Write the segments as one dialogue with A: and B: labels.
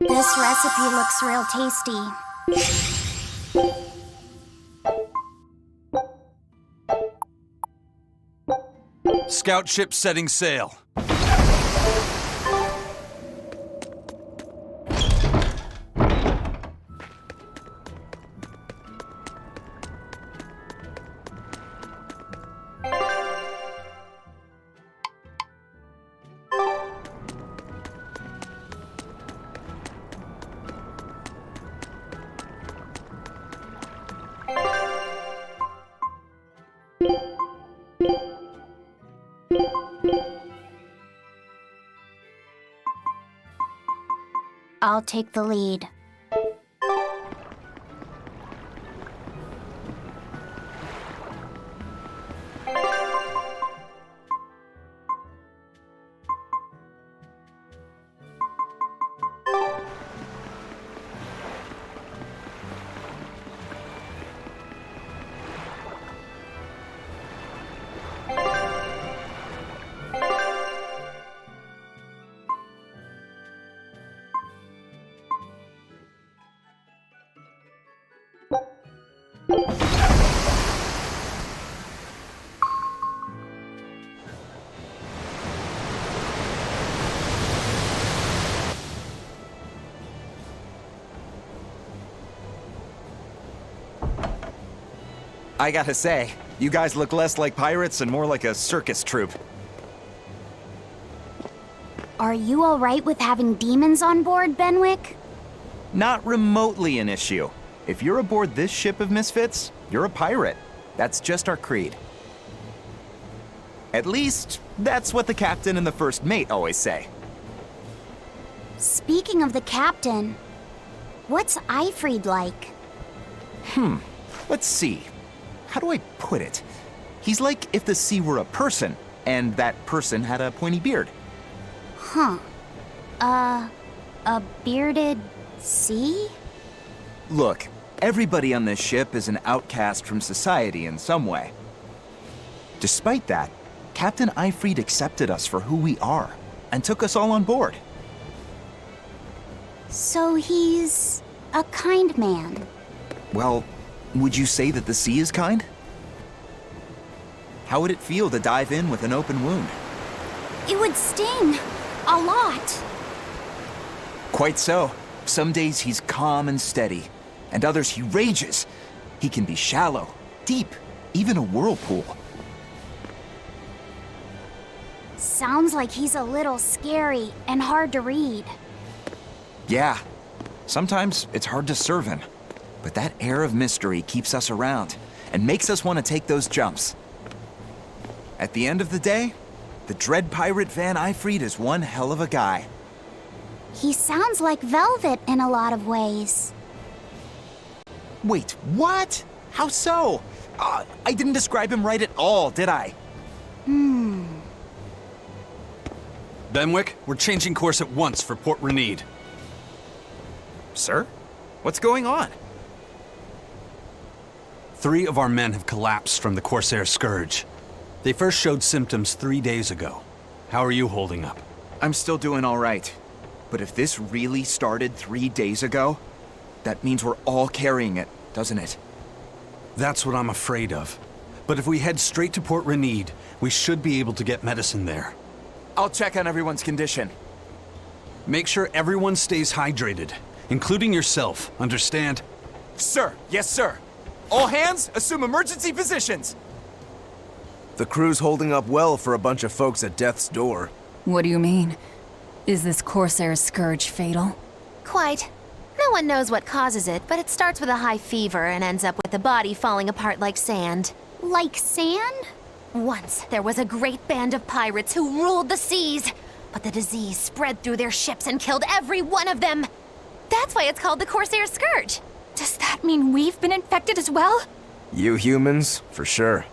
A: This recipe looks real tasty.
B: Scout ship setting sail.
A: I'll take the lead.
C: I gotta say, you guys look less like pirates and more like a circus troupe.
A: Are you all right with having demons on board, Benwick?
C: Not remotely an issue. If you're aboard this ship of misfits, you're a pirate. That's just our creed. At least, that's what the captain and the first mate always say.
A: Speaking of the captain, what's Eifried like?
C: Let's see. How do I put it? He's like if the sea were a person, and that person had a pointy beard.
A: Huh. A bearded sea?
C: Look, everybody on this ship is an outcast from society in some way. Despite that, Captain Eifried accepted us for who we are, and took us all on board.
A: So he's a kind man.
C: Well, would you say that the sea is kind? How would it feel to dive in with an open wound?
A: It would sting. A lot.
C: Quite so. Some days he's calm and steady, and others he rages. He can be shallow, deep, even a whirlpool.
A: Sounds like he's a little scary and hard to read.
C: Yeah. Sometimes it's hard to serve him. But that air of mystery keeps us around and makes us want to take those jumps. At the end of the day, the dread pirate Van Eyfried is one hell of a guy.
A: He sounds like Velvet in a lot of ways.
C: Wait, what? How so? I didn't describe him right at all, did I?
B: Benwick, we're changing course at once for Port Renede.
C: Sir? What's going on?
B: 3 of our men have collapsed from the Corsair Scourge. They first showed symptoms 3 days ago. How are you holding up?
C: I'm still doing all right. But if this really started 3 days ago, that means we're all carrying it, doesn't it?
B: That's what I'm afraid of. But if we head straight to Port Renede, we should be able to get medicine there.
C: I'll check on everyone's condition.
B: Make sure everyone stays hydrated, including yourself, understand?
C: Sir, yes, sir. All hands, assume emergency positions.
D: The crew's holding up well for a bunch of folks at death's door.
E: What do you mean? Is this Corsair Scourge fatal?
F: Quite. No one knows what causes it, but it starts with a high fever and ends up with the body falling apart like sand.
A: Like sand?
F: Once, there was a great band of pirates who ruled the seas, but the disease spread through their ships and killed every one of them. That's why it's called the Corsair Scourge.
E: Does that mean we've been infected as well?
D: You humans, for sure.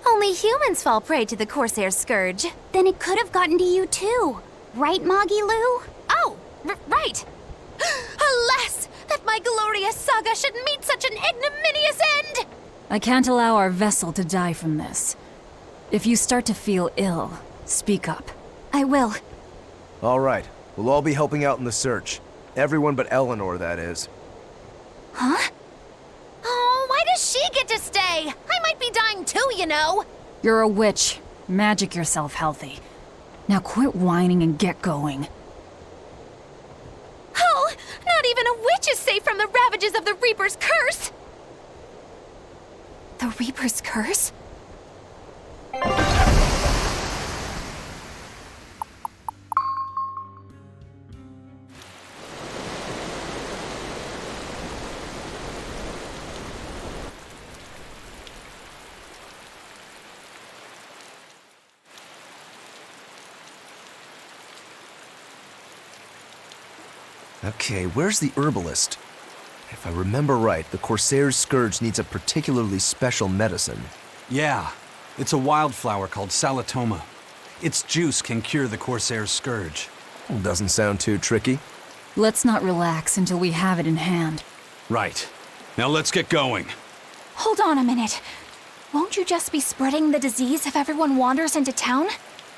F: Only humans fall prey to the Corsair Scourge.
A: Then it could have gotten to you too. Right, Moggy Lou?
F: Oh, right. Alas, that my glorious saga should meet such an ignominious end!
E: I can't allow our vessel to die from this. If you start to feel ill, speak up.
A: I will.
D: All right, we'll all be helping out in the search. Everyone but Eleanor, that is.
A: Huh?
F: Oh, why does she get to stay? I might be dying too, you know.
E: You're a witch. Magic yourself healthy. Now quit whining and get going.
F: Oh, not even a witch is safe from the ravages of the Reaper's curse!
E: The Reaper's curse?
D: Okay, where's the herbalist? If I remember right, the Corsair's Scourge needs a particularly special medicine.
B: Yeah, it's a wildflower called Salatoma. Its juice can cure the Corsair's Scourge.
D: Doesn't sound too tricky.
E: Let's not relax until we have it in hand.
B: Right. Now let's get going.
E: Hold on a minute. Won't you just be spreading the disease if everyone wanders into town?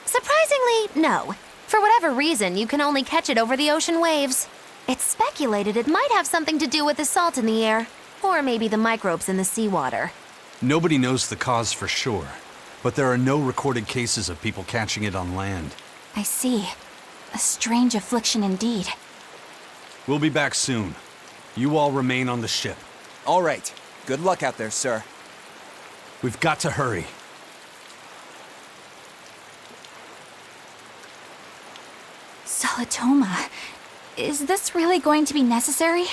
F: Surprisingly, no. For whatever reason, you can only catch it over the ocean waves. It's speculated it might have something to do with the salt in the air, or maybe the microbes in the seawater.
B: Nobody knows the cause for sure, but there are no recorded cases of people catching it on land.
E: I see. A strange affliction indeed.
B: We'll be back soon. You all remain on the ship.
C: All right. Good luck out there, sir.
B: We've got to hurry.
E: Salatoma. Is this really going to be necessary?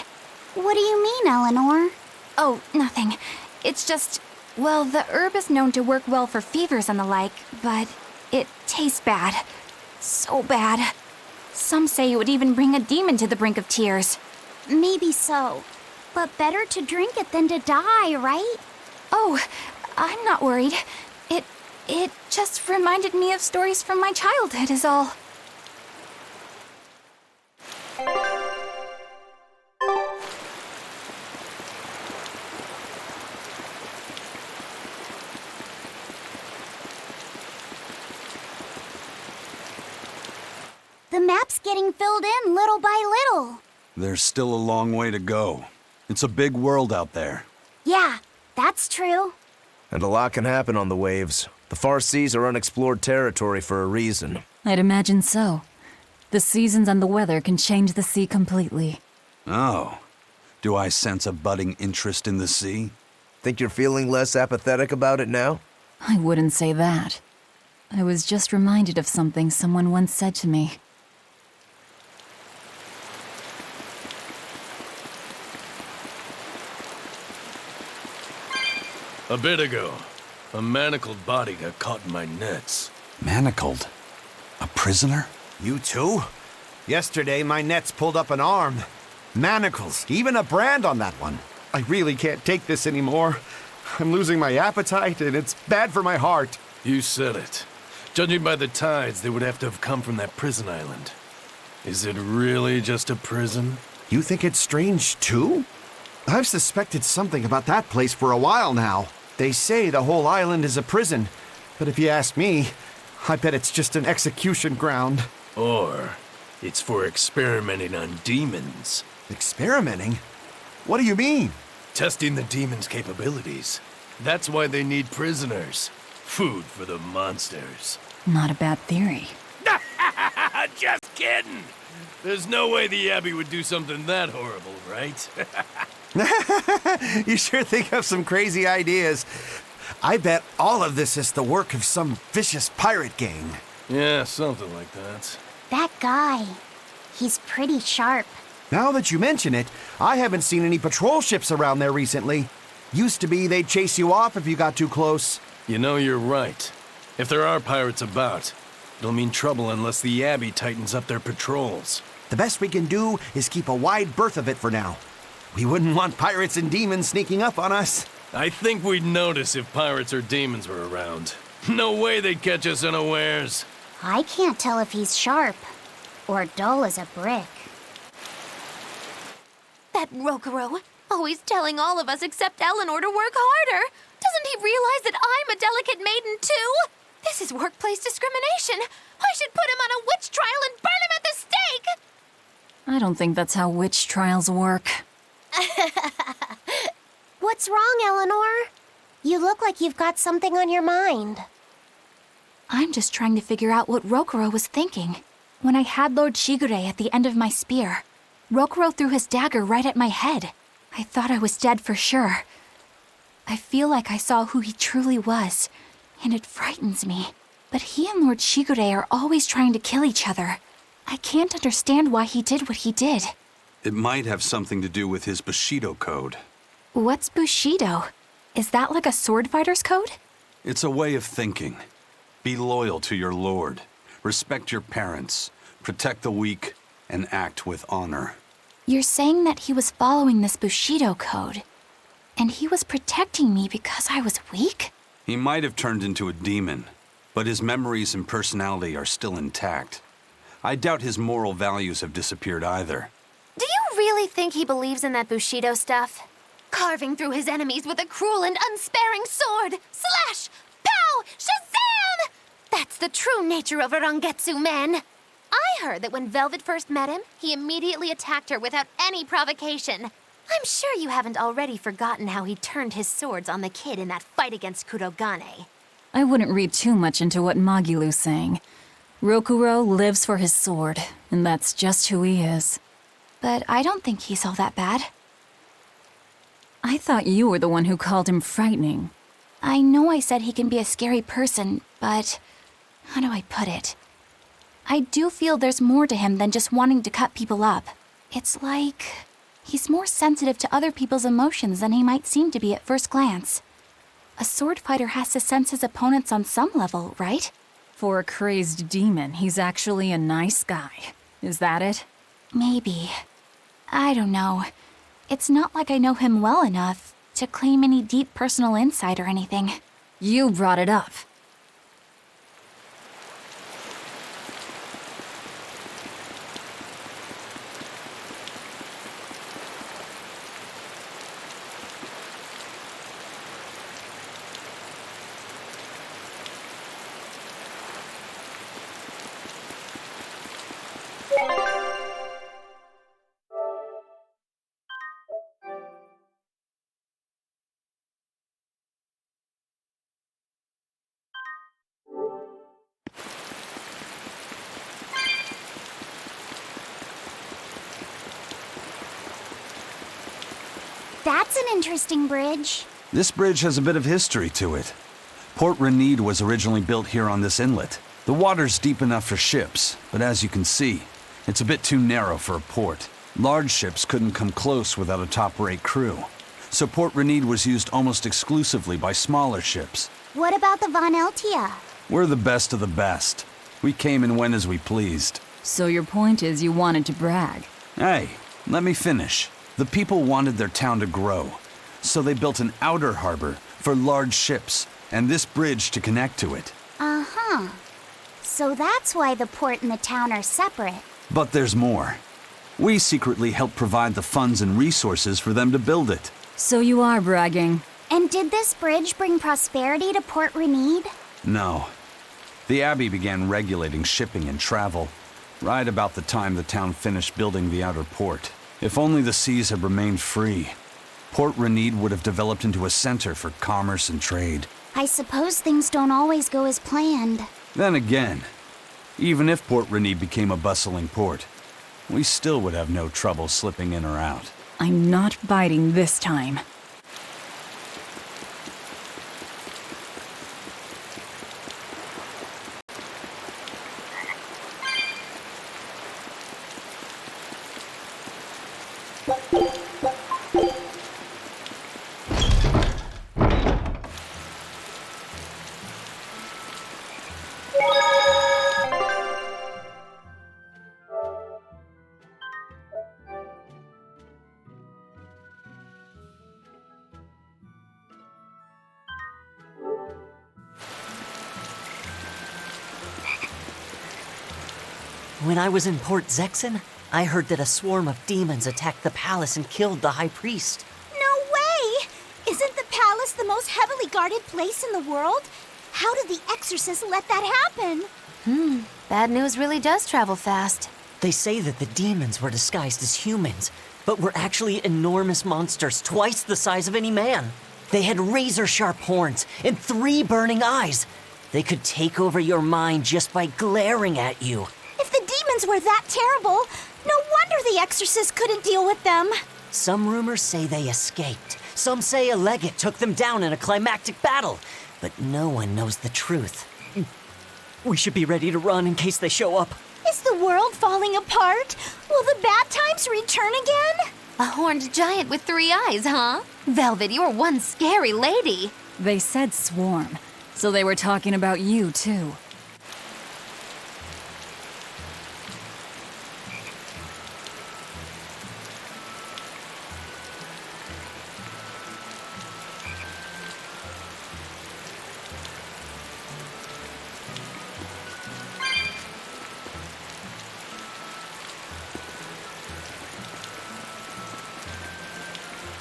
A: What do you mean, Eleanor?
E: Oh, nothing. It's just, well, the herb is known to work well for fevers and the like, but it tastes bad. So bad. Some say it would even bring a demon to the brink of tears.
A: Maybe so. But better to drink it than to die, right?
E: Oh, I'm not worried. It just reminded me of stories from my childhood is all.
A: The map's getting filled in little by little.
B: There's still a long way to go. It's a big world out there.
A: Yeah, that's true.
D: And a lot can happen on the waves. The far seas are unexplored territory for a reason.
E: I'd imagine so. The seasons and the weather can change the sea completely.
B: Oh. Do I sense a budding interest in the sea?
D: Think you're feeling less apathetic about it now?
E: I wouldn't say that. I was just reminded of something someone once said to me.
G: A bit ago, a manacled body got caught in my nets.
B: Manacled? A prisoner?
H: You too? Yesterday, my nets pulled up an arm. Manacles, even a brand on that one. I really can't take this anymore. I'm losing my appetite, and it's bad for my heart.
G: You said it. Judging by the tides, they would have to have come from that prison island. Is it really just a prison?
H: You think it's strange, too? I've suspected something about that place for a while now. They say the whole island is a prison, but if you ask me, I bet it's just an execution ground.
G: Or it's for experimenting on demons.
H: Experimenting? What do you mean?
G: Testing the demons' capabilities. That's why they need prisoners. Food for the monsters.
I: Not a bad theory.
G: Just kidding! There's no way the Abbey would do something that horrible, right?
H: You sure think of some crazy ideas. I bet all of this is the work of some vicious pirate gang.
G: Yeah, something like that.
A: That guy. He's pretty sharp.
H: Now that you mention it, I haven't seen any patrol ships around there recently. Used to be they'd chase you off if you got too close.
G: You know, you're right. If there are pirates about, it'll mean trouble unless the Abbey tightens up their patrols.
H: The best we can do is keep a wide berth of it for now. We wouldn't want pirates and demons sneaking up on us.
G: I think we'd notice if pirates or demons were around. No way they'd catch us unawares.
A: I can't tell if he's sharp or dull as a brick.
F: That Rokuro, always telling all of us except Eleanor to work harder. Doesn't he realize that I'm a delicate maiden too? This is workplace discrimination. I should put him on a witch trial and burn him at the stake!
I: I don't think that's how witch trials work.
A: What's wrong, Eleanor? You look like you've got something on your mind.
E: I'm just trying to figure out what Rokuro was thinking. When I had Lord Shigure at the end of my spear, Rokuro threw his dagger right at my head. I thought I was dead for sure. I feel like I saw who he truly was, and it frightens me. But he and Lord Shigure are always trying to kill each other. I can't understand why he did what he did.
B: It might have something to do with his Bushido code.
E: What's Bushido? Is that like a sword fighter's code?
B: It's a way of thinking. Be loyal to your lord. Respect your parents. Protect the weak. And act with honor.
E: You're saying that he was following this Bushido code, and he was protecting me because I was weak?
B: He might have turned into a demon, but his memories and personality are still intact. I doubt his moral values have disappeared either.
F: Do you really think he believes in that Bushido stuff? Carving through his enemies with a cruel and unsparing sword! Slash! Pow! Shazam! That's the true nature of a Rangetsu man! I heard that when Velvet first met him, he immediately attacked her without any provocation. I'm sure you haven't already forgotten how he turned his swords on the kid in that fight against Kurogane.
I: I wouldn't read too much into what Magilu's saying. Rokuro lives for his sword, and that's just who he is.
E: But I don't think he's all that bad.
I: I thought you were the one who called him frightening.
E: I know I said he can be a scary person, but how do I put it? I do feel there's more to him than just wanting to cut people up. It's like he's more sensitive to other people's emotions than he might seem to be at first glance. A sword fighter has to sense his opponents on some level, right?
I: For a crazed demon, he's actually a nice guy. Is that it?
E: Maybe. I don't know. It's not like I know him well enough to claim any deep personal insight or anything.
I: You brought it up.
A: That's an interesting bridge.
B: This bridge has a bit of history to it. Port Renede was originally built here on this inlet. The water's deep enough for ships, but as you can see, it's a bit too narrow for a port. Large ships couldn't come close without a top-rate crew. so Port Renede was used almost exclusively by smaller ships.
A: What about the Von Eltia?
B: We're the best of the best. We came and went as we pleased.
I: So your point is you wanted to brag.
B: Hey, let me finish. The people wanted their town to grow, so they built an outer harbor for large ships, and this bridge to connect to it.
A: Uh-huh. So that's why the port and the town are separate.
B: But there's more. We secretly helped provide the funds and resources for them to build it.
I: So you are bragging.
A: And did this bridge bring prosperity to Port Renede?
B: No. The Abbey began regulating shipping and travel, right about the time the town finished building the outer port. If only the seas had remained free, Port Renede would have developed into a center for commerce and trade.
A: I suppose things don't always go as planned.
B: Then again, even if Port Renede became a bustling port, we still would have no trouble slipping in or out.
I: I'm not biting this time.
J: When I was in Port Zexen, I heard that a swarm of demons attacked the palace and killed the High Priest.
A: No way! Isn't the palace the most heavily guarded place in the world? How did the exorcist let that happen?
F: Bad news really does travel fast.
J: They say that the demons were disguised as humans, but were actually enormous monsters twice the size of any man. They had razor-sharp horns and 3 burning eyes. They could take over your mind just by glaring at you.
A: If the demons were that terrible, no wonder the exorcist couldn't deal with them.
J: Some rumors say they escaped. Some say a legate took them down in a climactic battle. But no one knows the truth. We should be ready to run in case they show up.
A: Is the world falling apart? Will the bad times return again?
F: A horned giant with 3 eyes, huh? Velvet, you're one scary lady.
I: They said swarm, so they were talking about you, too.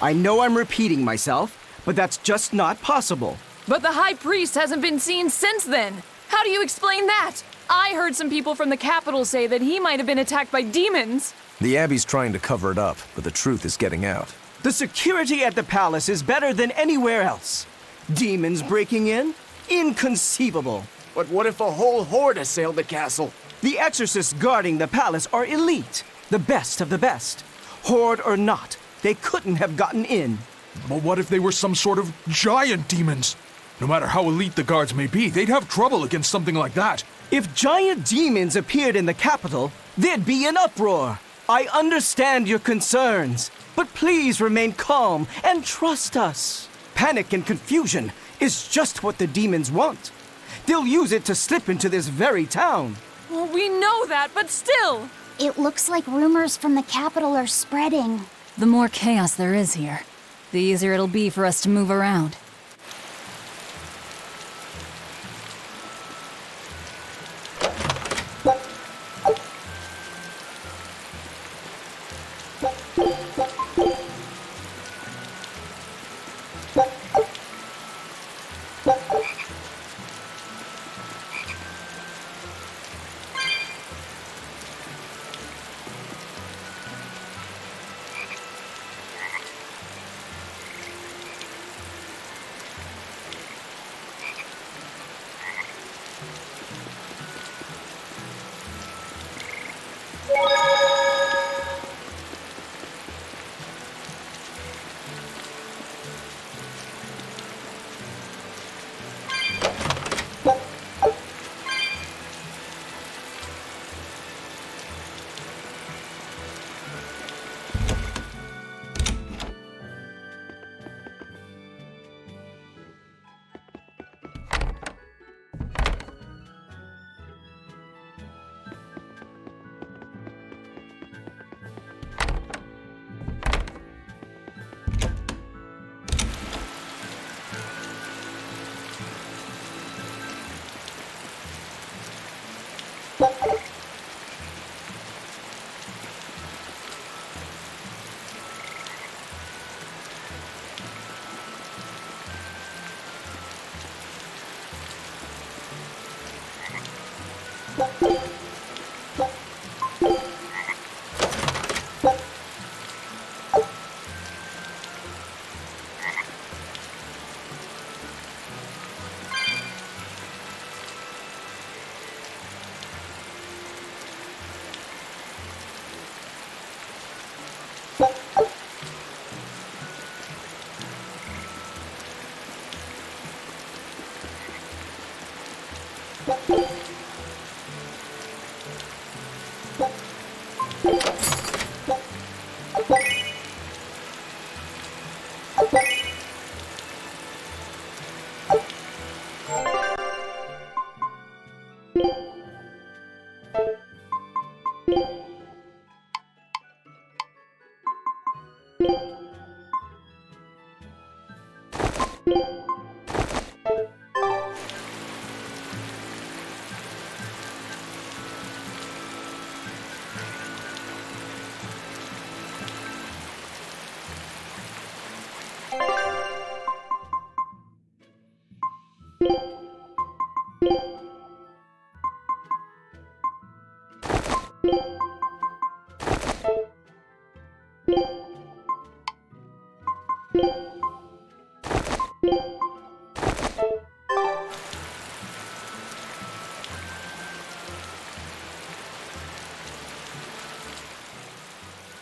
K: I know I'm repeating myself, but that's just not possible.
L: But the High Priest hasn't been seen since then. How do you explain that? I heard some people from the capital say that he might have been attacked by demons.
D: The Abbey's trying to cover it up, but the truth is getting out.
K: The security at the palace is better than anywhere else. Demons breaking in? Inconceivable.
H: But what if a whole horde assailed the castle?
K: The exorcists guarding the palace are elite, the best of the best. Horde or not, they couldn't have gotten in.
M: But what if they were some sort of giant demons? No matter how elite the guards may be, they'd have trouble against something like that.
K: If giant demons appeared in the capital, there'd be an uproar. I understand your concerns, but please remain calm and trust us. Panic and confusion is just what the demons want. They'll use it to slip into this very town.
L: Well, we know that, but still.
A: It looks like rumors from the capital are spreading.
I: The more chaos there is here, the easier it'll be for us to move around.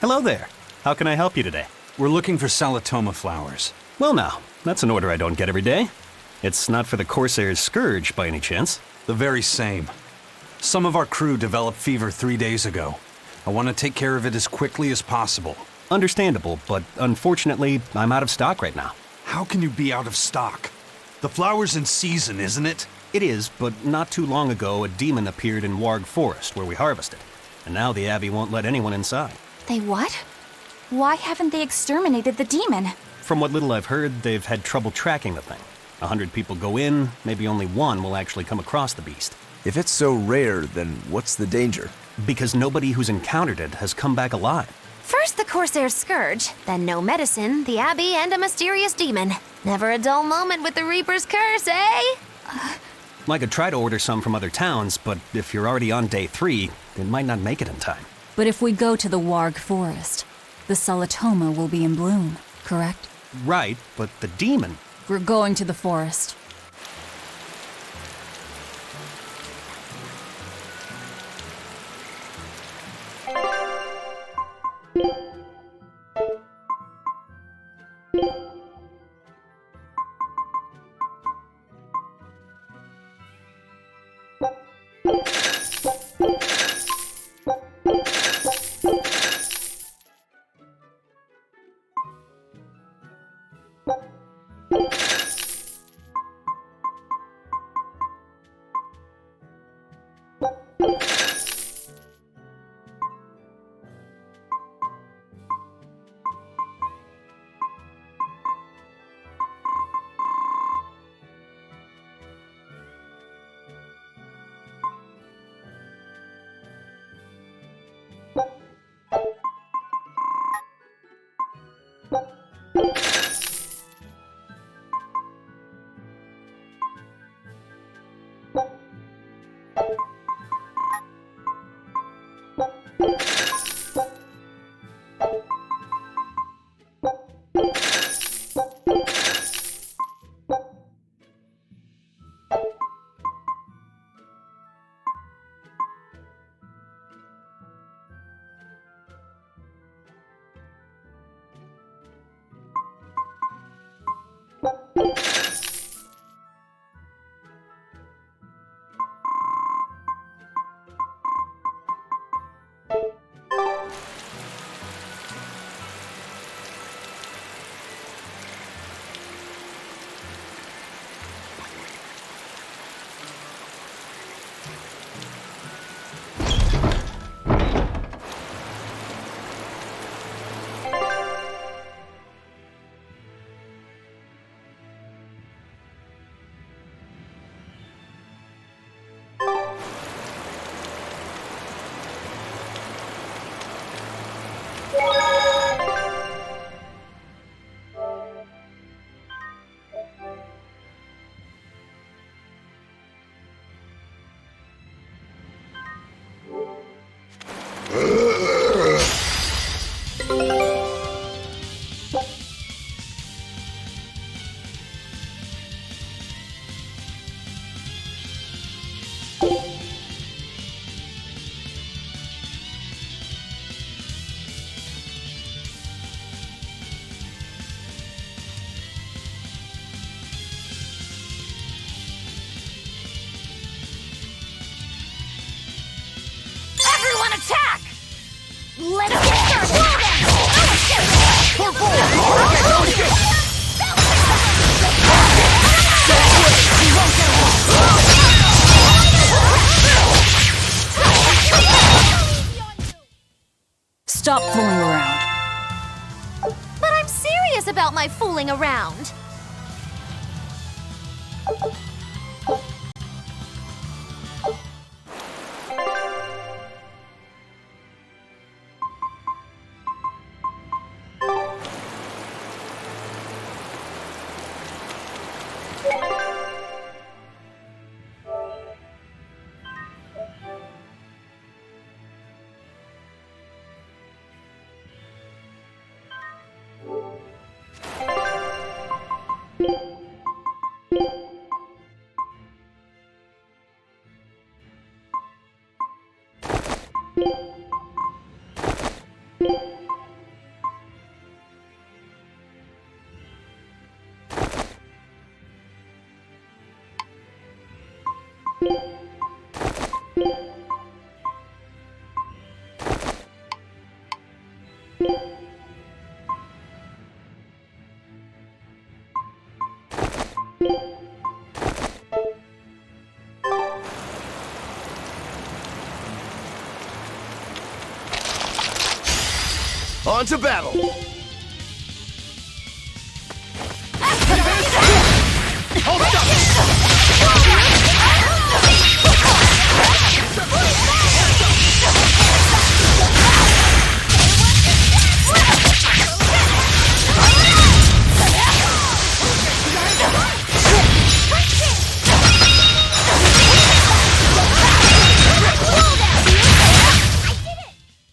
N: Hello there. How can I help you today?
B: We're looking for Salatoma flowers.
N: Well now, that's an order I don't get every day. It's not for the Corsair's Scourge by any chance?
B: The very same. Some of our crew developed fever 3 days ago. I want to take care of it as quickly as possible.
N: Understandable, but unfortunately, I'm out of stock right now.
B: How can you be out of stock? The flower's in season, isn't it?
N: It is, but not too long ago, a demon appeared in Warg Forest, where we harvested. And now the Abbey won't let anyone inside.
E: They what? Why haven't they exterminated the demon?
N: From what little I've heard, they've had trouble tracking the thing. 100 people go in, maybe only one will actually come across the beast.
D: If it's so rare, then what's the danger?
N: Because nobody who's encountered it has come back alive.
F: First the Corsair's Scourge, then no medicine, the Abbey, and a mysterious demon. Never a dull moment with the Reaper's Curse, eh?
N: I could try to order some from other towns, but if you're already on day 3, it might not make it in time.
I: But if we go to the Warg Forest, the Salatoma will be in bloom, correct?
N: Right, but the demon...
I: We're going to the forest.
F: around.
G: On to battle!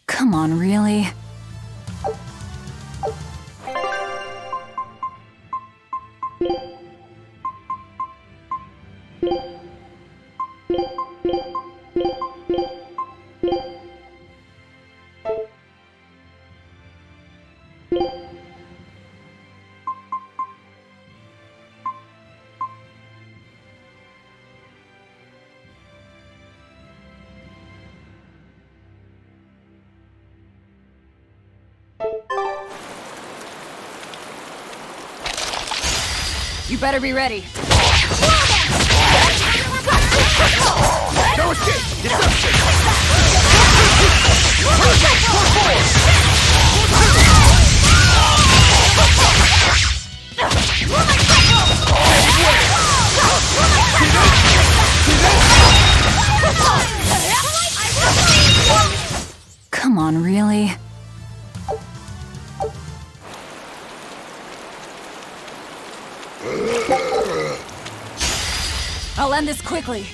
I: Come on, really?
L: You better be ready.
G: No escape! Deception!
I: Come on, really? I'll end this quickly.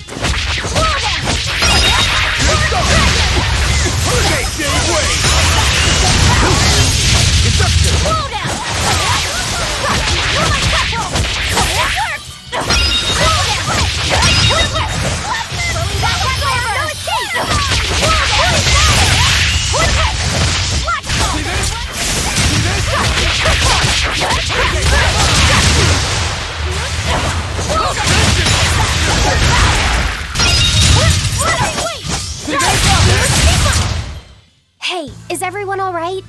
F: Hey, is everyone all right?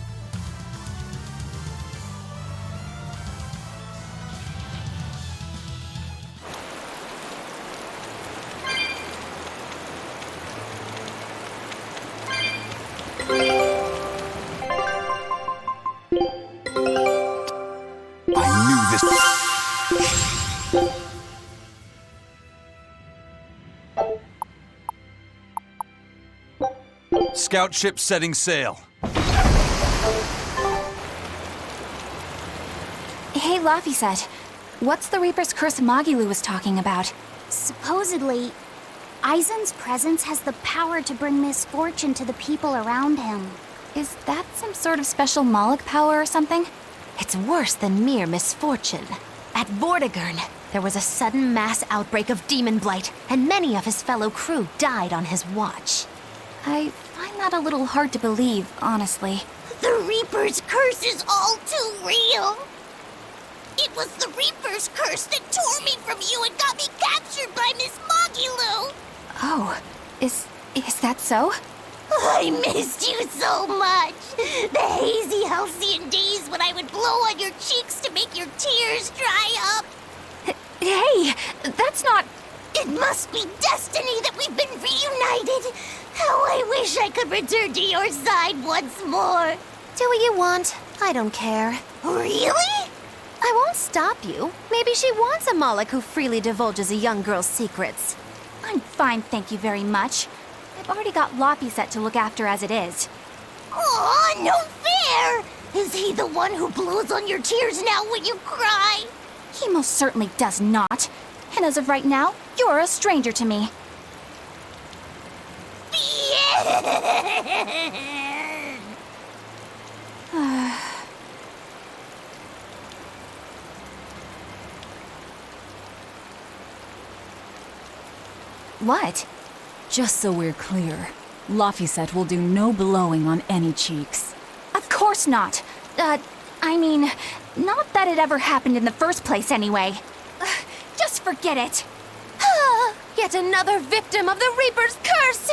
B: Scout ship setting sail.
E: Hey, Laphicet, what's the Reaper's Curse Magilu was talking about?
A: Supposedly, Aizen's presence has the power to bring misfortune to the people around him.
E: Is that some sort of special Moloch power or something?
F: It's worse than mere misfortune. At Vortigern, there was a sudden mass outbreak of demon blight, and many of his fellow crew died on his watch.
E: I find that a little hard to believe, honestly.
A: The Reaper's curse is all too real. It was the Reaper's curse that tore me from you and got me captured by Miss Magilu.
E: Oh, is that so?
A: I missed you so much. The hazy halcyon days when I would blow on your cheeks to make your tears dry up.
E: Hey, that's not...
A: It must be destiny that we've been reunited. How I wish I could return to your side once more.
F: Do what you want. I don't care.
A: Really?
F: I won't stop you. Maybe she wants a Moloch who freely divulges a young girl's secrets.
E: I'm fine, thank you very much. I've already got Laphicet to look after as it is.
A: Aw, no fair! Is he the one who blows on your tears now when you cry?
E: He most certainly does not. And as of right now, you're a stranger to me. What?
I: Just so we're clear, Laphicet will do no blowing on any cheeks.
E: Of course not. I mean, not that it ever happened in the first place anyway. Just forget it.
F: Yet another victim of the Reaper's curse!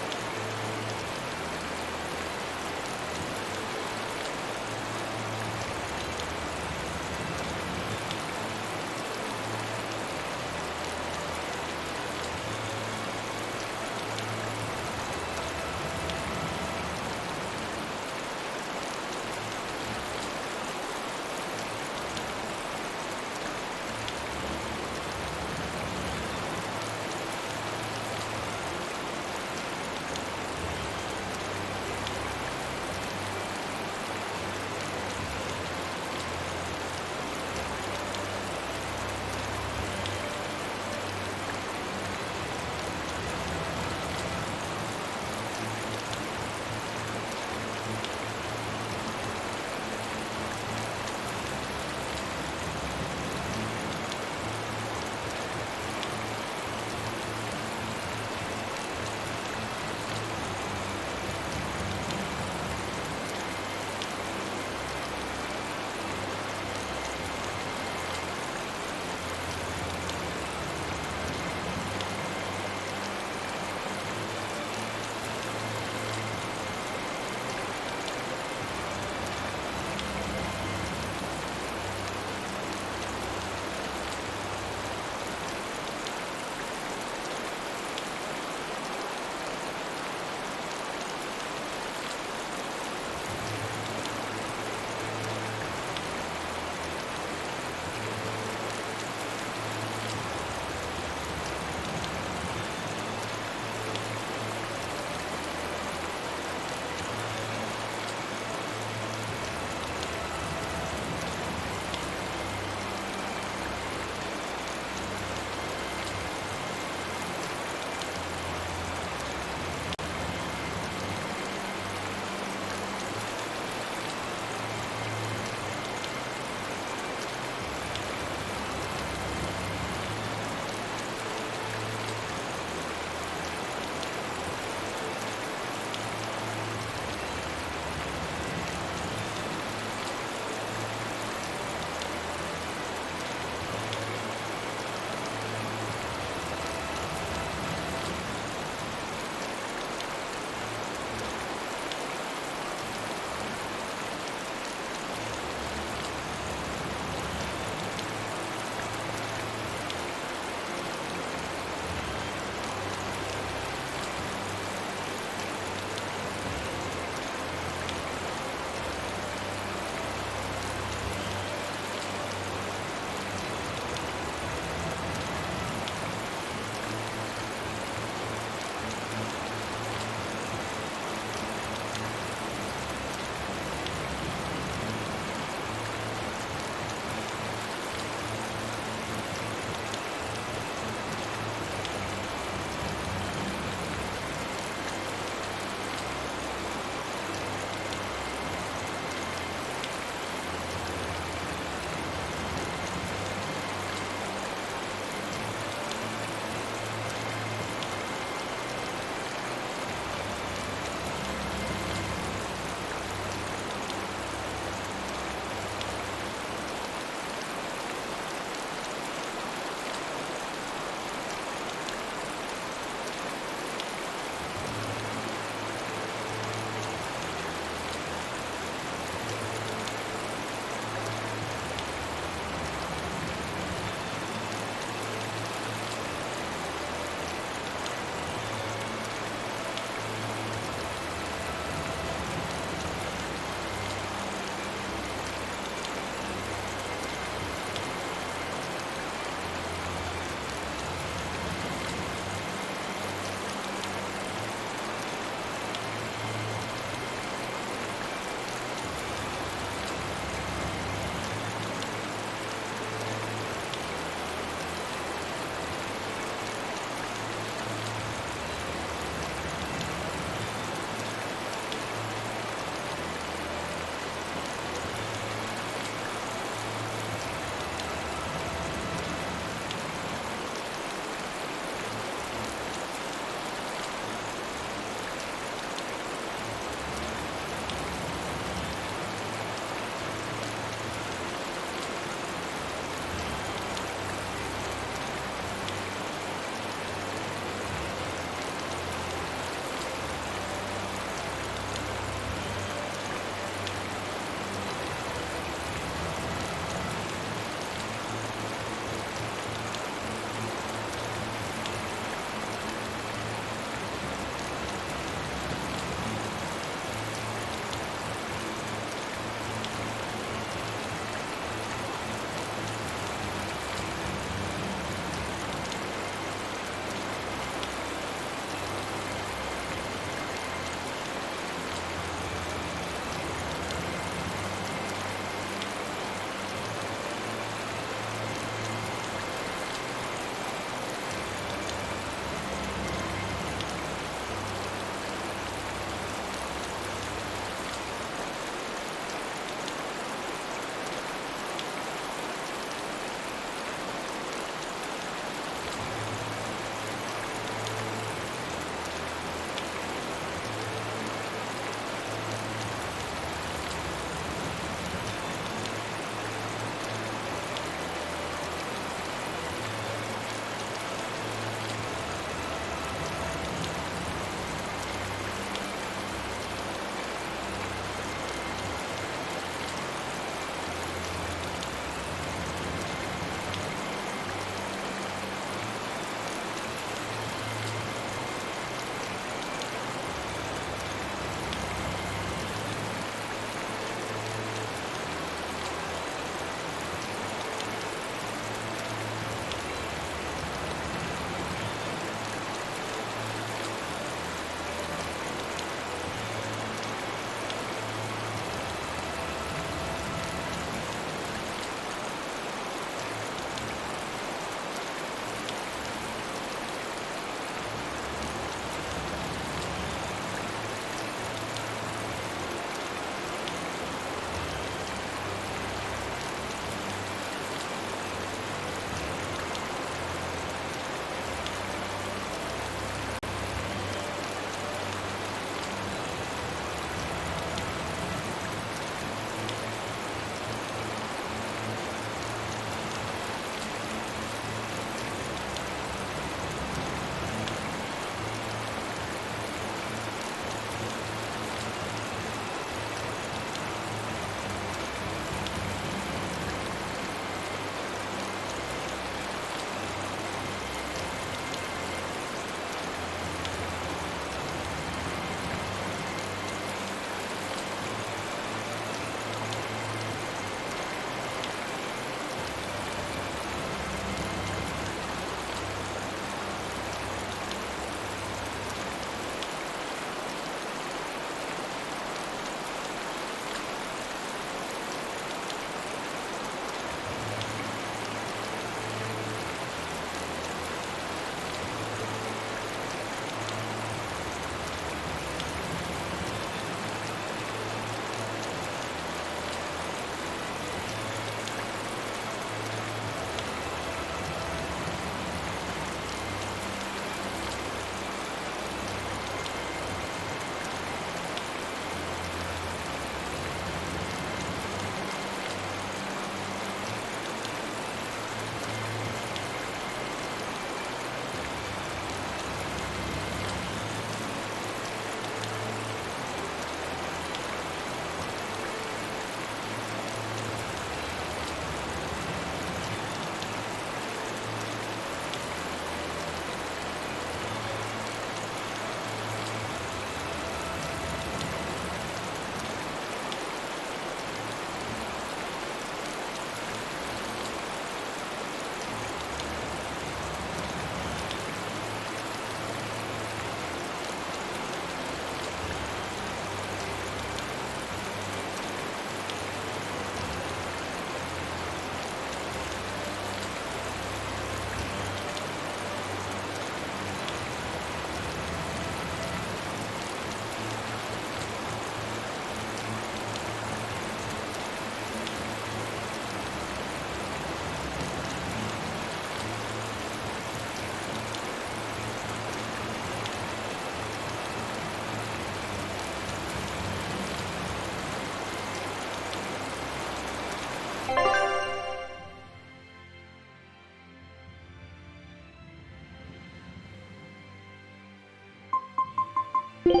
F: Time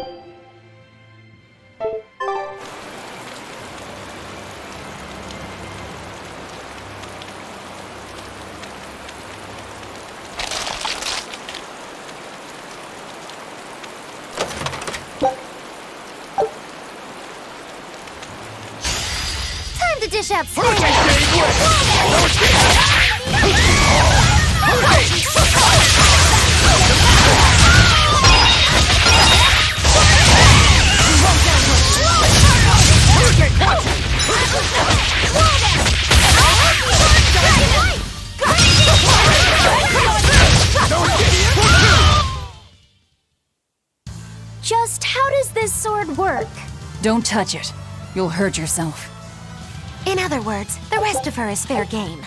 F: to dish out Just how does this sword work?
I: Don't touch it. You'll hurt yourself.
F: In other words, the rest of her is fair game.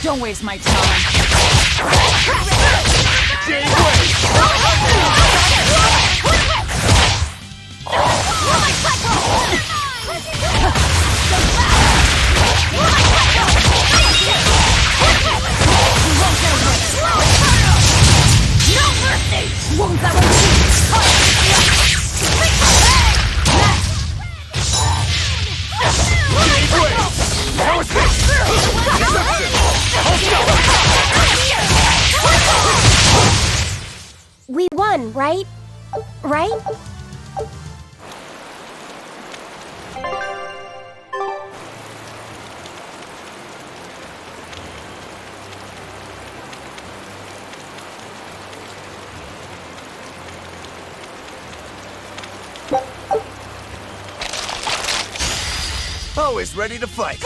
L: Don't waste my time.
F: We won, right? Right?
D: Always ready to fight.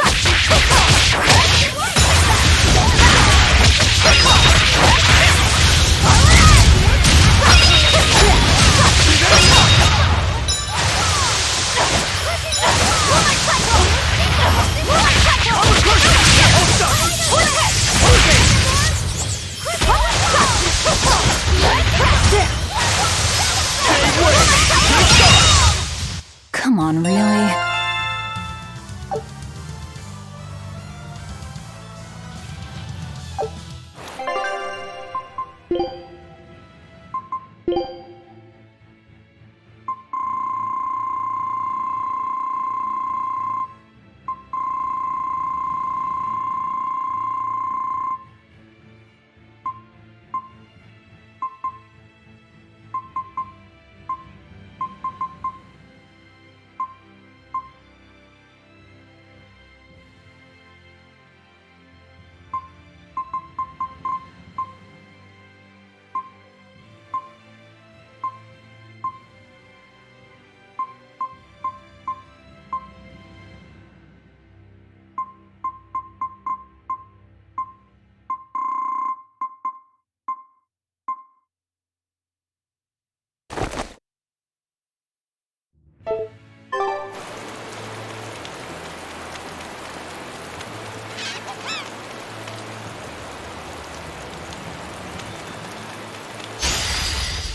I: Come on, really?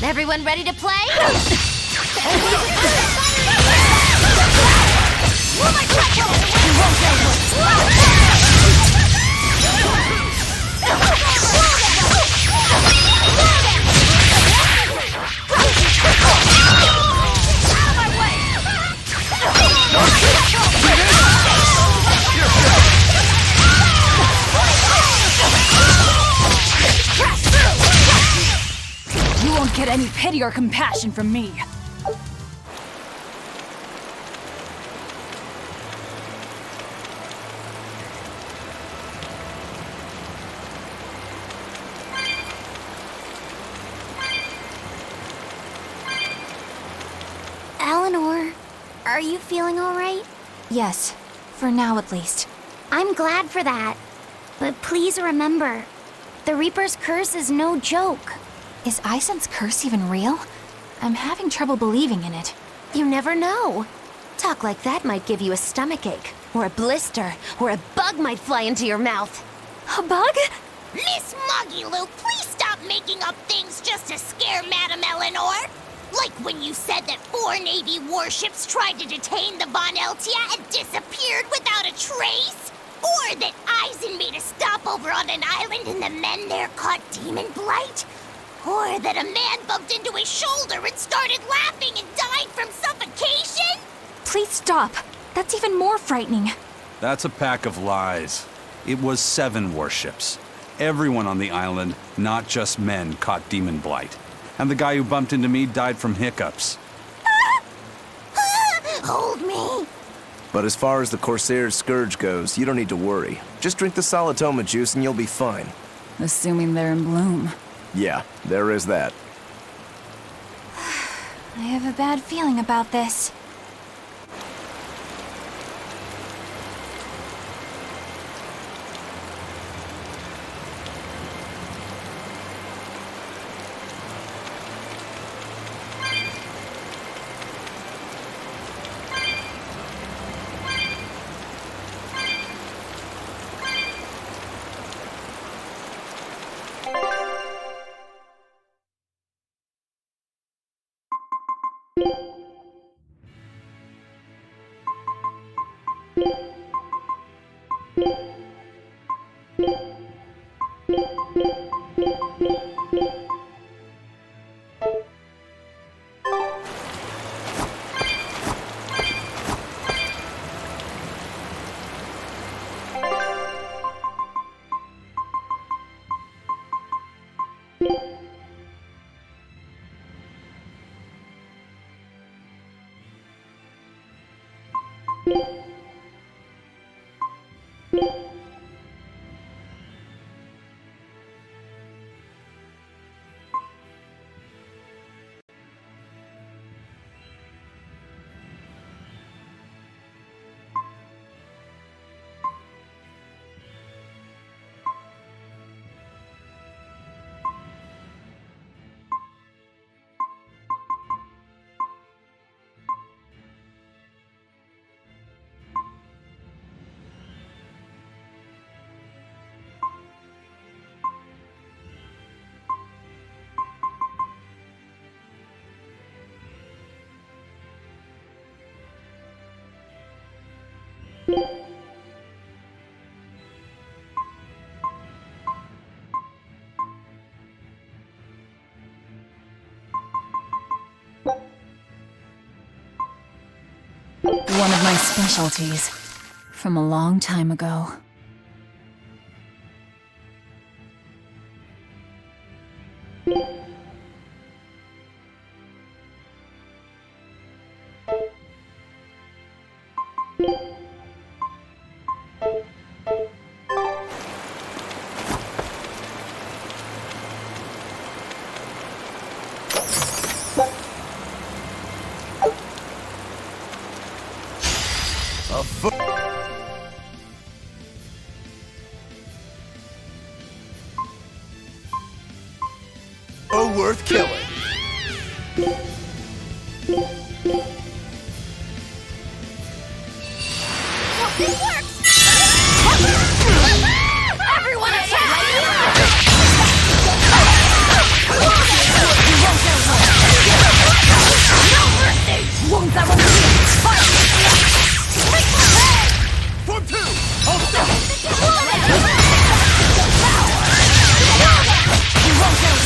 F: Everyone ready to play?
L: You won't won't get any pity or compassion from me.
F: Eleanor, are you feeling all right?
E: Yes, for now at least.
F: I'm glad for that. But please remember, the Reaper's curse is no joke.
E: Is Aizen's curse even real? I'm having trouble believing in it.
F: You never know. Talk like that might give you a stomachache, or a blister, or a bug might fly into your mouth.
E: A bug?
A: Miss Moggy-Loo, please stop making up things just to scare Madame Eleanor. Like when you said that 4 Navy warships tried to detain the Von Eltia and disappeared without a trace? Or that Aizen made a stopover on an island and the men there caught demon blight? Or that a man bumped into his shoulder and started laughing and died from suffocation?
E: Please stop. That's even more frightening.
B: That's a pack of lies. It was 7 warships. Everyone on the island, not just men, caught demon blight. And the guy who bumped into me died from hiccups.
A: Hold me.
D: But as far as the Corsair's Scourge goes, you don't need to worry. Just drink the Solitoma juice and you'll be fine.
I: Assuming they're in bloom.
D: Yeah, there is that.
E: I have a bad feeling about this.
I: One of my specialties. From a long time ago.
D: Oh, worth killing.
A: It works! Everyone attack! No mercy! Wounds that will be fight!
M: Form 2! Hold still!
A: You won't get away!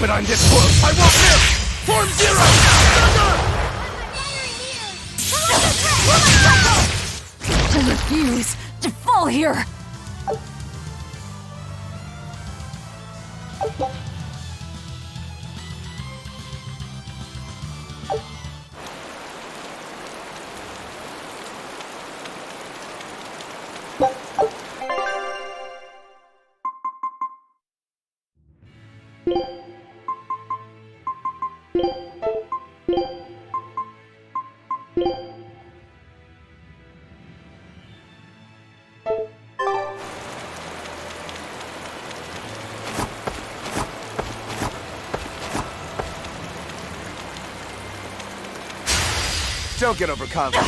G: Expedite this work! I won't miss! Form zero!
I: I refuse to fall here!
C: Don't get overconfident.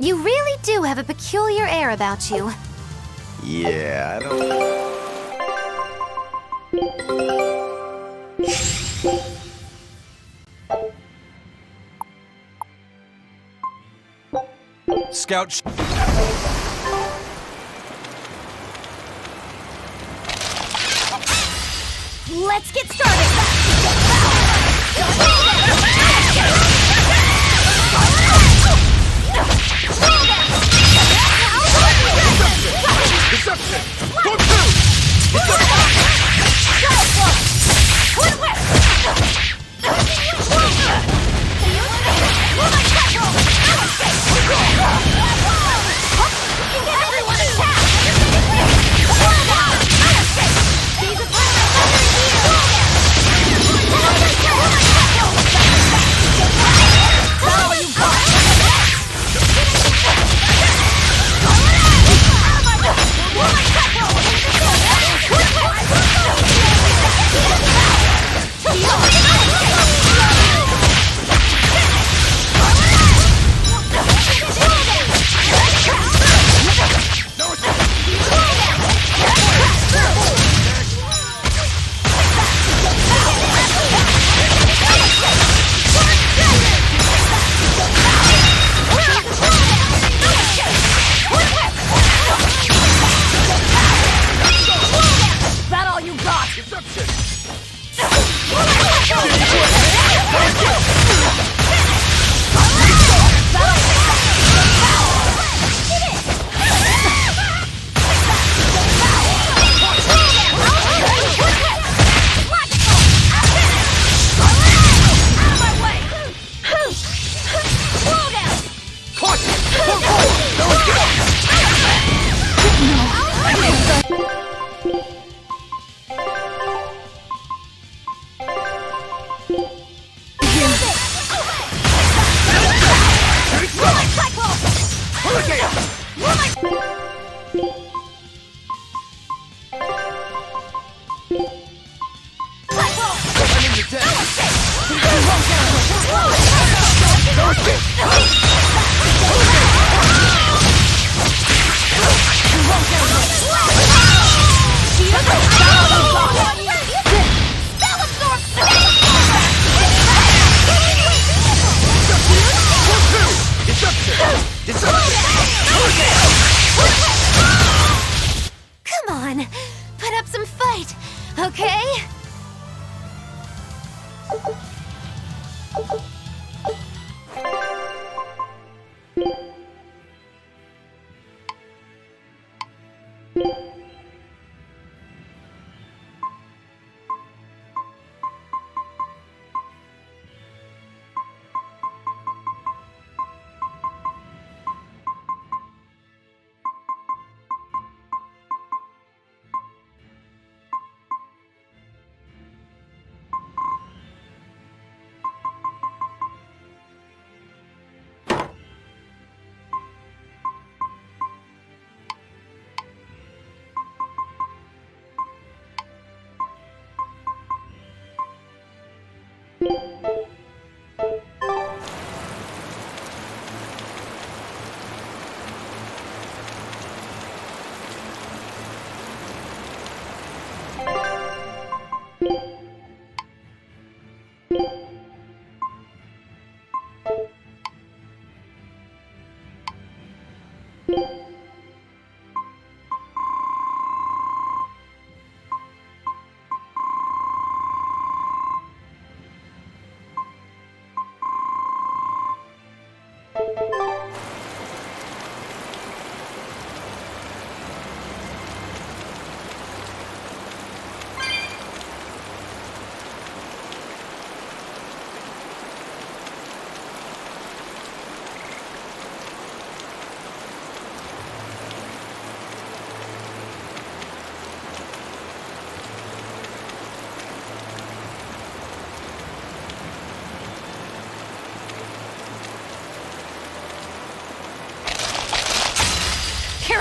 F: You really do have a peculiar air about you.
C: Yeah, I don't...
B: Scout.
A: Let's get started!
F: Come on, put up some fight, okay?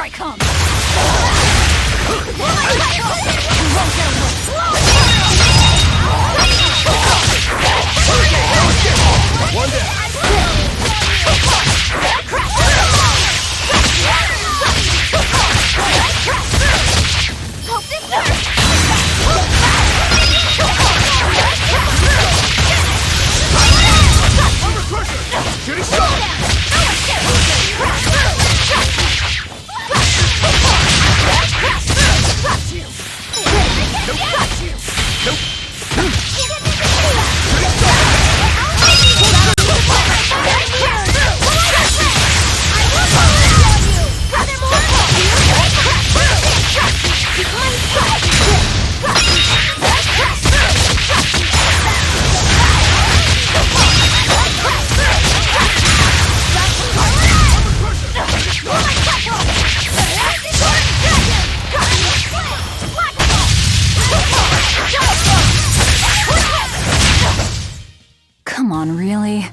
I: I come!
G: One down.
F: Hope this works!
G: Get a shot!
I: Come on, really?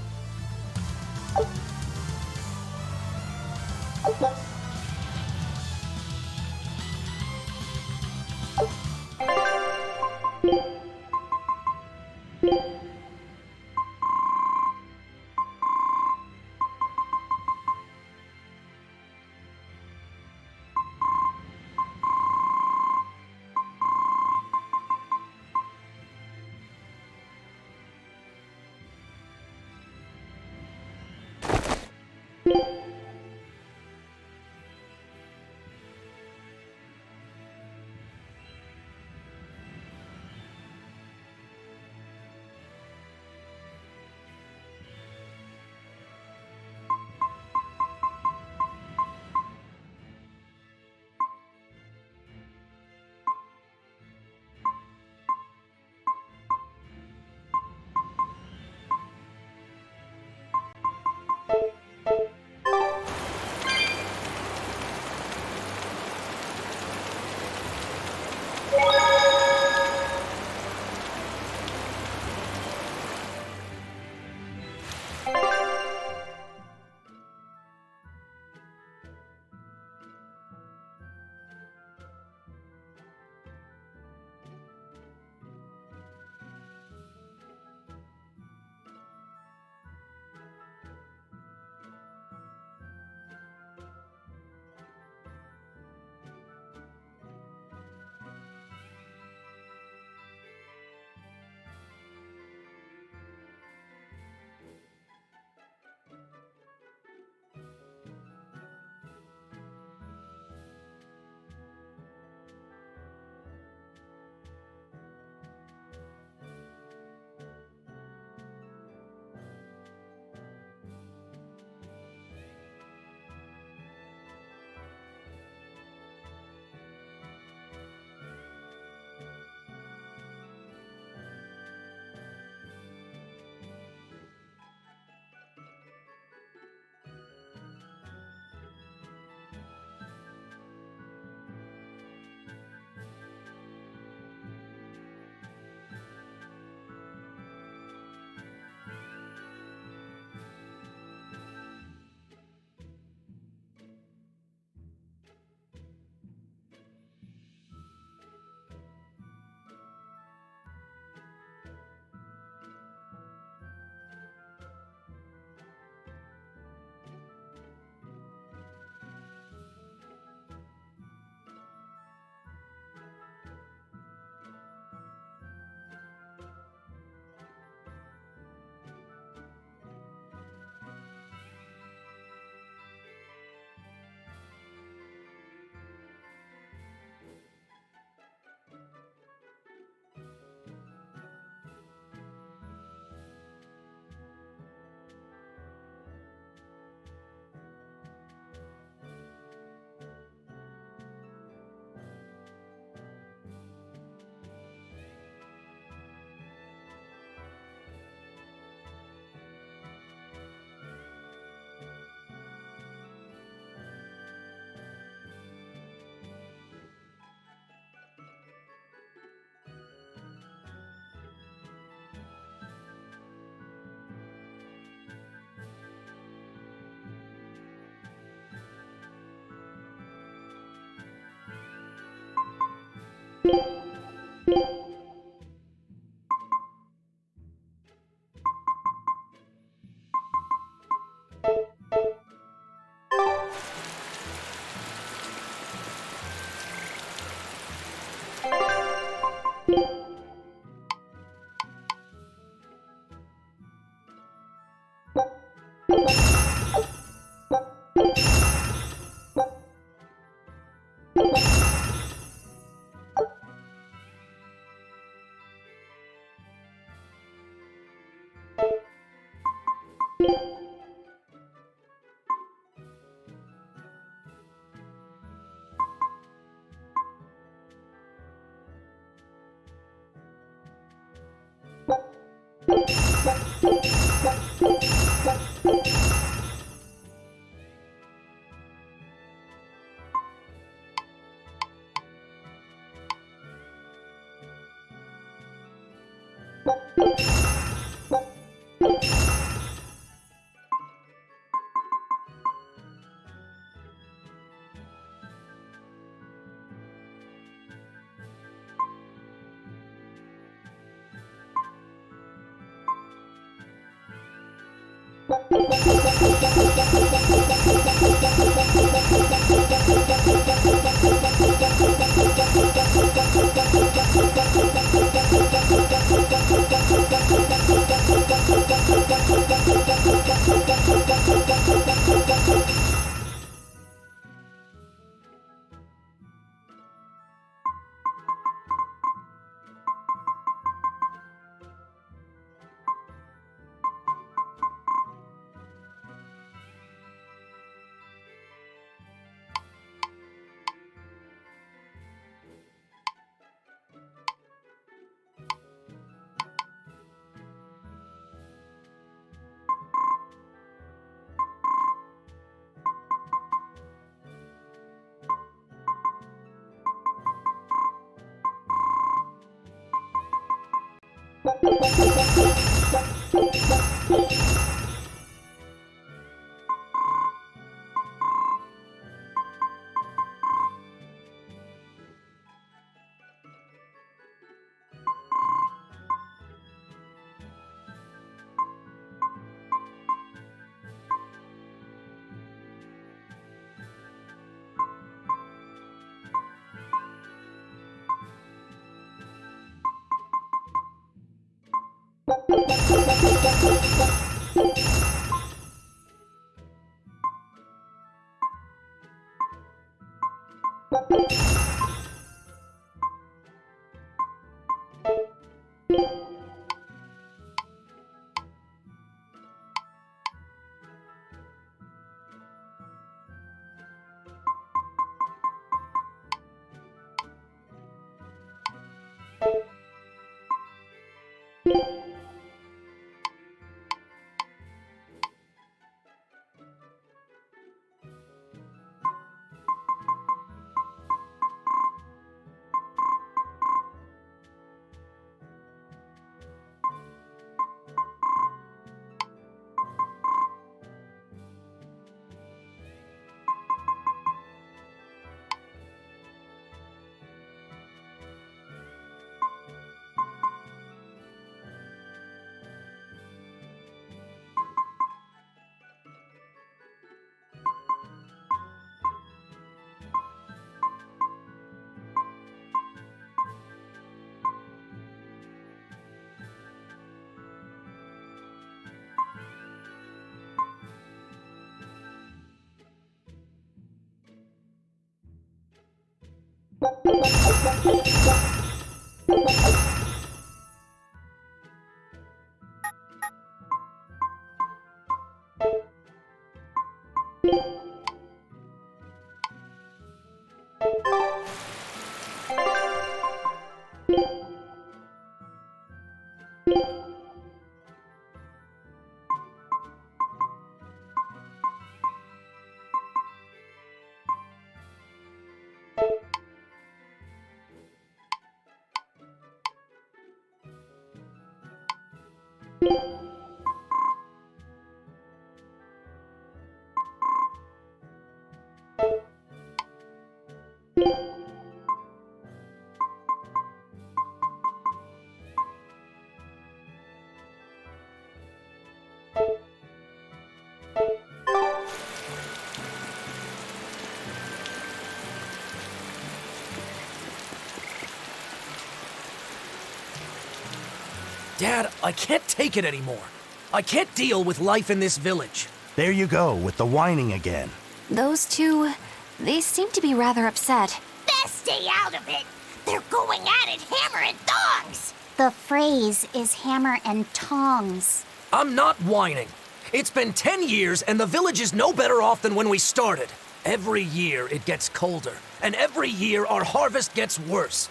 D: Dad, I can't take it anymore. I can't deal with life in this village.
O: There you go, with the whining again.
E: Those two, they seem to be rather upset.
A: Best stay out of it. They're going at it hammer and tongs.
P: The phrase is hammer and tongs.
D: I'm not whining. It's been 10 years and the village is no better off than when we started. Every year it gets colder, and every year our harvest gets worse.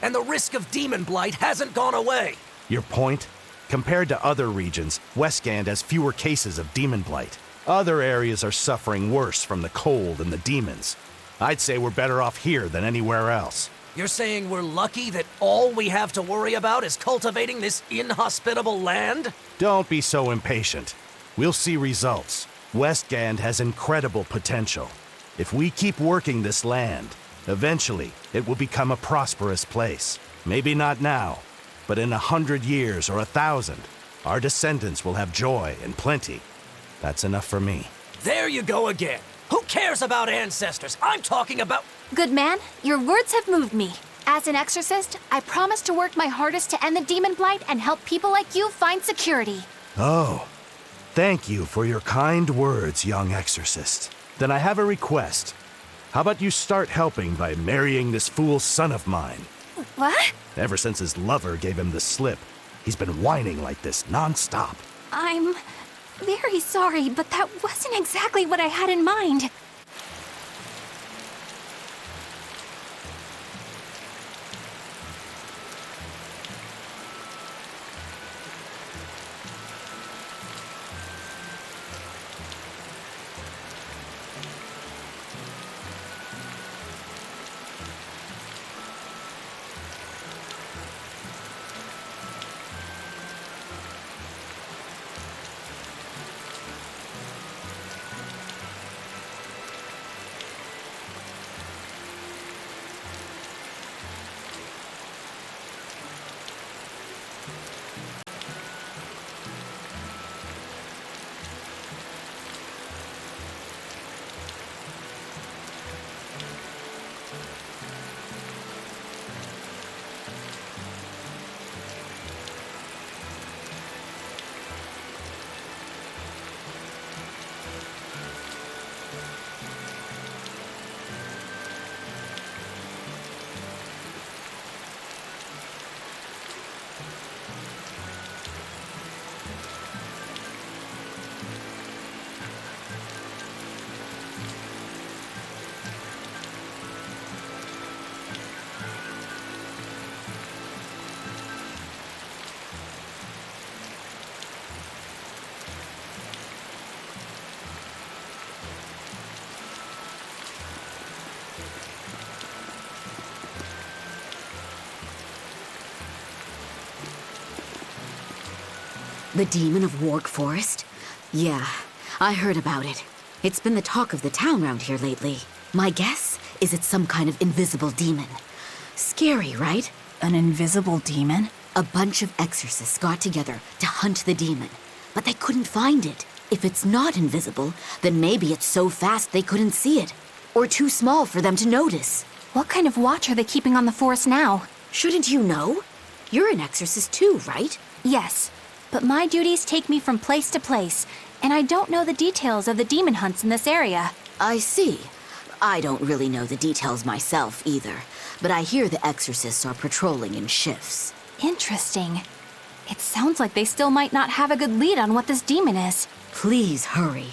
D: And the risk of demon blight hasn't gone away.
O: Your point? Compared to other regions, Westgand has fewer cases of demon blight. Other areas are suffering worse from the cold and the demons. I'd say we're better off here than anywhere else.
D: You're saying we're lucky that all we have to worry about is cultivating this inhospitable land?
O: Don't be so impatient. We'll see results. Westgand has incredible potential. If we keep working this land, eventually it will become a prosperous place. Maybe not now, but in 100 years or 1,000, our descendants will have joy and plenty. That's enough for me.
D: There you go again. Who cares about ancestors? I'm talking about...
E: Good man, your words have moved me. As an exorcist, I promise to work my hardest to end the demon blight and help people like you find security.
O: Oh, thank you for your kind words, young exorcist. Then I have a request. How about you start helping by marrying this fool son of mine?
E: What?
O: Ever since his lover gave him the slip, he's been whining like this non-stop.
E: I'm very sorry, but that wasn't exactly what I had in mind.
Q: The demon of Warg Forest? Yeah, I heard about it. It's been the talk of the town round here lately. My guess is it's some kind of invisible demon. Scary, right?
I: An invisible demon?
Q: A bunch of exorcists got together to hunt the demon, but they couldn't find it. If it's not invisible, then maybe it's so fast they couldn't see it, or too small for them to notice.
E: What kind of watch are they keeping on the forest now?
Q: Shouldn't you know? You're an exorcist too, right?
E: Yes, but my duties take me from place to place, and I don't know the details of the demon hunts in this area.
Q: I see. I don't really know the details myself either, but I hear the exorcists are patrolling in shifts.
E: Interesting. It sounds like they still might not have a good lead on what this demon is.
Q: Please hurry.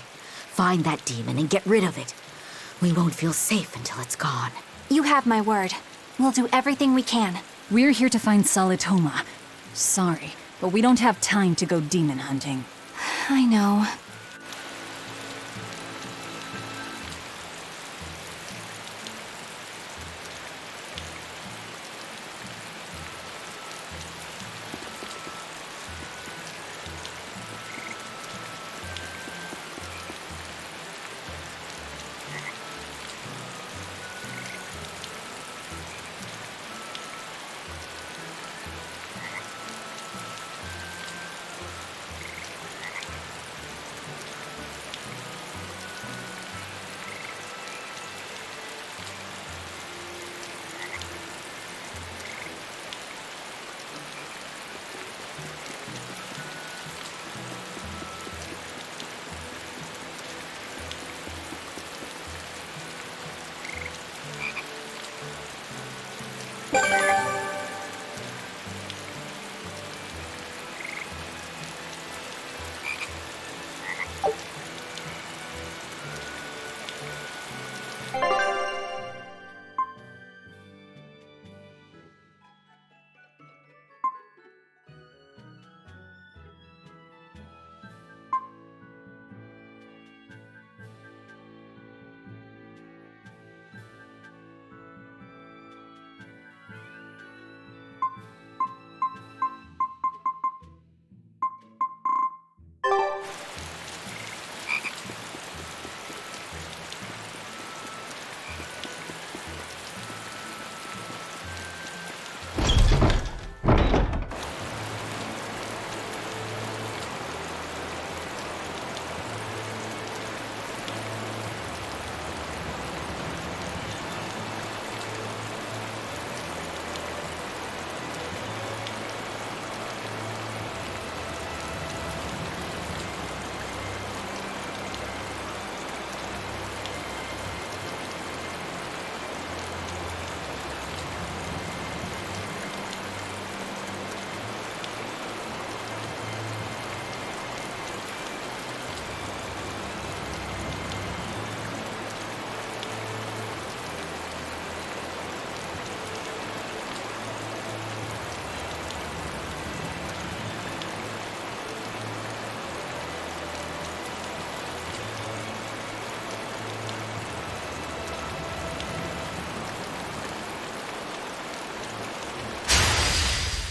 Q: Find that demon and get rid of it. We won't feel safe until it's gone.
E: You have my word. We'll do everything we can.
I: We're here to find Salitoma. Sorry, but we don't have time to go demon hunting.
E: I know.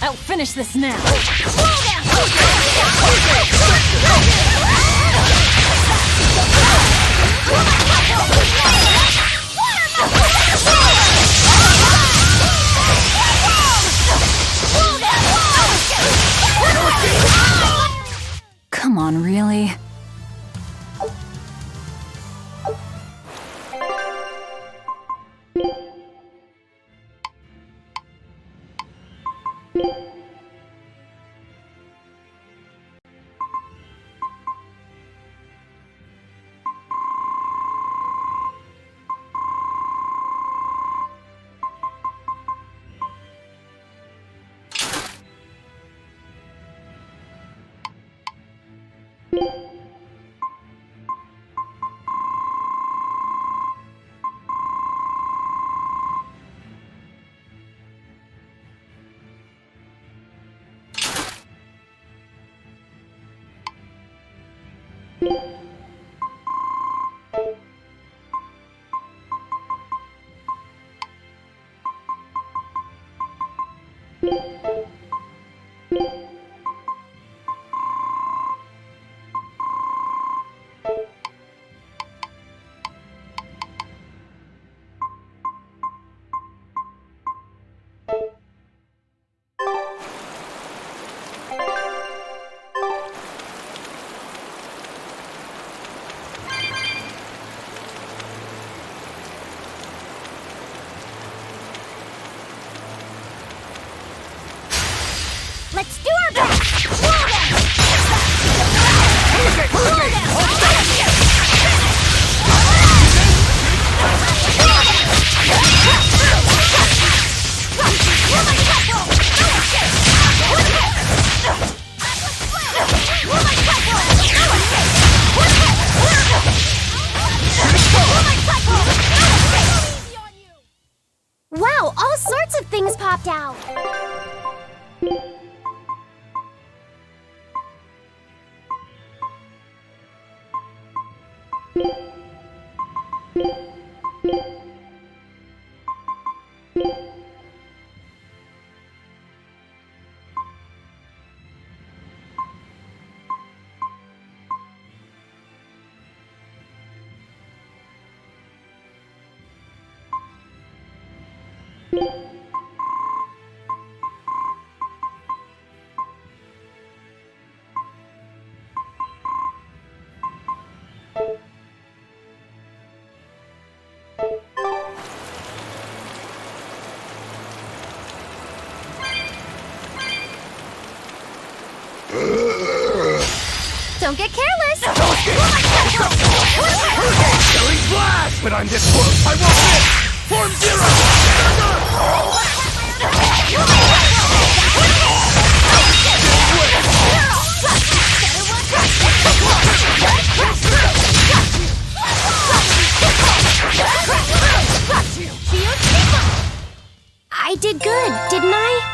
I: I'll finish this now. Come on, really?
A: Let's do our best! Wow, all sorts of things popped out! Don't get careless!
G: Belly blast! But I'm this close, I won't miss! Form zero!
A: I did good, didn't I?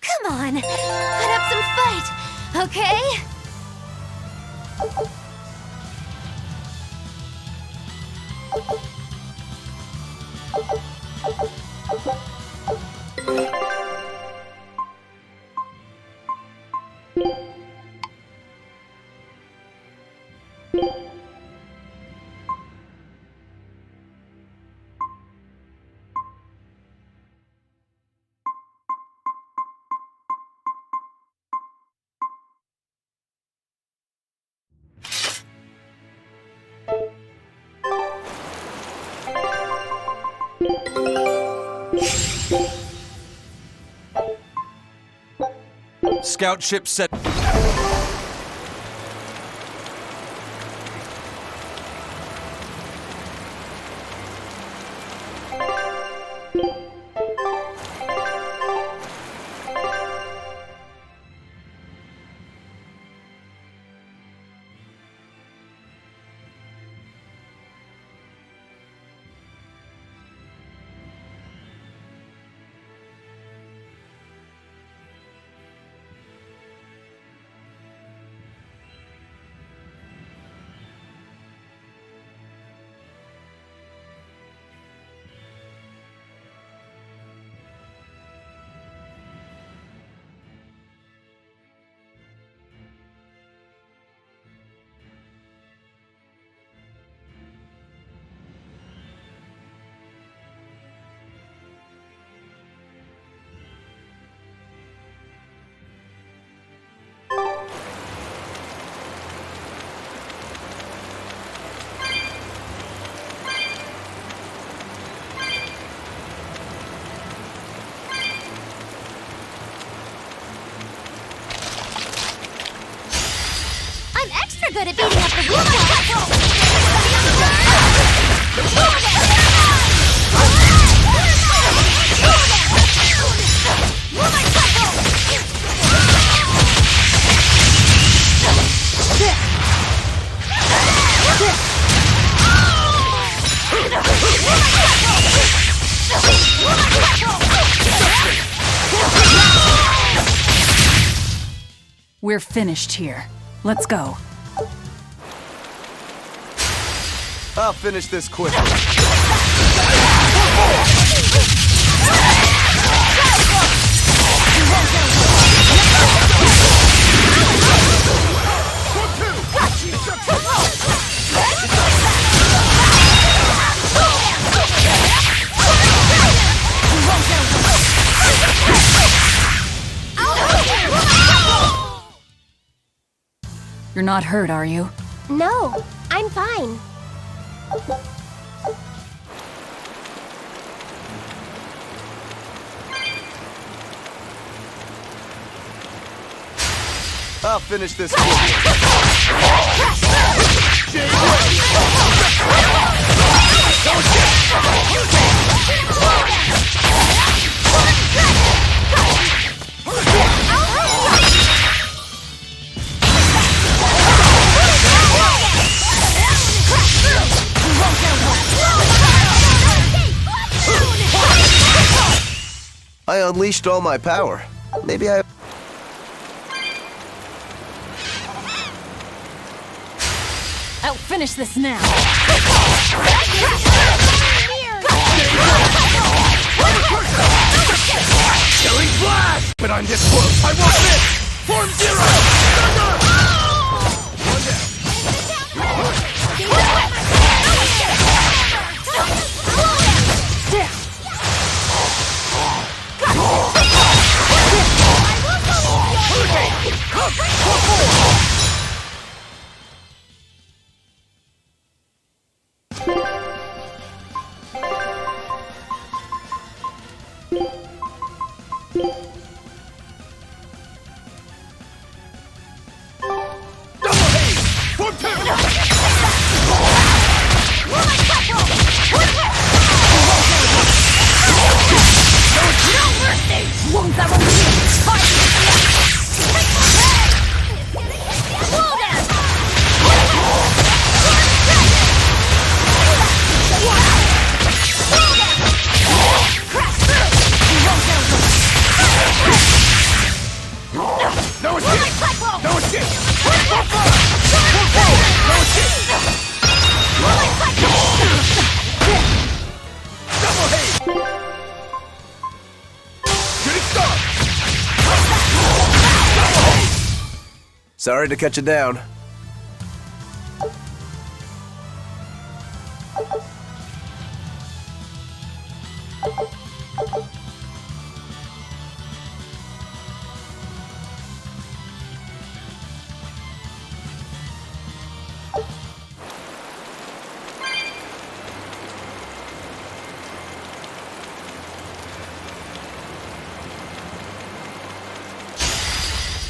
F: Come on, put up some fight, okay?
B: Scout ship set.
F: I'm extra good at beating up the weak
I: We're finished here. Let's go.
C: I'll finish this quick.
I: You're not hurt, are you?
F: No, I'm fine.
C: I'll finish this quick. I unleashed all my power. Maybe I...
I: I'll finish this now.
G: Killing flash! But I'm this close, I won't miss! Form zero! One down!
A: that won't be hard. Whoa there!
M: No escape! No escape! Double haze! Shooting star!
R: Sorry to cut you down.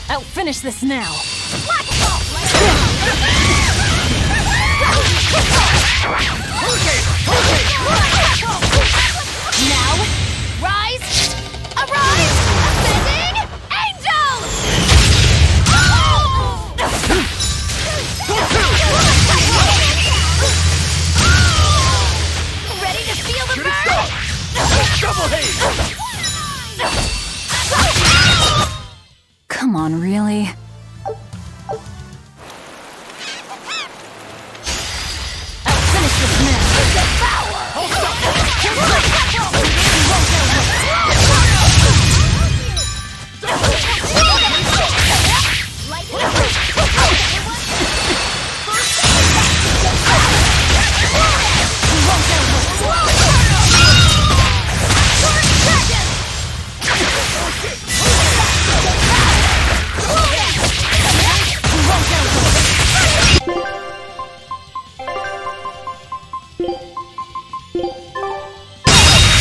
I: I'll finish this now.
A: Now, rise, arise, ascending angels! Ready to feel the burn?
M: Double haze!
I: Come on, really? I'll finish this now.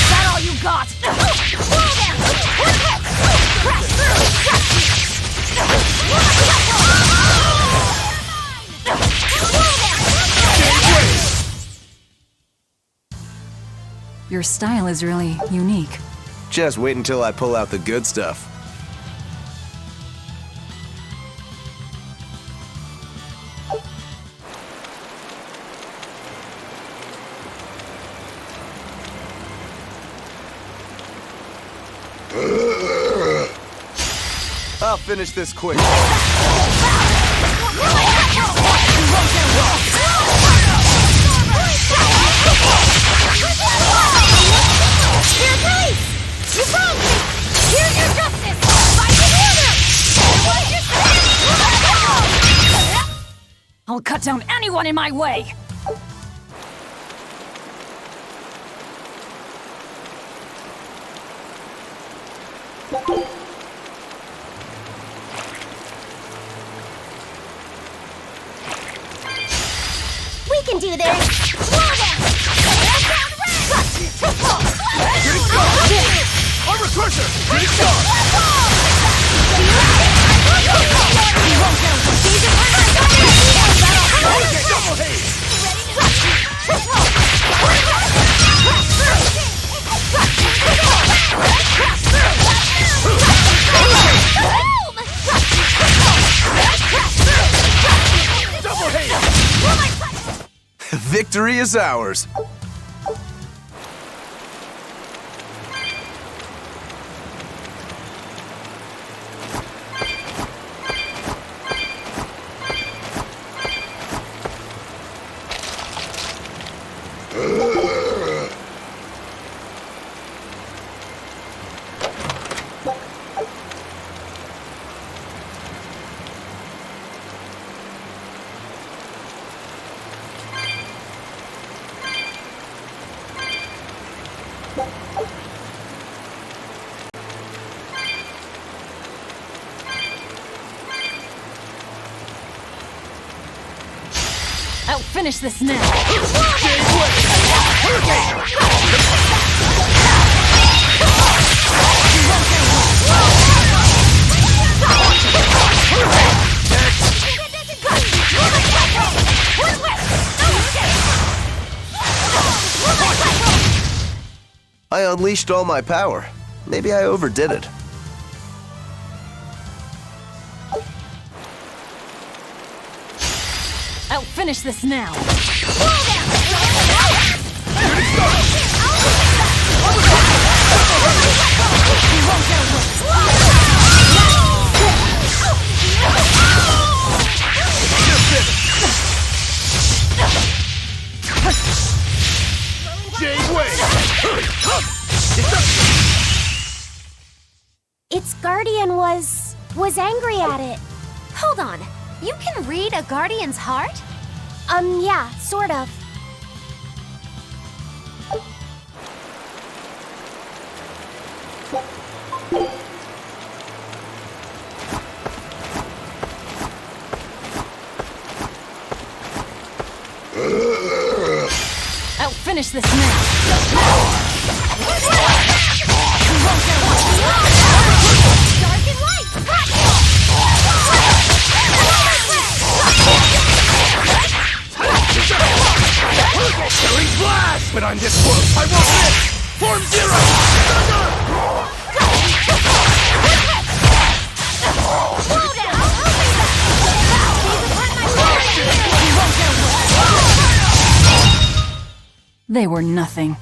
A: That all you got?
I: Your style is really unique.
R: Just wait until I pull out the good stuff. I'll finish this quick.
A: Here, police! You wronged me! Here's your justice! Fight in order! What is your
I: I'll cut down anyone in my way!
A: We can do this!
M: Armor crusher! Shooting star! Double haze! Double haze!
R: Victory is ours.
I: I'll finish this now.
R: I unleashed all my power. Maybe I overdid it.
I: I'll finish this now.
P: Its guardian was angry at it.
F: Hold on. You can read a guardian's heart?
P: Yeah, sort of.
I: I'll finish this now.
F: Dark and light!
G: Stirring blast! But I'm this close, I won't miss! Form zero!
I: They were nothing.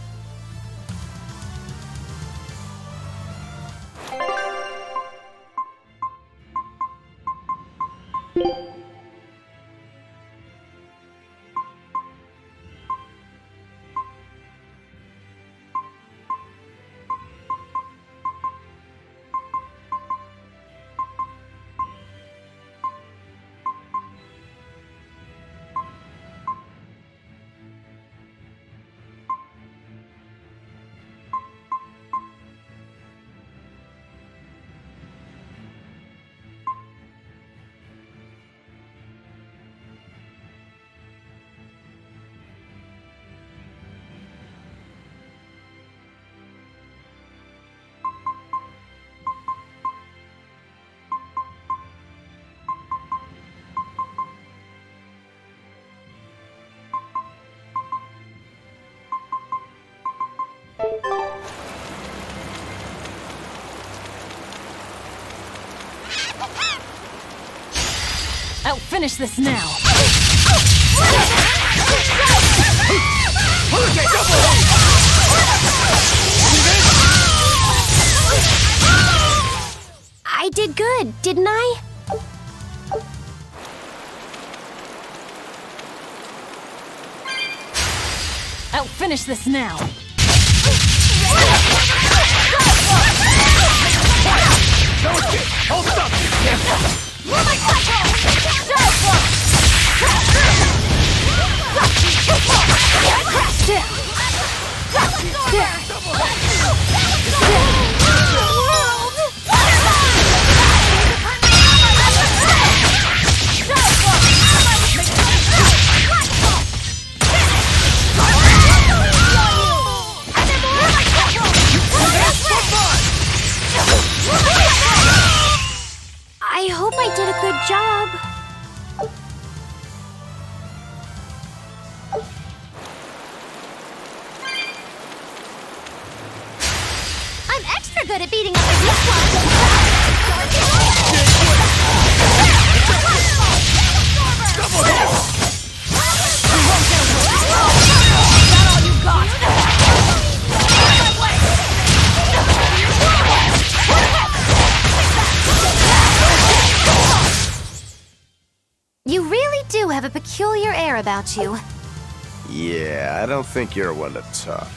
I: I'll finish this now.
P: I did good, didn't I?
I: I'll finish this now.
G: Hold up!
P: I hope I did a good job.
F: I'm extra good at beating up the weak ones. You really do have a peculiar air about you.
R: Yeah, I don't think you're one to talk.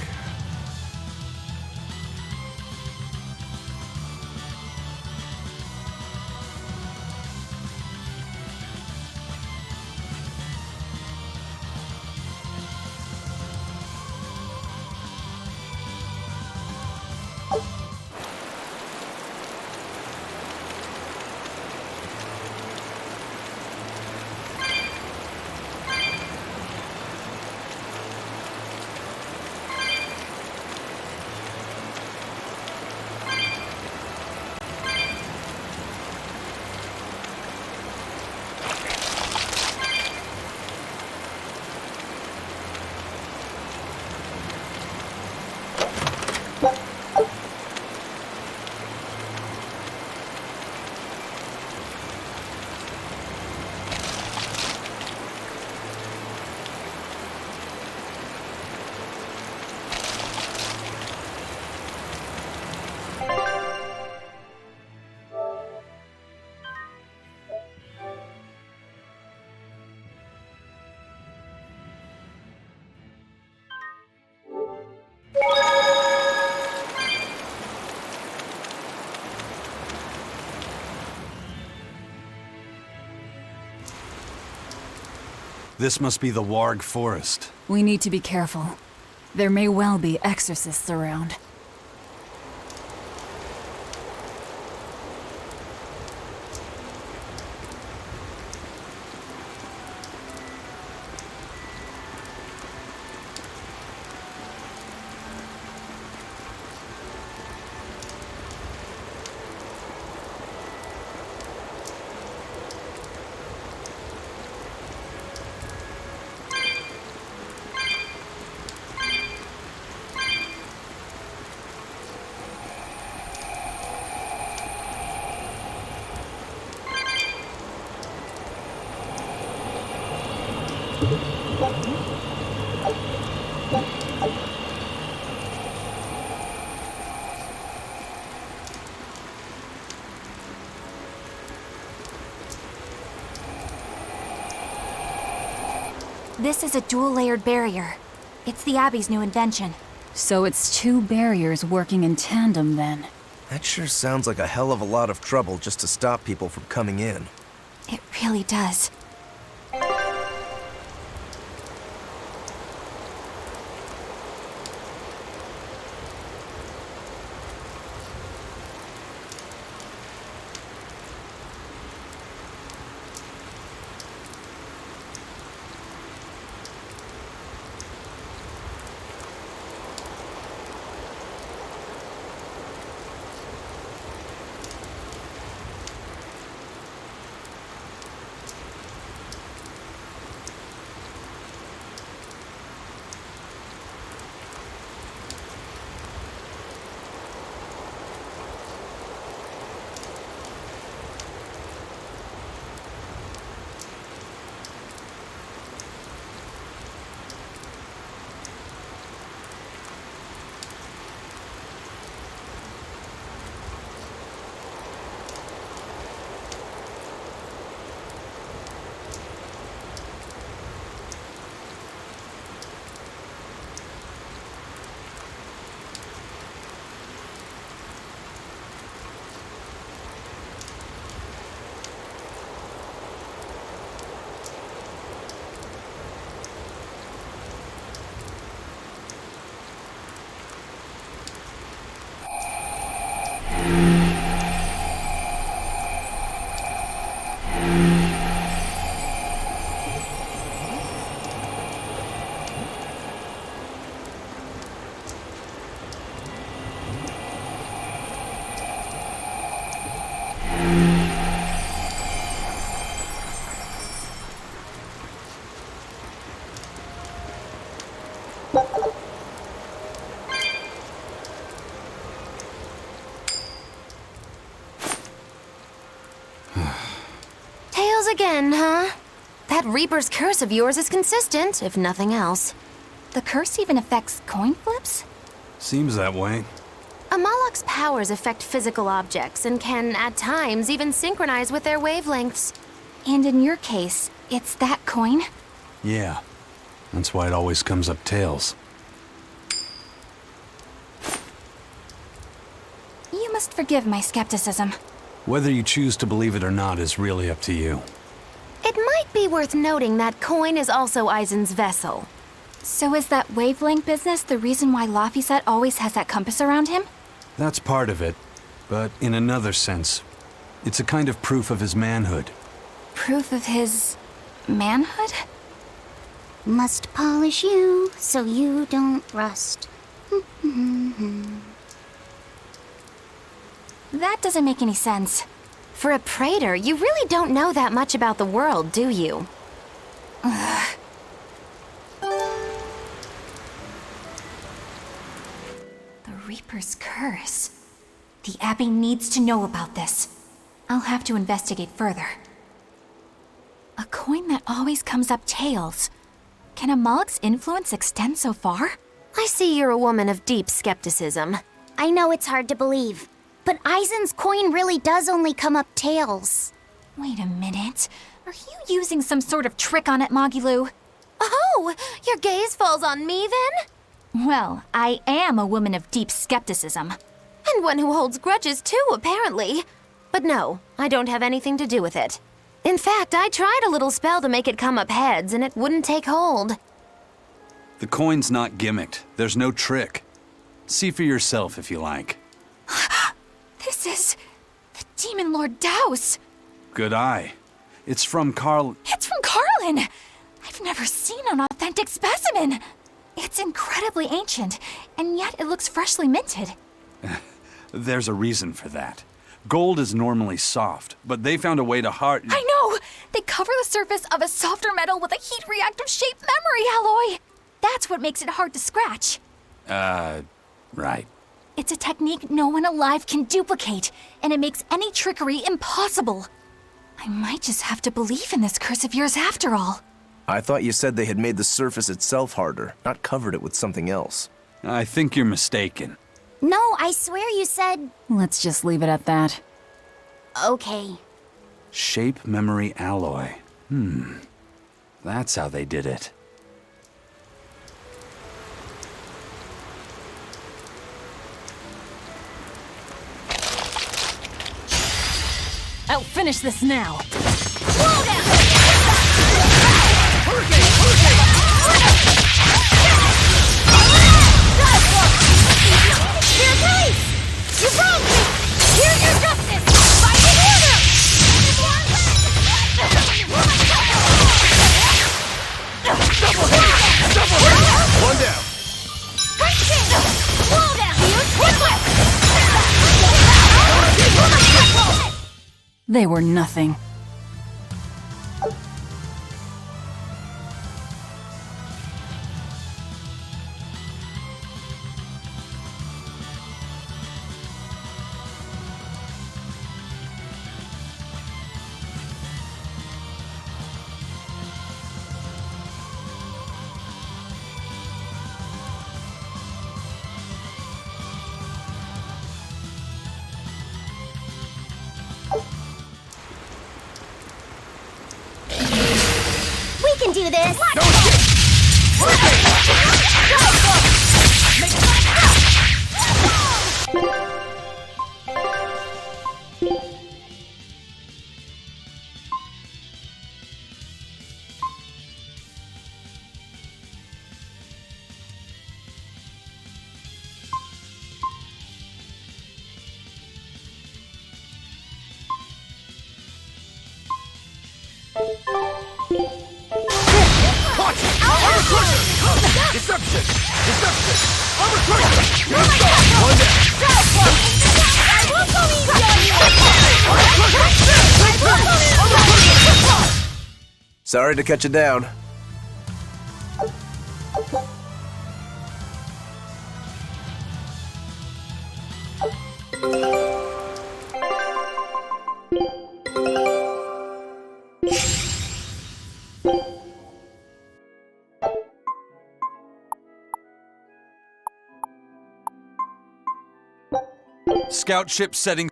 B: This must be the Warg Forest.
I: We need to be careful. There may well be exorcists around.
E: This is a dual-layered barrier. It's the Abbey's new invention.
I: So it's two barriers working in tandem then.
S: That sure sounds like a hell of a lot of trouble just to stop people from coming in.
E: It really does.
F: Tails again, huh? That Reaper's curse of yours is consistent, if nothing else.
E: The curse even affects coin flips?
B: Seems that way.
F: A Moloch's powers affect physical objects and can, at times, even synchronize with their wavelengths.
E: And in your case, it's that coin?
B: Yeah. That's why it always comes up tails.
E: You must forgive my skepticism.
B: Whether you choose to believe it or not is really up to you.
F: It might be worth noting that coin is also Eisen's vessel.
E: So is that wavelength business the reason why Laphicet always has that compass around him?
B: That's part of it, but in another sense, it's a kind of proof of his manhood.
E: Proof of his manhood?
P: Must polish you so you don't rust.
E: That doesn't make any sense.
F: For a praetor, you really don't know that much about the world, do you?
E: Ugh. The Reaper's curse. The Abbey needs to know about this. I'll have to investigate further. A coin that always comes up tails. Can a Moloch's influence extend so far?
F: I see you're a woman of deep skepticism.
P: I know it's hard to believe, but Eisen's coin really does only come up tails.
E: Wait a minute. Are you using some sort of trick on it, Magilu?
F: Oh, your gaze falls on me then?
E: Well, I am a woman of deep skepticism.
F: And one who holds grudges too, apparently. But no, I don't have anything to do with it. In fact, I tried a little spell to make it come up heads, and it wouldn't take hold.
B: The coin's not gimmicked. There's no trick. See for yourself if you like.
E: This is the Demon Lord Daos.
B: Good eye. It's from Carl...
E: It's from Carlin! I've never seen an authentic specimen. It's incredibly ancient, and yet it looks freshly minted.
B: There's a reason for that. Gold is normally soft, but they found a way to
E: I know! They cover the surface of a softer metal with a heat-reactive shaped memory alloy! That's what makes it hard to scratch.
B: Right.
E: It's a technique no one alive can duplicate, and it makes any trickery impossible. I might just have to believe in this curse of yours after all.
S: I thought you said they had made the surface itself harder, not covered it with something else.
B: I think you're mistaken.
P: No, I swear you said...
I: Let's just leave it at that.
P: Okay.
B: Shape memory alloy. That's how they did it.
I: I'll finish this now.
A: Your place! You wronged me! Here's your justice! Fight in order!
G: One down.
A: Slow down!
I: They were nothing.
P: We can do this!
G: Deception! Deception! Armor crusher! One down!
S: Sorry to cut you down.
B: Scout ship setting...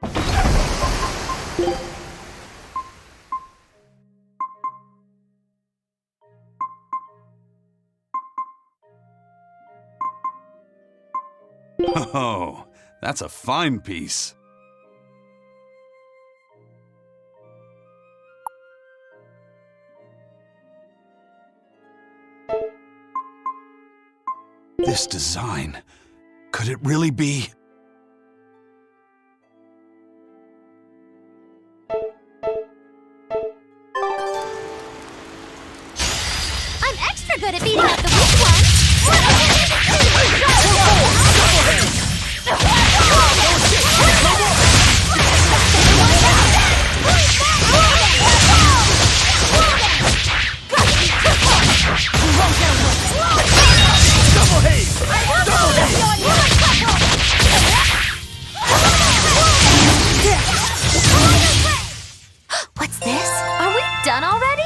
B: Oh, that's a fine piece. This design, could it really be?
F: I'm extra good at beating up the weak ones! What's this? Are we done already?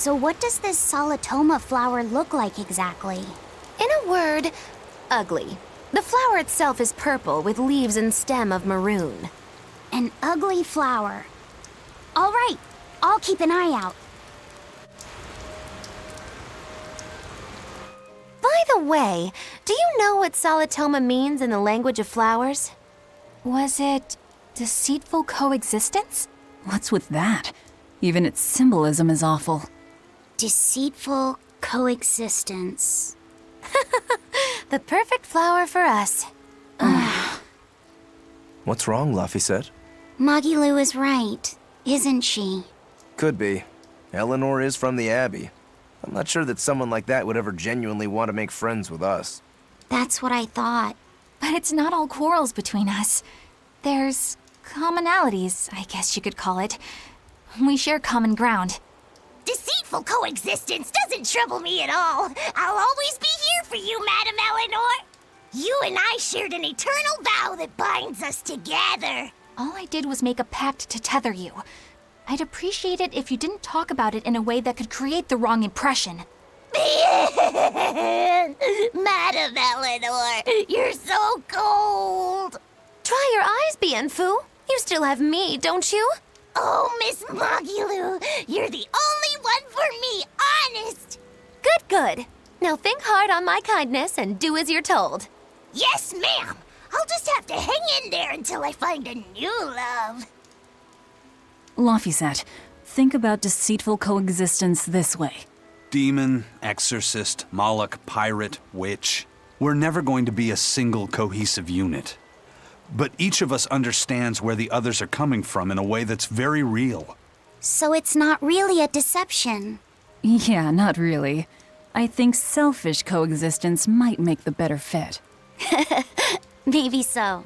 P: So what does this Solitoma flower look like exactly?
F: In a word, ugly. The flower itself is purple with leaves and stem of maroon.
P: An ugly flower. All right, I'll keep an eye out.
F: By the way, do you know what Solitoma means in the language of flowers?
E: Was it deceitful coexistence?
I: What's with that? Even its symbolism is awful.
P: Deceitful coexistence.
F: The perfect flower for us.
S: What's wrong, Laphicet?
P: Magilu is right, isn't she?
S: Could be. Eleanor is from the Abbey. I'm not sure that someone like that would ever genuinely want to make friends with us.
P: That's what I thought.
E: But it's not all quarrels between us. There's commonalities, I guess you could call it. We share common ground.
A: Deceitful coexistence doesn't trouble me at all. I'll always be here for you, Madam Eleanor. You and I shared an eternal vow that binds us together.
E: All I did was make a pact to tether you. I'd appreciate it if you didn't talk about it in a way that could create the wrong impression.
A: Madam Eleanor, you're so cold.
F: Try your eyes, Bienfu. You still have me, don't you?
A: Oh, Miss Magilu, you're the only one for me, honest.
F: Good, good. Now think hard on my kindness and do as you're told.
A: Yes, ma'am. I'll just have to hang in there until I find a new love.
I: Laphicet, think about deceitful coexistence this way.
B: Demon, exorcist, Moloch, pirate, witch. We're never going to be a single cohesive unit. But each of us understands where the others are coming from in a way that's very real.
P: So it's not really a deception.
I: Yeah, not really. I think selfish coexistence might make the better fit.
P: Maybe so.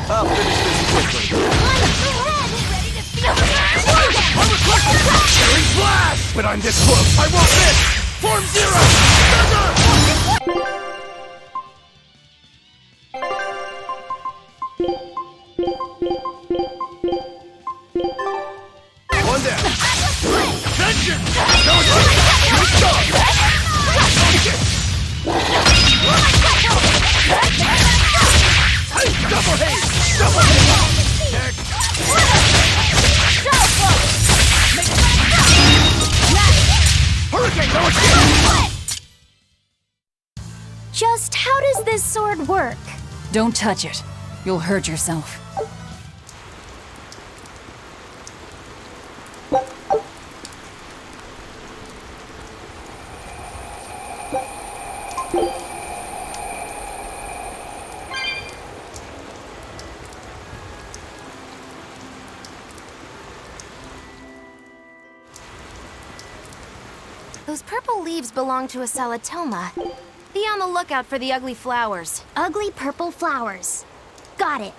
S: I'll finish this quickly.
M: Cherry Flash! When I'm this close, I won't miss! Form Zero!
S: One down.
M: Vengeance! Here it comes! Double haste! Double haste! Hurricane!
P: Just how does this sword work?
I: Don't touch it. You'll hurt yourself.
F: Those purple leaves belong to a Solitoma. Be on the lookout for the ugly flowers.
P: Ugly purple flowers. Got it.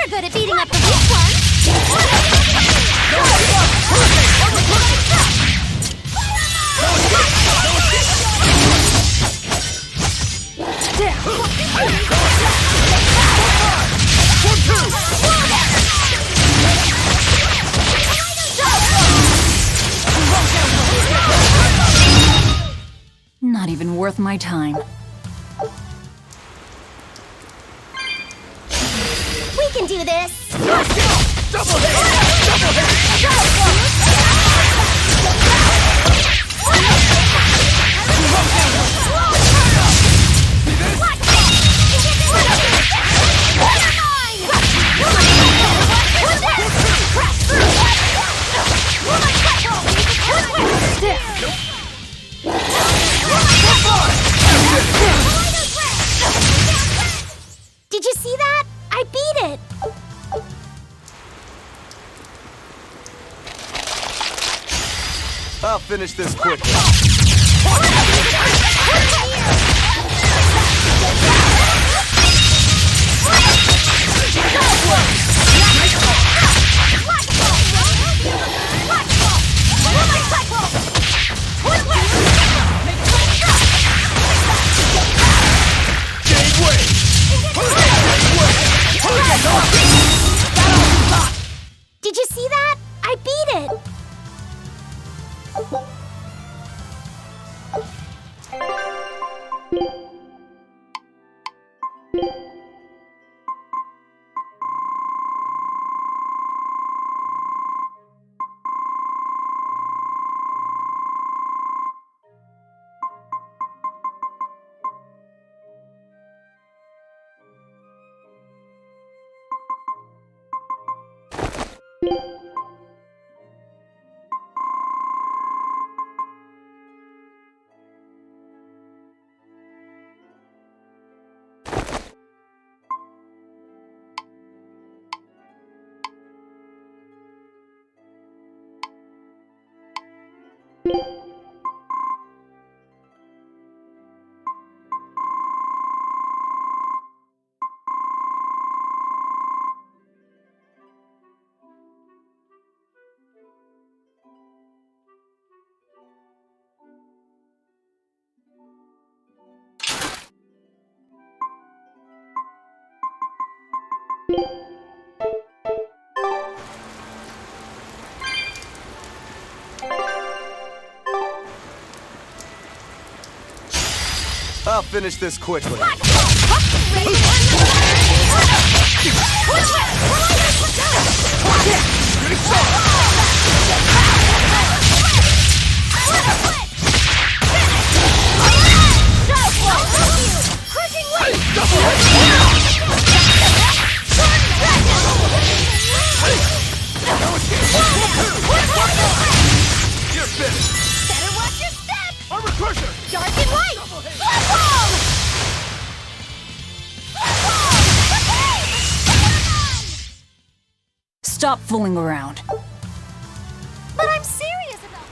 F: You're good at beating up the weak ones.
I: Not even worth my time.
P: We can do this!
A: Double
P: Did you see that? I beat it!
S: I'll finish this quickly.
P: Did you see that? I beat it!
S: I'll finish this quickly.
A: You're finished. Better watch your step. Armor crusher. Dark and white.
I: Stop fooling around.
P: But I'm serious about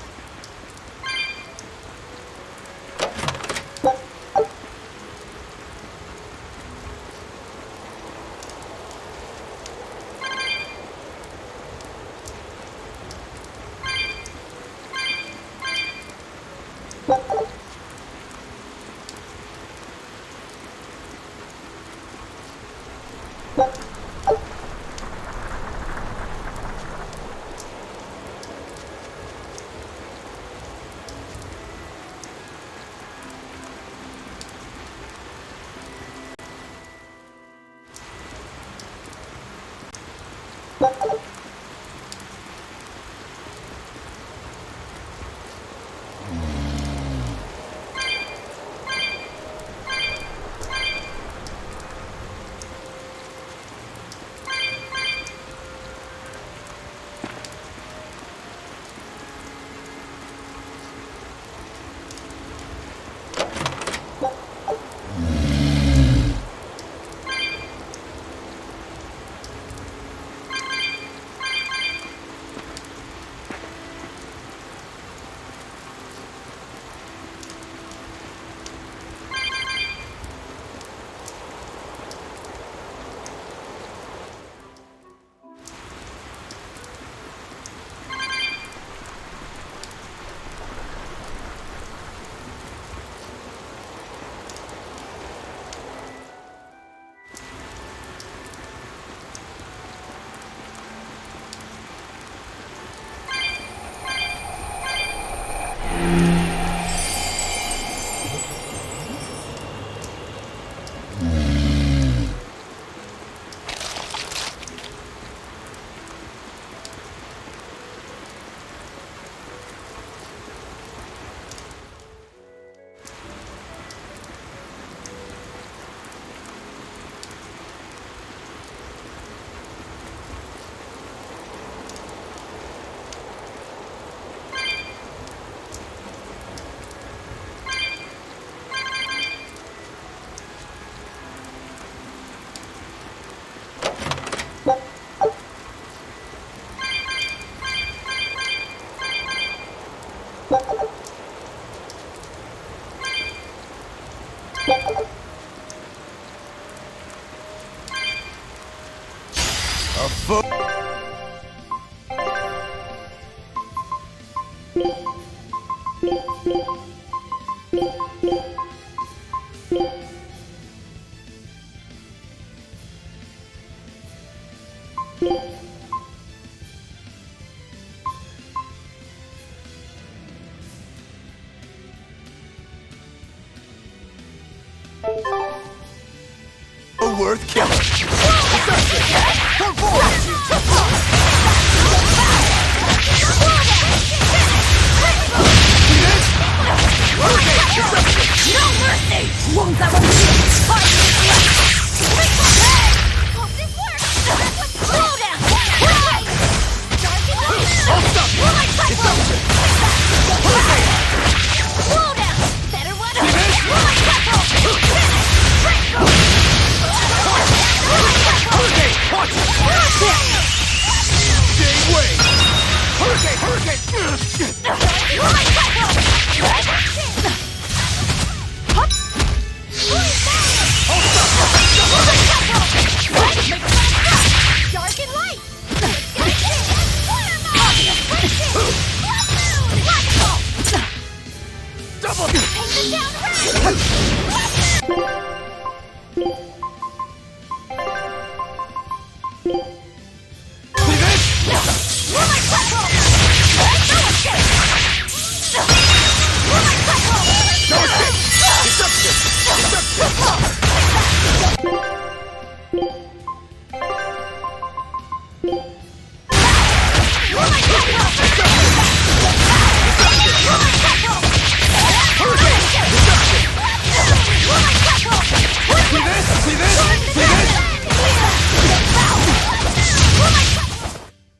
S: Worth killing.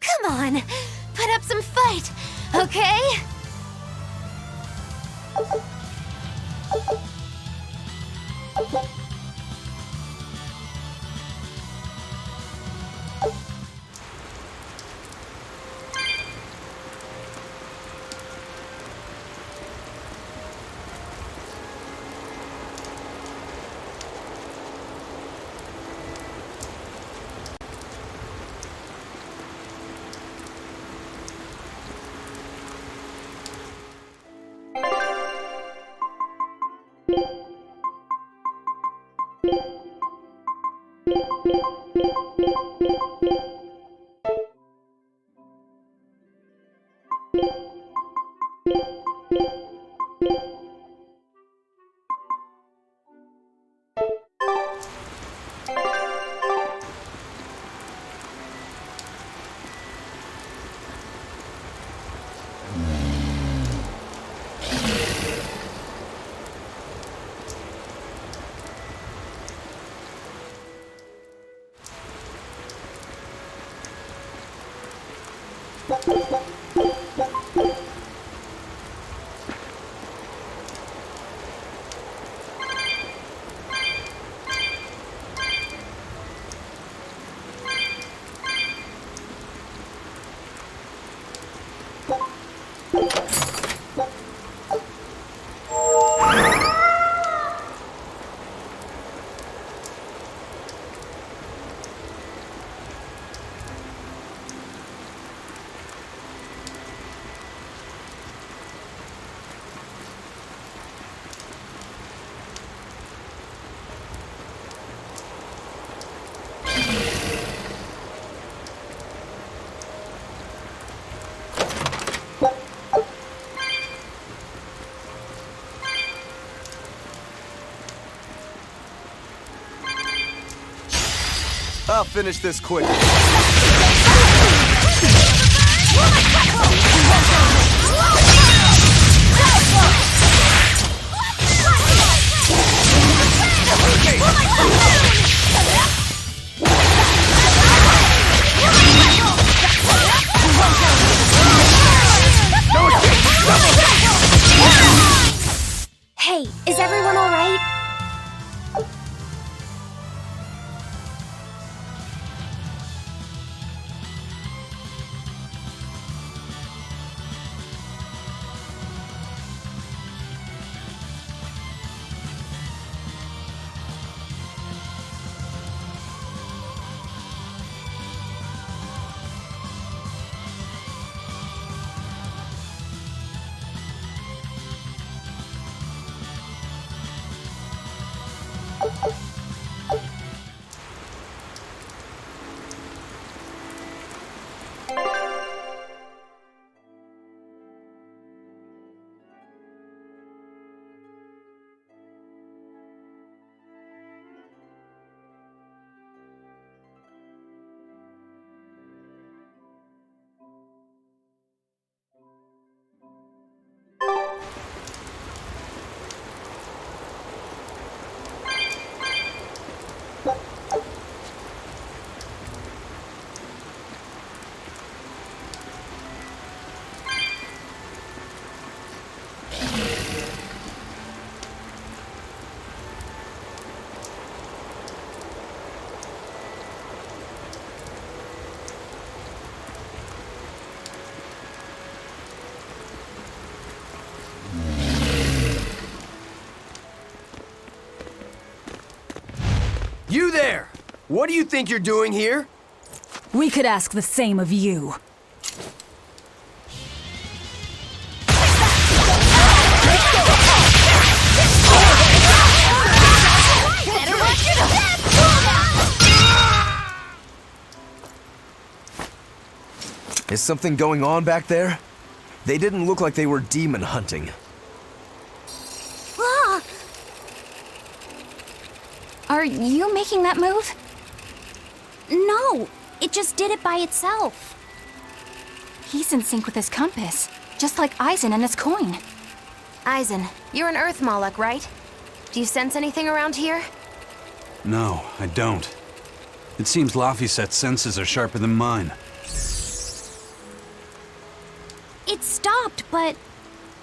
F: Come on, put up some fight, okay?
S: I'll finish this quick.
P: Hey, is everyone all right?
T: What do you think you're doing here?
I: We could ask the same of you.
S: Is something going on back there? They didn't look like they were demon hunting.
P: Ah!
E: Are you making that move?
P: No, it just did it by itself.
E: He's in sync with his compass, just like Eisen and his coin.
F: Eisen, you're an Earth Moloch, right? Do you sense anything around here?
B: No, I don't. It seems Laphicet's senses are sharper than mine.
P: It stopped, but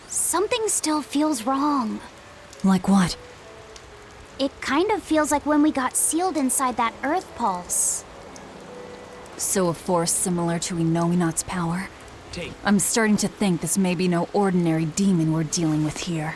P: something still feels wrong.
I: Like what?
P: It kind of feels like when we got sealed inside that Earth Pulse.
I: So a force similar to Inominat's power? I'm starting to think this may be no ordinary demon we're dealing with here.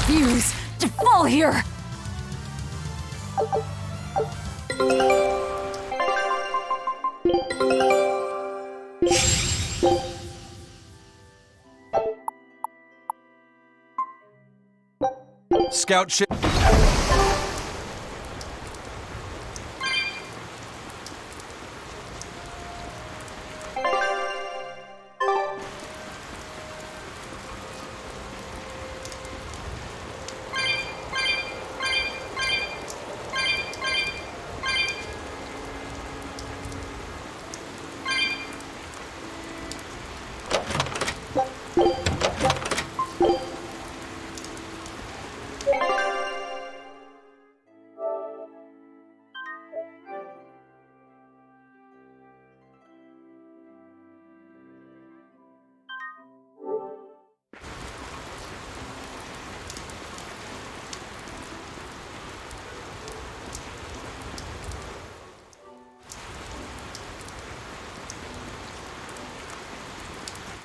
I: refuse to fall here!
B: Scout ship.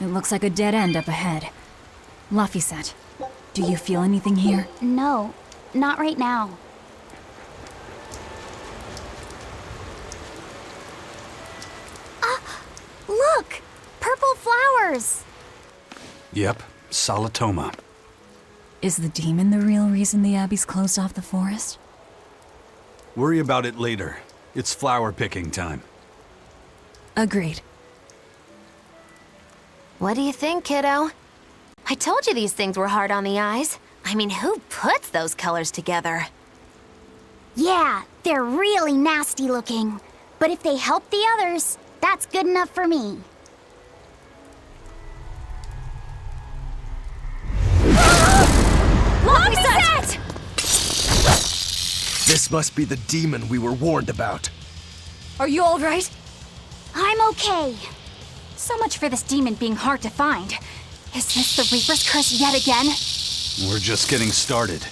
I: It looks like a dead end up ahead. Laphicet, do you feel anything here?
P: No, not right now. Look! Purple flowers!
B: Yep, Salatoma.
I: Is the demon the real reason the Abbey's closed off the forest?
B: Worry about it later. It's flower picking time.
I: Agreed.
F: What do you think, kiddo? I told you these things were hard on the eyes. I mean, who puts those colors together?
P: Yeah, they're really nasty looking. But if they help the others, that's good enough for me.
F: Laphicet!
S: This must be the demon we were warned about.
I: Are you all right?
P: I'm okay. So much for this demon being hard to find. Is this the Reaper's curse yet again?
B: We're just getting started.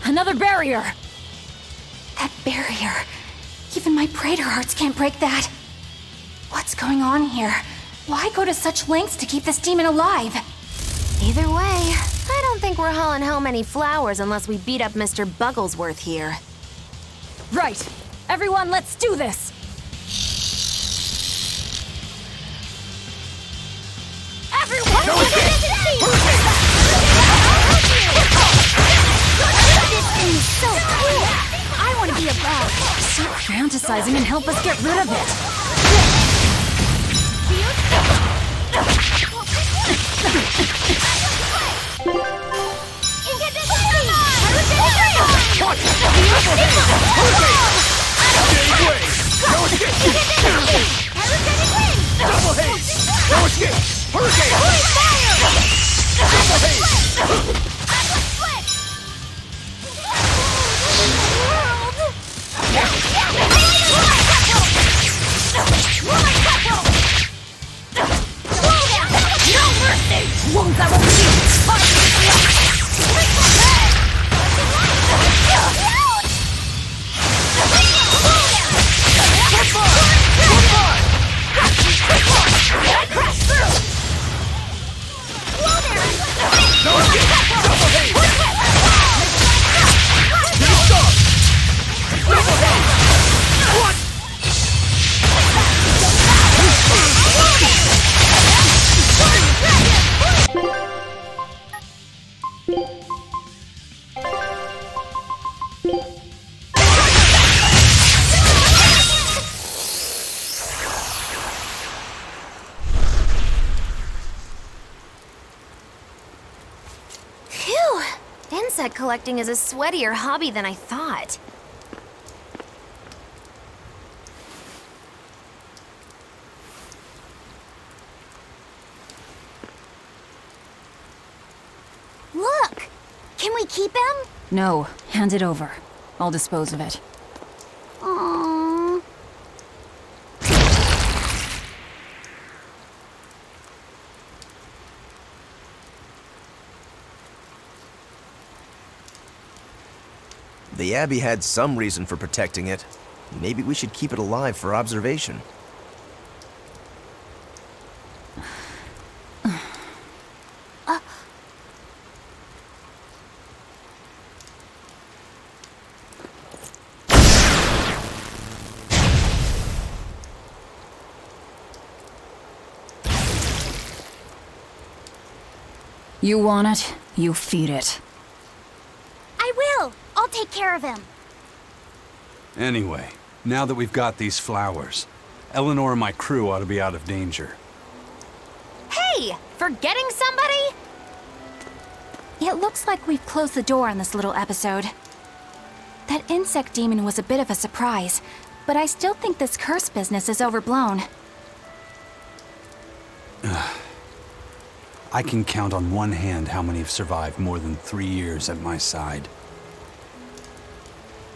I: Another barrier!
P: That barrier. Even my praetor hearts can't break that. What's going on here? Why go to such lengths to keep this demon alive?
F: Either way, I don't think we're hauling home any flowers unless we beat up Mr. Bugglesworth here.
I: Right! Everyone, let's do this!
F: Everyone!
P: This thing is so cool! I want to be a bug!
I: Stop fantasizing and help us get rid of it!
M: Double haze! No escape! Hurricane! Double haze!
F: Phew! Insect collecting is a sweatier hobby than I thought.
P: Look! Can we keep him?
I: No, hand it over. I'll dispose of it.
P: Aww.
S: The Abbey had some reason for protecting it. Maybe we should keep it alive for observation.
I: You want it, you feed it.
A: I will! I'll take care of him.
B: Anyway, now that we've got these flowers, Eleanor and my crew ought to be out of danger.
F: Hey! Forgetting somebody?
E: It looks like we've closed the door on this little episode. That insect demon was a bit of a surprise, but I still think this curse business is overblown.
B: I can count on one hand how many have survived more than 3 years at my side.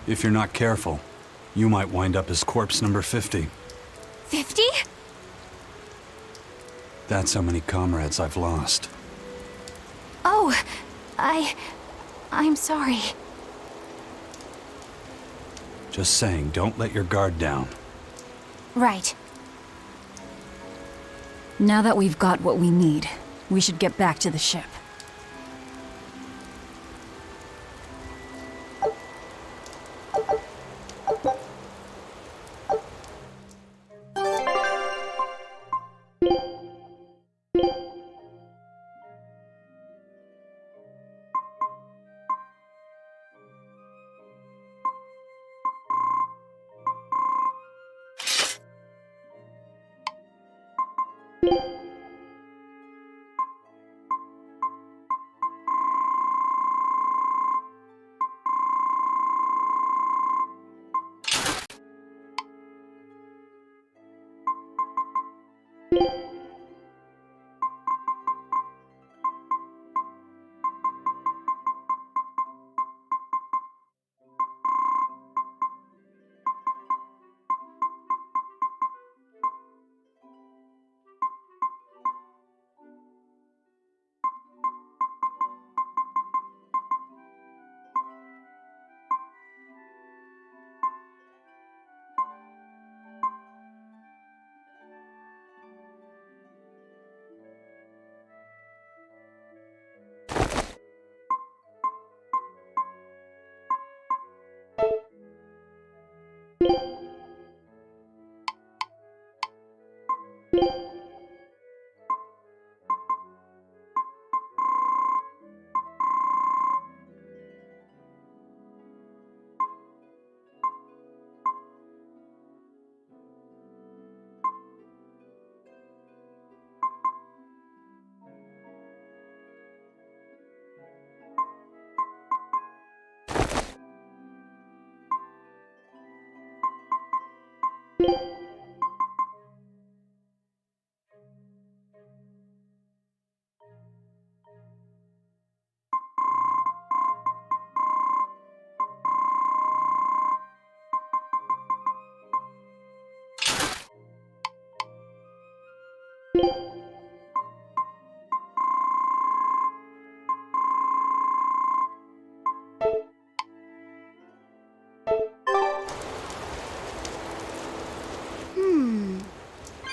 B: If you're not careful, you might wind up as corpse number 50.
E: 50?
B: That's how many comrades I've lost.
E: Oh, I'm sorry.
B: Just saying, don't let your guard down.
E: Right.
I: Now that we've got what we need, we should get back to the ship.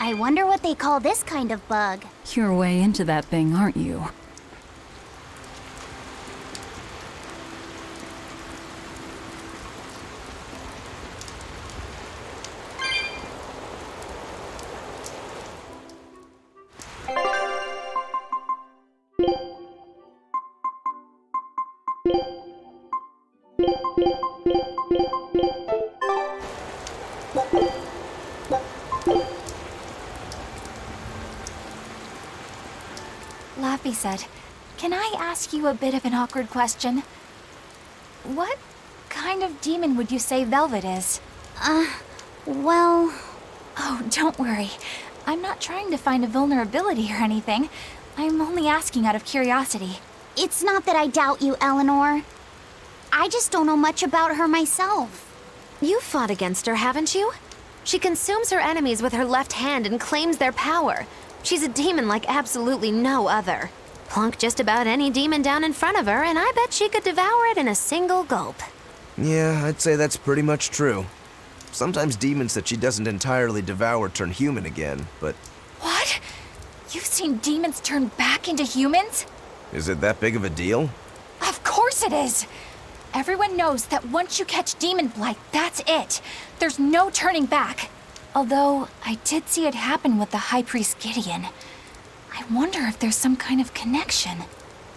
A: I wonder what they call this kind of bug.
I: You're way into that thing, aren't you?
E: Laffy said, "Can I ask you a bit of an awkward question? What kind of demon would you say Velvet is?"
A: Well...
E: Oh, don't worry. I'm not trying to find a vulnerability or anything. I'm only asking out of curiosity.
A: It's not that I doubt you, Eleanor. I just don't know much about her myself.
F: You've fought against her, haven't you? She consumes her enemies with her left hand and claims their power. She's a demon like absolutely no other. Plunk just about any demon down in front of her, and I bet she could devour it in a single gulp.
S: Yeah, I'd say that's pretty much true. Sometimes demons that she doesn't entirely devour turn human again, but
P: What? You've seen demons turn back into humans?
S: is it that big of a deal?
P: Of course it is! Everyone knows that once you catch demon blight, that's it. There's no turning back. Although, I did see it happen with the High Priest Gideon. I wonder if there's some kind of connection.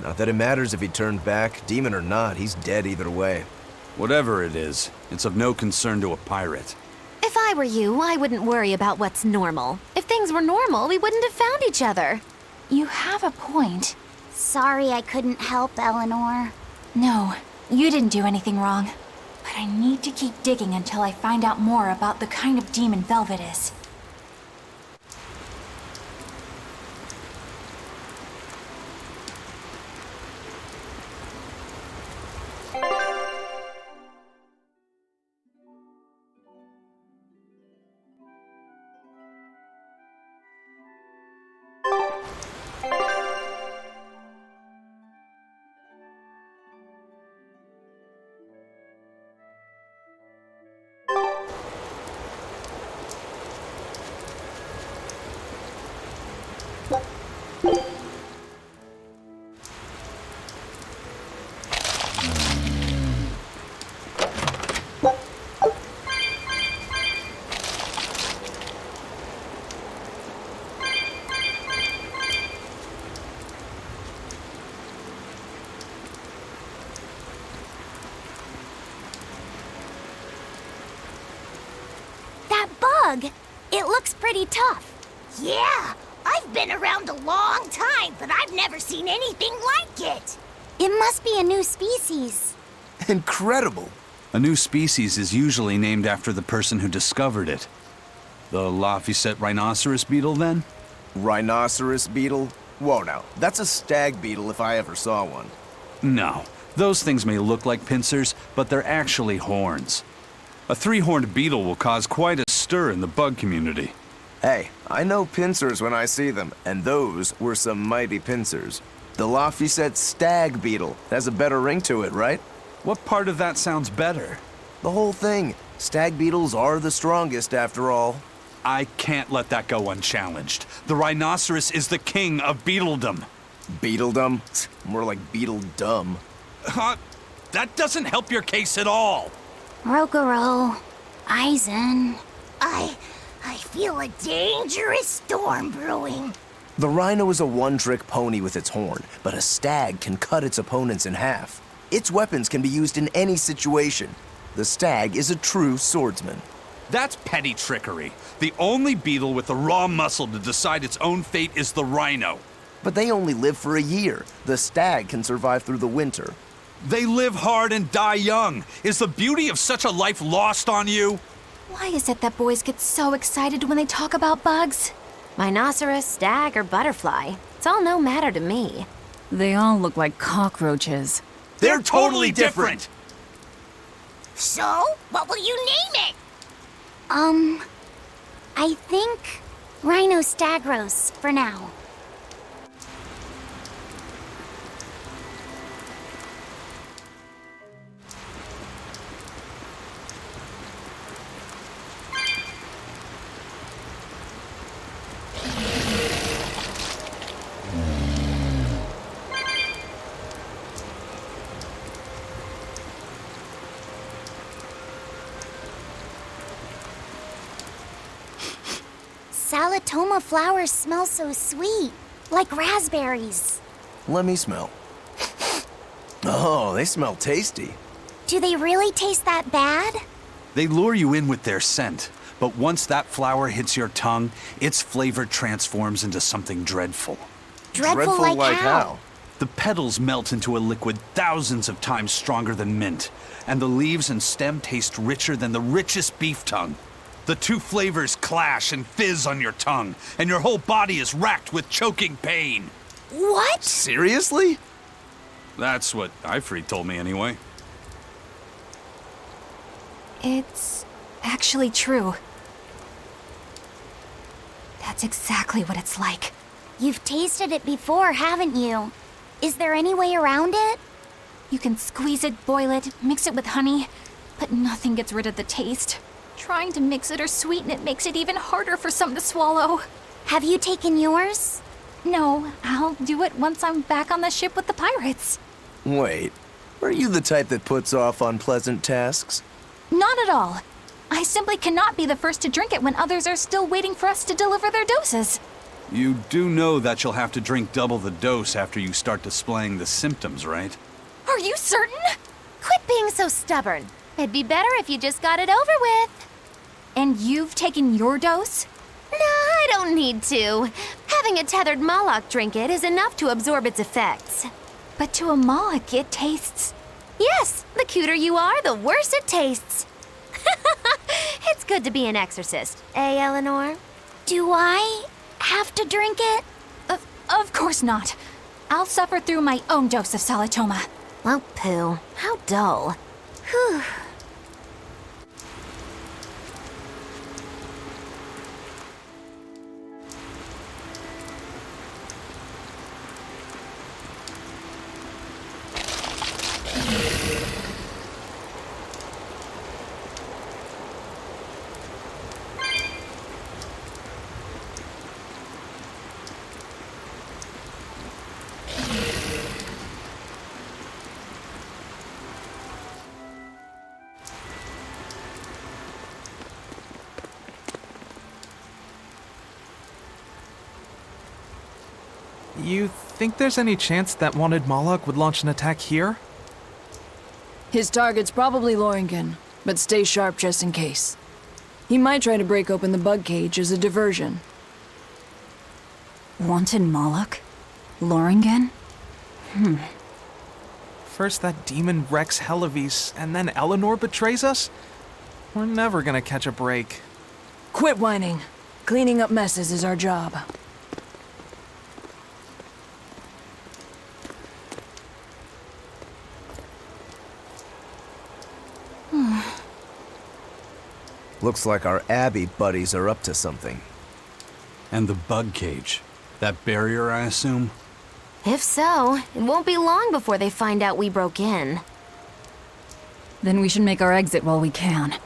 S: Not that it matters if he turned back, demon or not, he's dead either way.
B: Whatever it is, it's of no concern to a pirate.
F: If I were you, I wouldn't worry about what's normal. If things were normal, we wouldn't have found each other.
P: You have a point.
A: Sorry I couldn't help, Eleanor.
P: No, you didn't do anything wrong. But I need to keep digging until I find out more about the kind of demon Velvet is.
A: It looks pretty tough. Yeah, I've been around a long time, but I've never seen anything like it. It must be a new species.
S: Incredible.
B: A new species is usually named after the person who discovered it. The Laphicet rhinoceros beetle, then?
S: Rhinoceros beetle? Whoa now, that's a stag beetle if I ever saw one.
B: No. Those things may look like pincers, but they're actually horns. A three-horned beetle will cause quite a stir in the bug community.
S: Hey, I know pincers when I see them, and those were some mighty pincers. The Laphicet stag beetle has a better ring to it, right?
B: What part of that sounds better?
S: The whole thing. Stag beetles are the strongest, after all.
B: I can't let that go unchallenged. The rhinoceros is the king of beetledom.
S: Beetledom? More like beetledum.
B: That doesn't help your case at all.
A: Rokuro, Aizen, I feel a dangerous storm brewing.
S: The rhino is a one-trick pony with its horn, but a stag can cut its opponents in half. Its weapons can be used in any situation. The stag is a true swordsman.
B: That's petty trickery. The only beetle with the raw muscle to decide its own fate is the rhino.
S: But they only live for a year. The stag can survive through the winter.
B: They live hard and die young. Is the beauty of such a life lost on you?
P: Why is it that boys get so excited when they talk about bugs?
F: Rhinoceros, stag, or butterfly. It's all no matter to me.
I: They all look like cockroaches.
B: They're totally different!
A: So, what will you name it? I think Rhinostagros for now. Salatoma flowers smell so sweet, like raspberries.
S: Let me smell. Oh, they smell tasty.
A: Do they really taste that bad?
B: They lure you in with their scent, but once that flower hits your tongue, its flavor transforms into something dreadful.
A: Dreadful like how?
B: The petals melt into a liquid thousands of times stronger than mint, and the leaves and stem taste richer than the richest beef tongue. The two flavors clash and fizz on your tongue, and your whole body is racked with choking pain.
A: What?
S: Seriously?
B: That's what Ifrit told me anyway.
P: It's actually true. That's exactly what it's like.
A: You've tasted it before, haven't you? Is there any way around it?
P: You can squeeze it, boil it, mix it with honey, but nothing gets rid of the taste. Trying to mix it or sweeten it makes it even harder for some to swallow.
F: Have you taken yours?
P: No, I'll do it once I'm back on the ship with the pirates.
S: Wait, are you the type that puts off unpleasant tasks?
P: Not at all. I simply cannot be the first to drink it when others are still waiting for us to deliver their doses.
B: You do know that you'll have to drink double the dose after you start displaying the symptoms, right?
P: Are you certain?
F: Quit being so stubborn. It'd be better if you just got it over with.
P: And you've taken your dose?
F: No, I don't need to. Having a tethered Moloch drink it is enough to absorb its effects.
P: But to a Moloch, it tastes...
F: Yes, the cuter you are, the worse it tastes. It's good to be an exorcist, eh, Eleanor?
P: Do I have to drink it? Of course not. I'll suffer through my own dose of Salatoma.
F: Oh, pooh. How dull. Whew.
T: You think there's any chance that wanted Moloch would launch an attack here?
L: His target's probably Loringen, but stay sharp just in case. He might try to break open the bug cage as a diversion.
I: Wanted Moloch? Loringen?
T: First that demon Rex Helavis, and then Eleanor betrays us? We're never gonna catch a break.
L: Quit whining. Cleaning up messes is our job.
S: Looks like our Abbey buddies are up to something.
B: And the bug cage. That barrier, I assume?
F: If so, it won't be long before they find out we broke in.
I: Then we should make our exit while we can.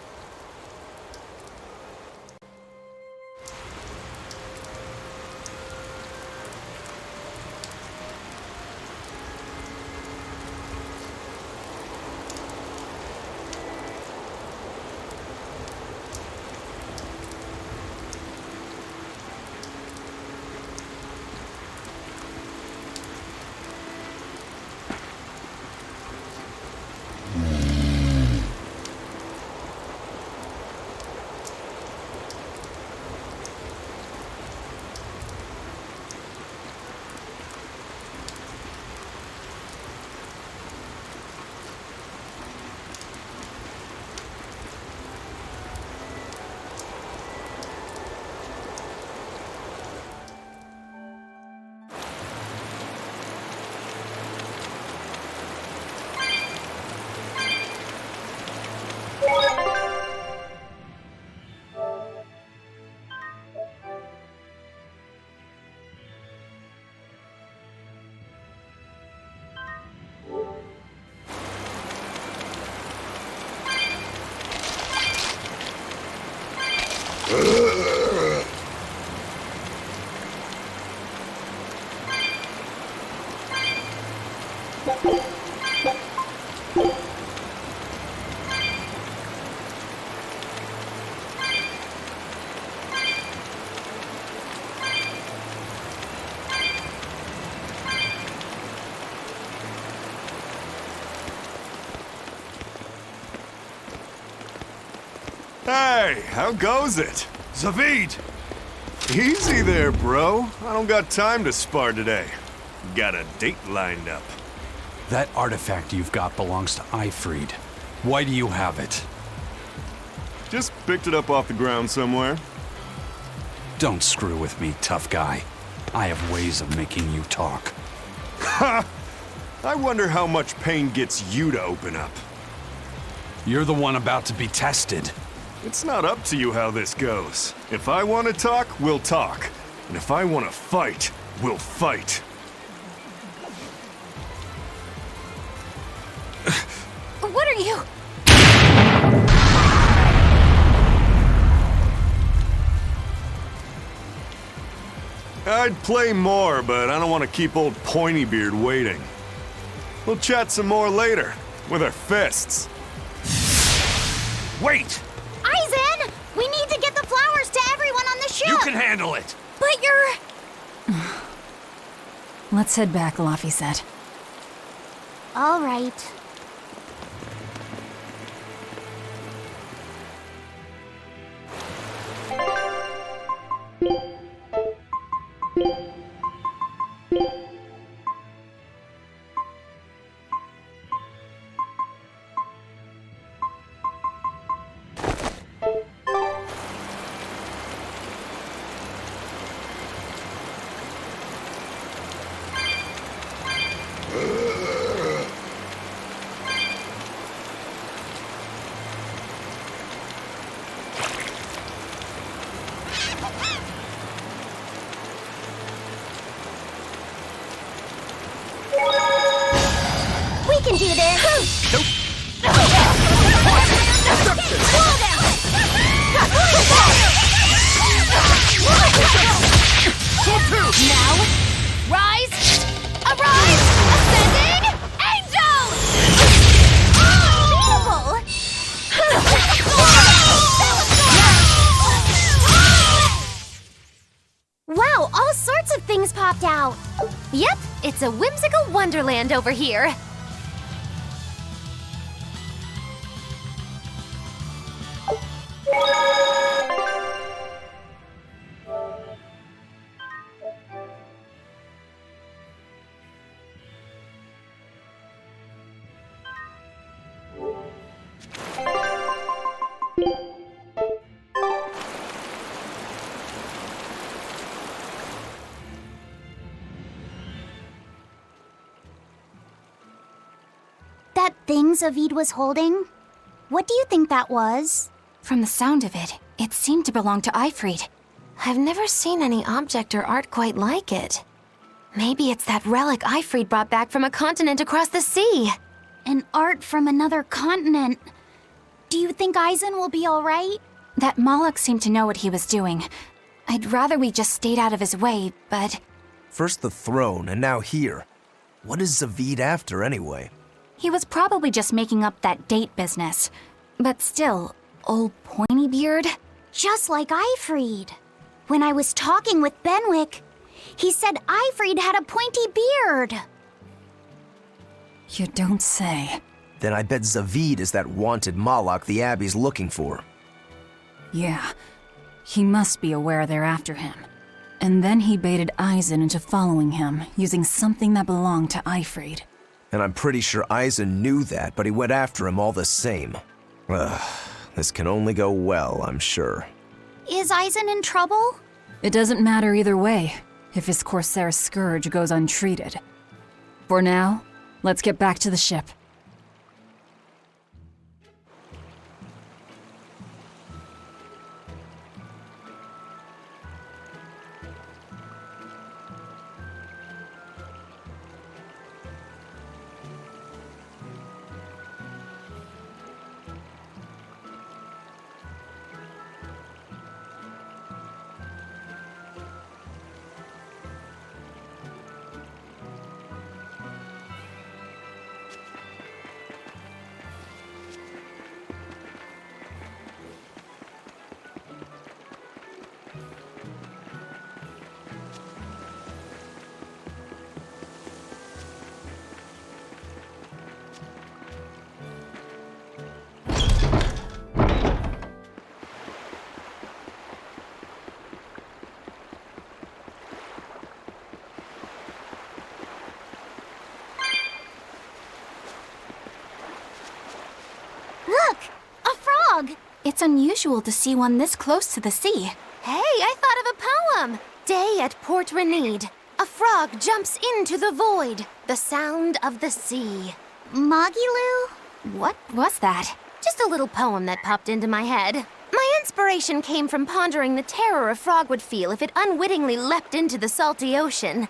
U: Hey, how goes it? Zavid! Easy there, bro. I don't got time to spar today. Got a date lined up.
B: That artifact you've got belongs to Ifried. Why do you have it?
U: Just picked it up off the ground somewhere.
B: Don't screw with me, tough guy. I have ways of making you talk.
U: Ha! I wonder how much pain gets you to open up.
B: You're the one about to be tested.
U: It's not up to you how this goes. If I want to talk, we'll talk. And if I want to fight, we'll fight.
P: What are you?
U: I'd play more, but I don't want to keep old Pointybeard waiting. We'll chat some more later, with our fists.
G: Wait!
A: Aizen! We need to get the flowers to everyone on the ship!
G: You can handle it!
A: But you're...
I: Let's head back, Laffy said.
A: All right. We can do this!
G: Nope.
A: Now, rise! Arise! Ascending! Angel!
F: Wow, all sorts of things popped out. Yep, it's a whimsical wonderland over here.
A: That thing Zavid was holding? What do you think that was?
E: From the sound of it, it seemed to belong to Eifried.
F: I've never seen any object or art quite like it. Maybe it's that relic Eifried brought back from a continent across the sea.
A: An art from another continent. Do you think Aizen will be all right?
E: That Moloch seemed to know what he was doing. I'd rather we just stayed out of his way, but...
S: First the throne, and now here. What is Zavid after, anyway?
E: He was probably just making up that date business. But still, old Pointybeard?
A: Just like Eifried. When I was talking with Benwick, he said Eifried had a pointy beard.
I: You don't say.
S: Then I bet Zavid is that wanted Moloch the Abbey's looking for.
I: Yeah. He must be aware they're after him. And then he baited Aizen into following him, using something that belonged to Eifried.
S: And I'm pretty sure Aizen knew that, but he went after him all the same. Ugh, this can only go well, I'm sure.
A: Is Aizen in trouble?
I: It doesn't matter either way, if his Corsair scourge goes untreated. For now, let's get back to the ship.
A: Look! A frog!
E: It's unusual to see one this close to the sea.
F: Hey, I thought of a poem! Day at Port Renede. A frog jumps into the void. The sound of the sea.
A: Magilu?
E: What was that?
F: Just a little poem that popped into my head. My inspiration came from pondering the terror a frog would feel if it unwittingly leapt into the salty ocean.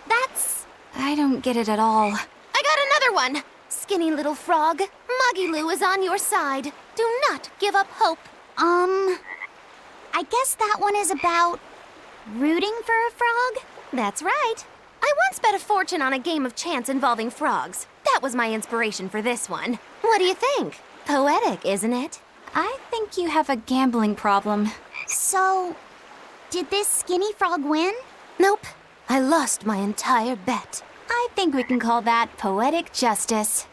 F: That's...
E: I don't get it at all.
F: I got another one! Skinny little frog, Magilu is on your side. Do not give up hope.
A: I guess that one is about
F: Rooting for a frog? That's right. I once bet a fortune on a game of chance involving frogs. That was my inspiration for this one. What do you think? Poetic, isn't it?
E: I think you have a gambling problem.
A: So, did this skinny frog win?
F: Nope. I lost my entire bet.
E: I think we can call that poetic justice.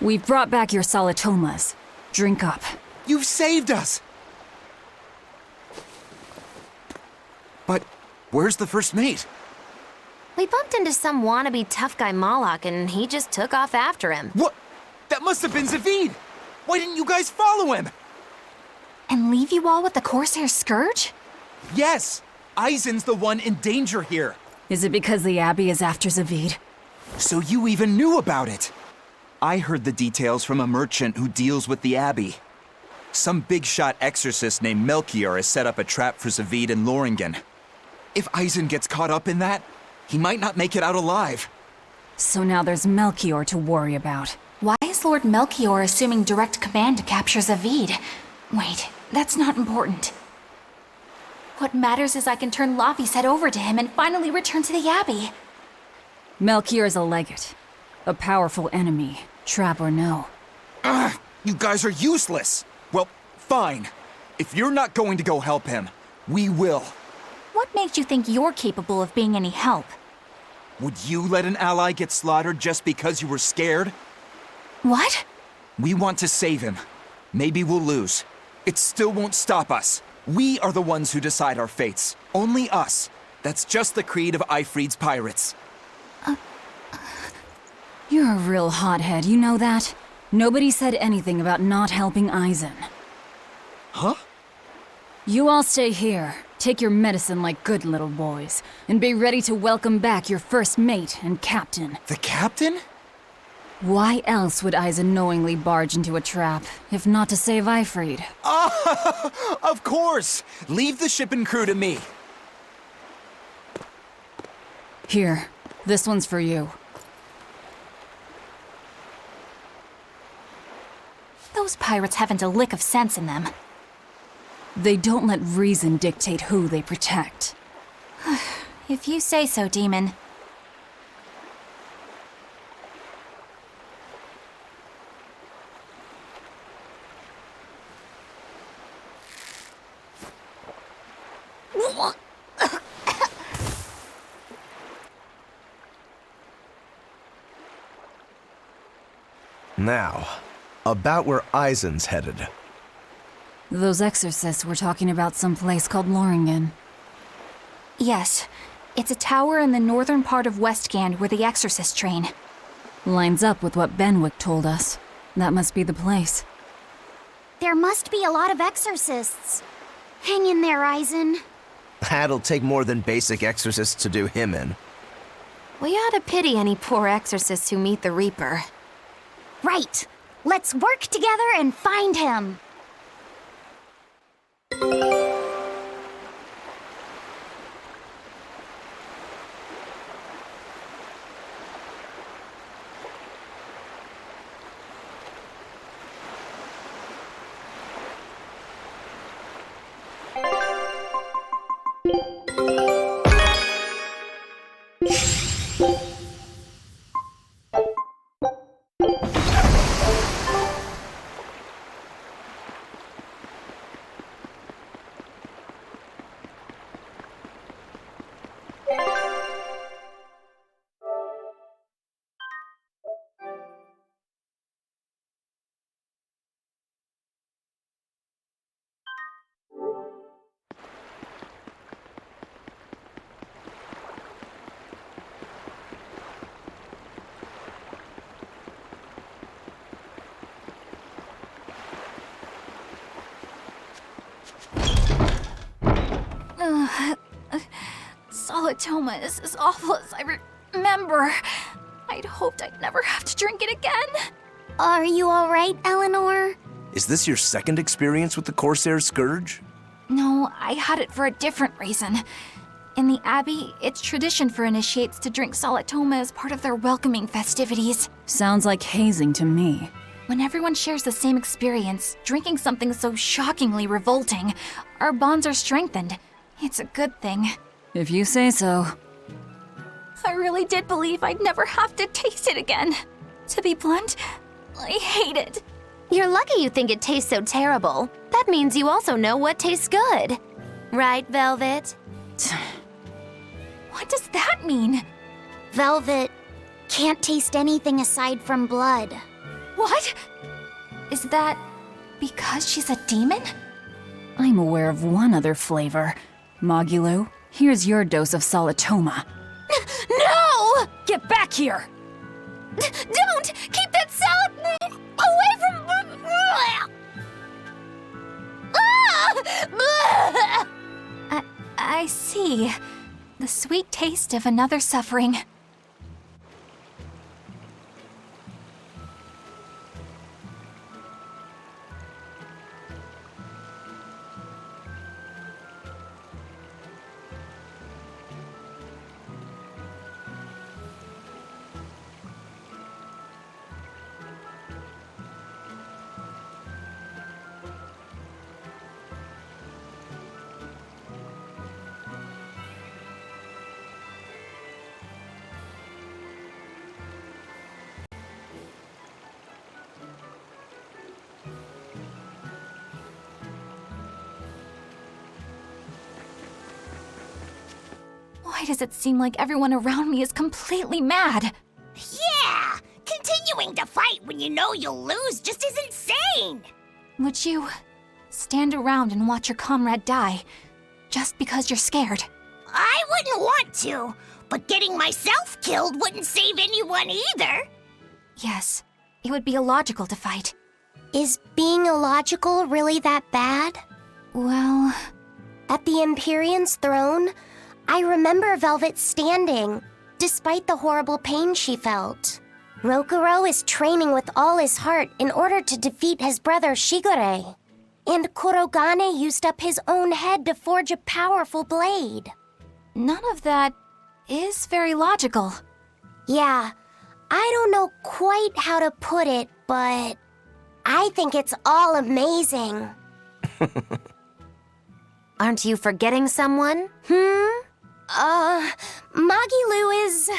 I: We've brought back your solitomas. Drink up.
C: You've saved us! But where's the first mate?
F: We bumped into some wannabe tough guy Moloch, and he just took off after him.
C: What? That must have been Zavid! Why didn't you guys follow him?
E: And leave you all with the Corsair Scourge?
C: Yes! Eisen's the one in danger here.
I: Is it because the Abbey is after Zavid?
C: So you even knew about it? I heard the details from a merchant who deals with the Abbey. Some big-shot exorcist named Melchior has set up a trap for Zavid and Loringen. If Eisen gets caught up in that, he might not make it out alive.
I: So now there's Melchior to worry about.
E: Why is Lord Melchior assuming direct command to capture Zavid? Wait, that's not important. What matters is I can turn Lavi's head over to him and finally return to the Abbey.
I: Melchior is a legate. A powerful enemy, trap or no.
C: Ugh, you guys are useless! Well, fine. If you're not going to go help him, we will.
E: What makes you think you're capable of being any help?
C: Would you let an ally get slaughtered just because you were scared?
E: What?
C: We want to save him. Maybe we'll lose. It still won't stop us. We are the ones who decide our fates. Only us. That's just the creed of Eifried's pirates.
I: You're a real hothead, you know that? Nobody said anything about not helping Eisen.
C: Huh?
I: You all stay here, take your medicine like good little boys, and be ready to welcome back your first mate and captain.
C: The captain?
I: Why else would Eisen knowingly barge into a trap, if not to save Eifried?
C: Of course! Leave the ship and crew to me.
I: Here, this one's for you.
E: Those pirates haven't a lick of sense in them.
I: They don't let reason dictate who they protect.
E: If you say so, Demon.
S: Now, about where Eisen's headed.
I: Those exorcists were talking about some place called Loringen.
E: Yes. It's a tower in the northern part of Westgand where the exorcists train.
I: Lines up with what Benwick told us. That must be the place.
A: there must be a lot of exorcists. Hang in there, Aizen.
S: That'll take more than basic exorcists to do him in.
F: We ought to pity any poor exorcists who meet the Reaper.
A: Right. Let's work together and find him.
P: Solitoma is as awful as I remember. I'd hoped I'd never have to drink it again.
A: Are you alright, Eleanor?
S: Is this your second experience with the Corsair Scourge?
P: No, I had it for a different reason. In the Abbey, it's tradition for initiates to drink Solitoma as part of their welcoming festivities.
I: Sounds like hazing to me.
P: When everyone shares the same experience, drinking something so shockingly revolting, our bonds are strengthened. It's a good thing.
I: If you say so.
P: I really did believe I'd never have to taste it again. To be blunt, I hate it.
F: You're lucky you think it tastes so terrible. That means you also know what tastes good. Right, Velvet?
P: What does that mean?
A: Velvet can't taste anything aside from blood.
P: What? Is that because she's a demon?
I: I'm aware of one other flavor. Mogulu, here's your dose of Solitoma.
F: No!
P: Get back here!
F: Don't! Keep that salad away from...
P: I see. The sweet taste of another suffering. Why does it seem like everyone around me is completely mad?
A: Yeah! Continuing to fight when you know you'll lose just is insane!
P: Would you stand around and watch your comrade die just because you're scared?
A: I wouldn't want to, but getting myself killed wouldn't save anyone either.
P: Yes, it would be illogical to fight.
A: Is being illogical really that bad?
P: Well...
A: At the Empyrean's throne, I remember Velvet standing, despite the horrible pain she felt. Rokuro is training with all his heart in order to defeat his brother Shigure. And Kurogane used up his own head to forge a powerful blade.
P: None of that is very logical.
A: Yeah, I don't know quite how to put it, but I think it's all amazing.
F: Aren't you forgetting someone?
A: Magilu is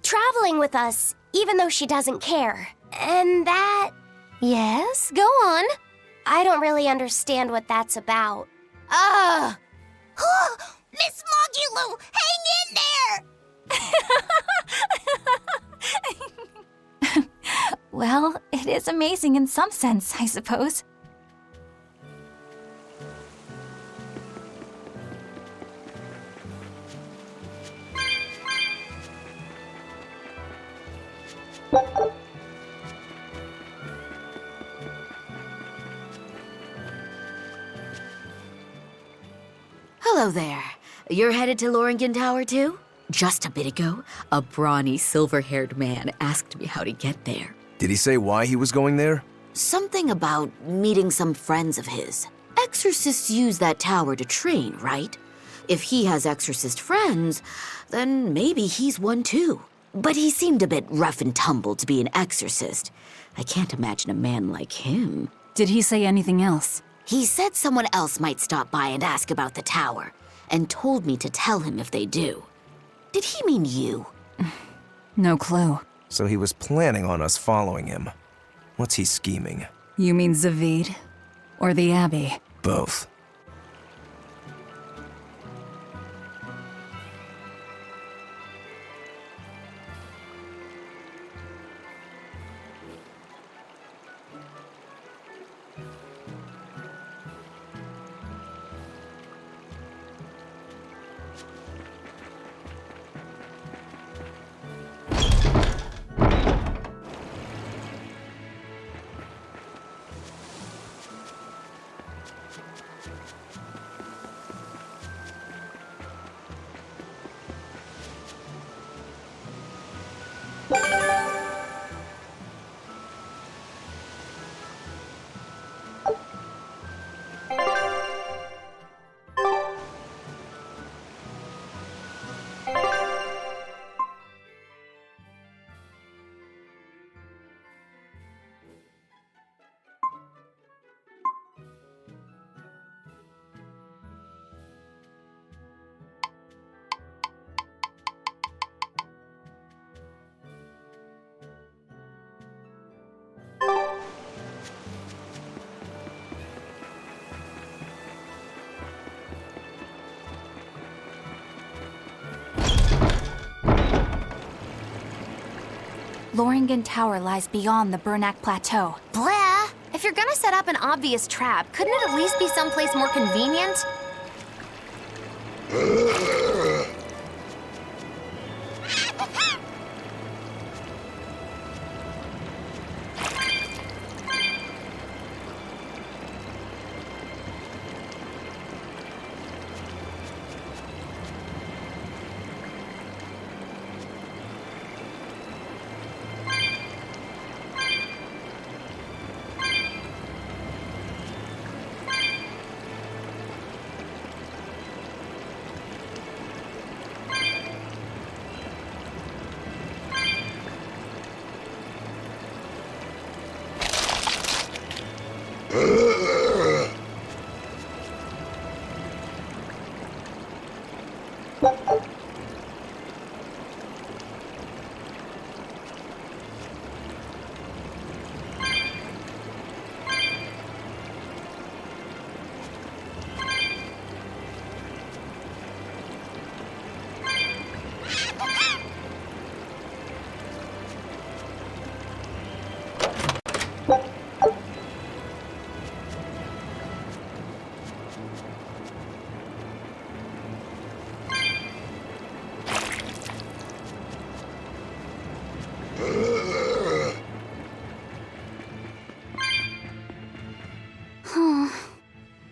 A: traveling with us, even though she doesn't care. And that...
F: Yes, go on.
A: I don't really understand what that's about. Miss Magilu, hang
P: in there! Well, it is amazing in some sense, I suppose.
Q: Hello there. You're headed to Loringen Tower too? Just a bit ago, a brawny, silver-haired man asked me how to get there.
S: Did he say why he was going there?
Q: Something about meeting some friends of his. Exorcists use that tower to train, right? If he has exorcist friends, then maybe he's one too. But he seemed a bit rough and tumble to be an exorcist. I can't imagine a man like him.
I: Did he say anything else?
Q: He said someone else might stop by and ask about the tower, and told me to tell him if they do. Did he mean you?
I: No clue.
S: So he was planning on us following him. What's he scheming?
I: You mean Zavid? Or the Abbey?
S: Both.
P: Loringen Tower lies beyond the Bernac Plateau.
F: Blah! If you're gonna set up an obvious trap, couldn't it at least be someplace more convenient?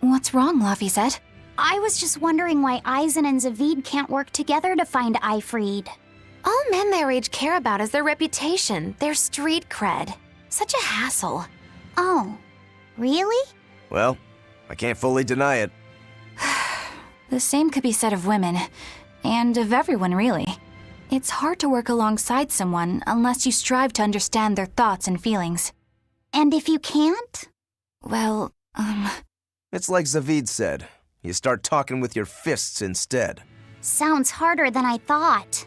P: What's wrong, Lafayette?
A: I was just wondering why Eisen and Zavid can't work together to find Eifried.
F: All men their age care about is their reputation, their street cred. Such a hassle.
A: Oh, really?
S: Well, I can't fully deny it.
P: The same could be said of women, and of everyone, really. It's hard to work alongside someone unless you strive to understand their thoughts and feelings.
A: And if you can't?
P: Well,
S: It's like Zavid said. You start talking with your fists instead.
A: Sounds harder than I thought.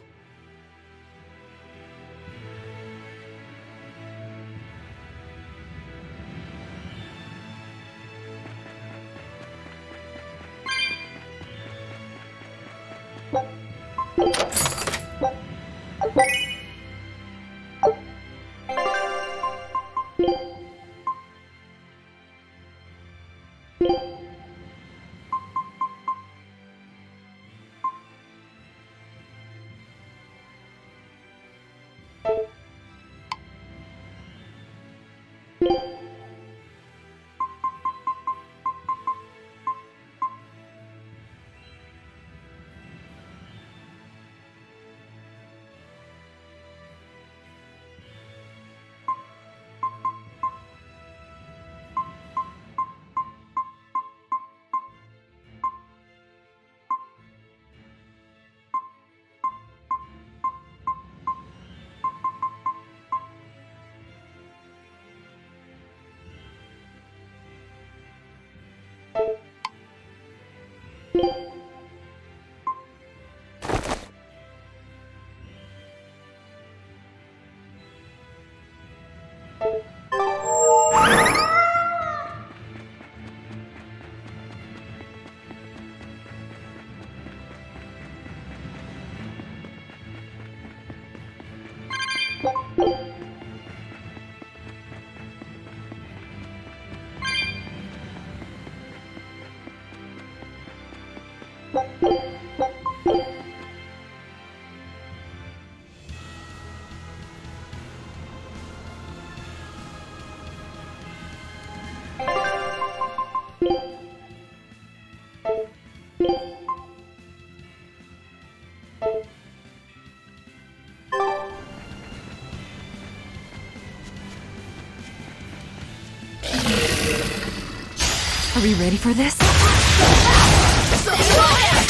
I: Are we ready for this?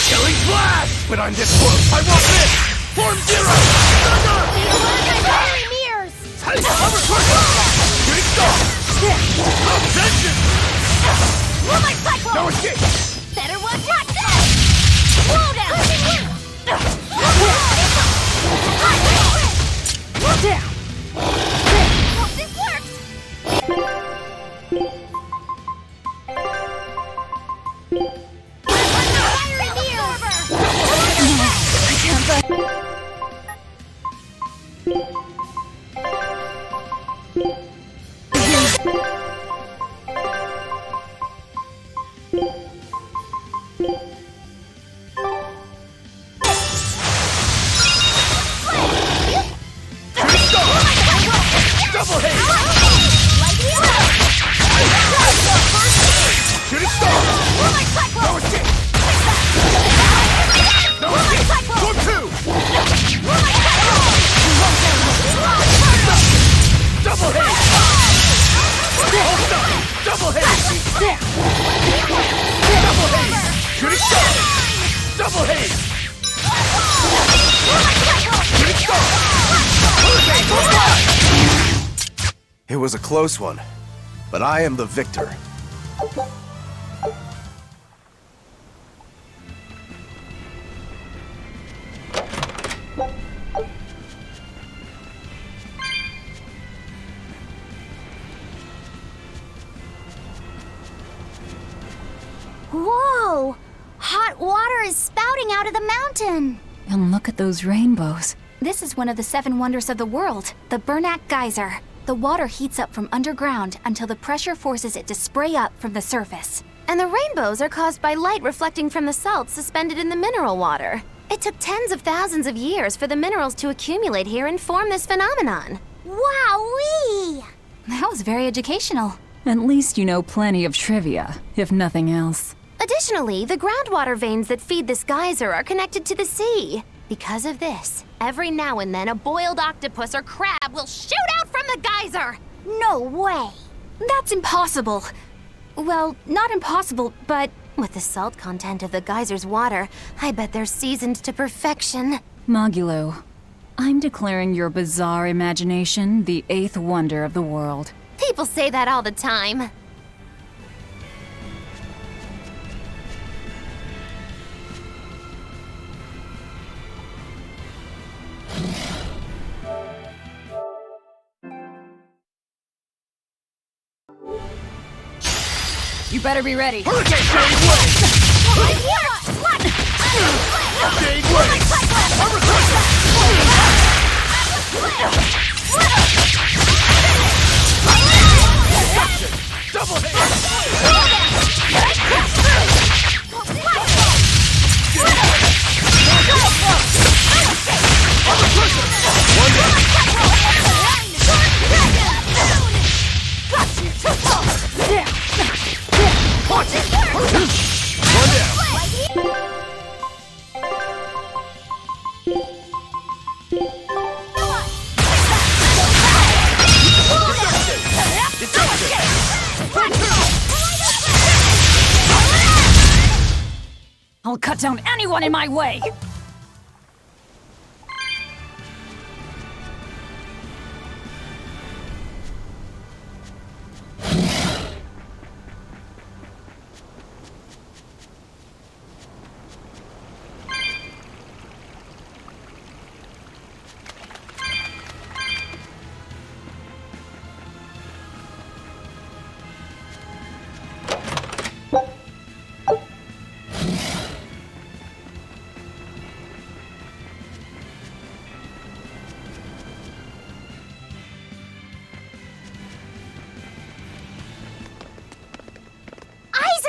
G: Killing Flash! But on this one, I want this! Form Zero!
A: Fiery mirrors!
G: Power Crusher! Shooting Star! Obsession!
A: Moonlight Cyclone!
G: No escape!
A: Better watch out! Slow down! Hope this works! Fiery mirrors!
I: I can't let...
G: Double hit! Shooting Star! No escape! No escape! Form 2! Double hit! Double hit! Double hit! Shooting Star! Double hit! Shooting Star!
S: It was a close one, but I am the victor.
P: Whoa! Hot water is spouting out of the mountain!
I: And look at those rainbows.
E: This is one of the 7 wonders of the world, the Bernac Geyser. The water heats up from underground until the pressure forces it to spray up from the surface.
F: And the rainbows are caused by light reflecting from the salts suspended in the mineral water. It took tens of thousands of years for the minerals to accumulate here and form this phenomenon.
P: Wowee!
E: That was very educational.
I: At least you know plenty of trivia, if nothing else.
F: Additionally, the groundwater veins that feed this geyser are connected to the sea. Because of this, every now and then a boiled octopus or crab will shoot out from the geyser!
P: No way!
E: That's impossible. Well, not impossible, but...
F: With the salt content of the geyser's water, I bet they're seasoned to perfection.
I: Magilo, I'm declaring your bizarre imagination the 8th wonder of the world.
F: People say that all the time.
L: You better be ready.
G: Hurricane Shade Wave! Shade Wave! Power Crusher! Destruction! Double hit! Power Crusher! One down! Watch it! One down!
L: I'll cut down anyone in my way!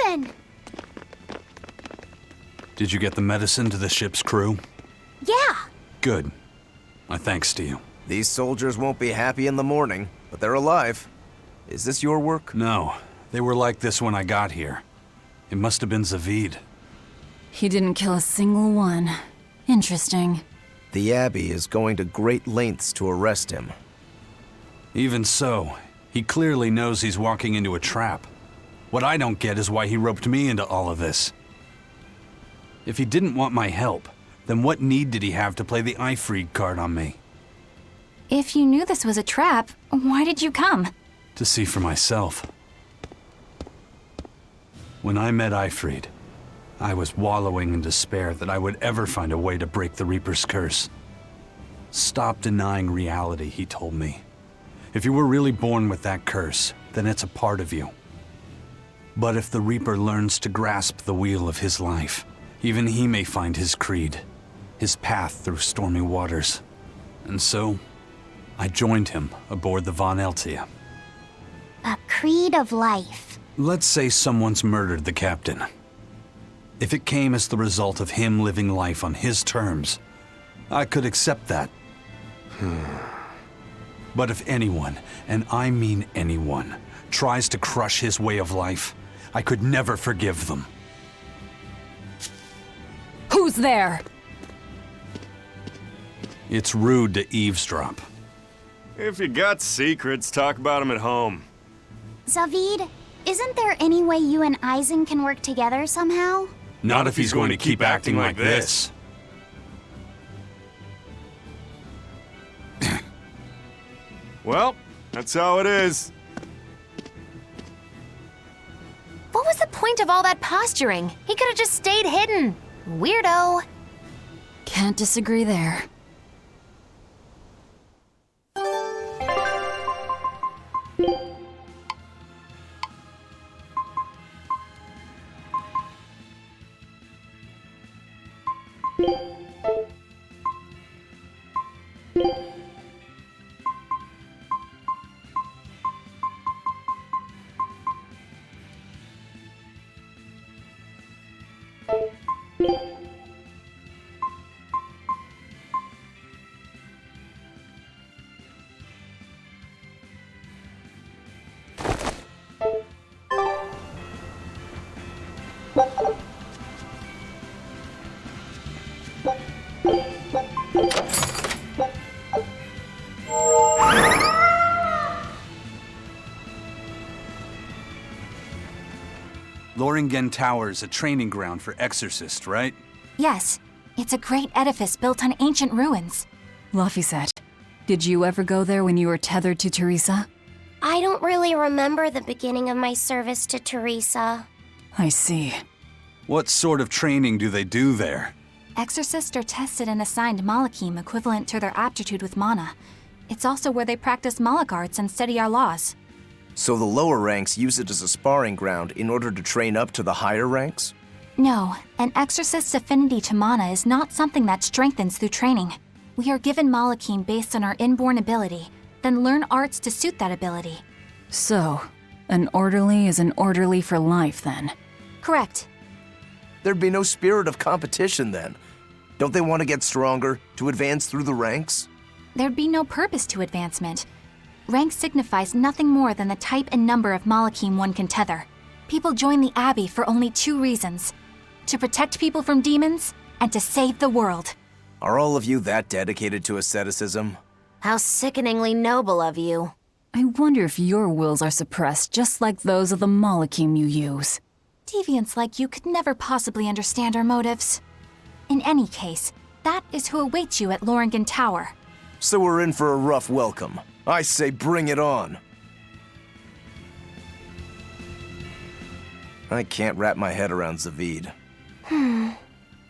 A: medicine!
B: Did you get the medicine to the ship's crew?
A: Yeah.
B: Good. My thanks to you.
S: These soldiers won't be happy in the morning, but they're alive. Is this your work?
B: No. They were like this when I got here. It must have been Zavid.
I: He didn't kill a single one. Interesting.
S: The Abbey is going to great lengths to arrest him.
B: Even so, he clearly knows he's walking into a trap. What I don't get is why he roped me into all of this. If he didn't want my help, then what need did he have to play the Eifried card on me?
E: If you knew this was a trap, why did you come?
B: To see for myself. When I met Eifried, I was wallowing in despair that I would ever find a way to break the Reaper's curse. Stop denying reality, he told me. If you were really born with that curse, then it's a part of you. But if the Reaper learns to grasp the wheel of his life, even he may find his creed, his path through stormy waters. And so, I joined him aboard the Von Eltia.
A: A creed of life.
B: Let's say someone's murdered the captain. If it came as the result of him living life on his terms, I could accept that. But if anyone, and I mean anyone, tries to crush his way of life, I could never forgive them.
I: Who's there?
B: It's rude to eavesdrop.
U: If you got secrets, talk about them at home.
A: Zavid, isn't there any way you and Eisen can work together somehow?
B: Not if he's going to keep acting like this.
U: Well, that's how it is.
F: What was the point of all that posturing? He could have just stayed hidden. Weirdo.
I: Can't disagree there.
B: Loringen Tower's a training ground for exorcists, right?
E: Yes, it's a great edifice built on ancient ruins.
I: Laphicet, did you ever go there when you were tethered to Teresa?
A: I don't really remember the beginning of my service to Teresa.
I: I see.
B: What sort of training do they do there?
E: Exorcists are tested and assigned Malachim equivalent to their aptitude with mana. It's also where they practice Malach arts and study our laws.
S: So the lower ranks use it as a sparring ground in order to train up to the higher ranks?
E: No, an exorcist's affinity to mana is not something that strengthens through training. We are given Malachim based on our inborn ability, then learn arts to suit that ability.
I: So, an orderly is an orderly for life, then?
E: Correct.
S: There'd be no spirit of competition then. Don't they want to get stronger, to advance through the ranks?
E: There'd be no purpose to advancement. Rank signifies nothing more than the type and number of Malachim one can tether. People join the Abbey for only two reasons: to protect people from demons, and to save the world.
S: Are all of you that dedicated to asceticism?
F: How sickeningly noble of you.
I: I wonder if your wills are suppressed just like those of the Malachim you use.
E: Deviants like you could never possibly understand our motives. In any case, that is who awaits you at Loringen Tower.
S: So we're in for a rough welcome. I say bring it on. I can't wrap my head around Zavid.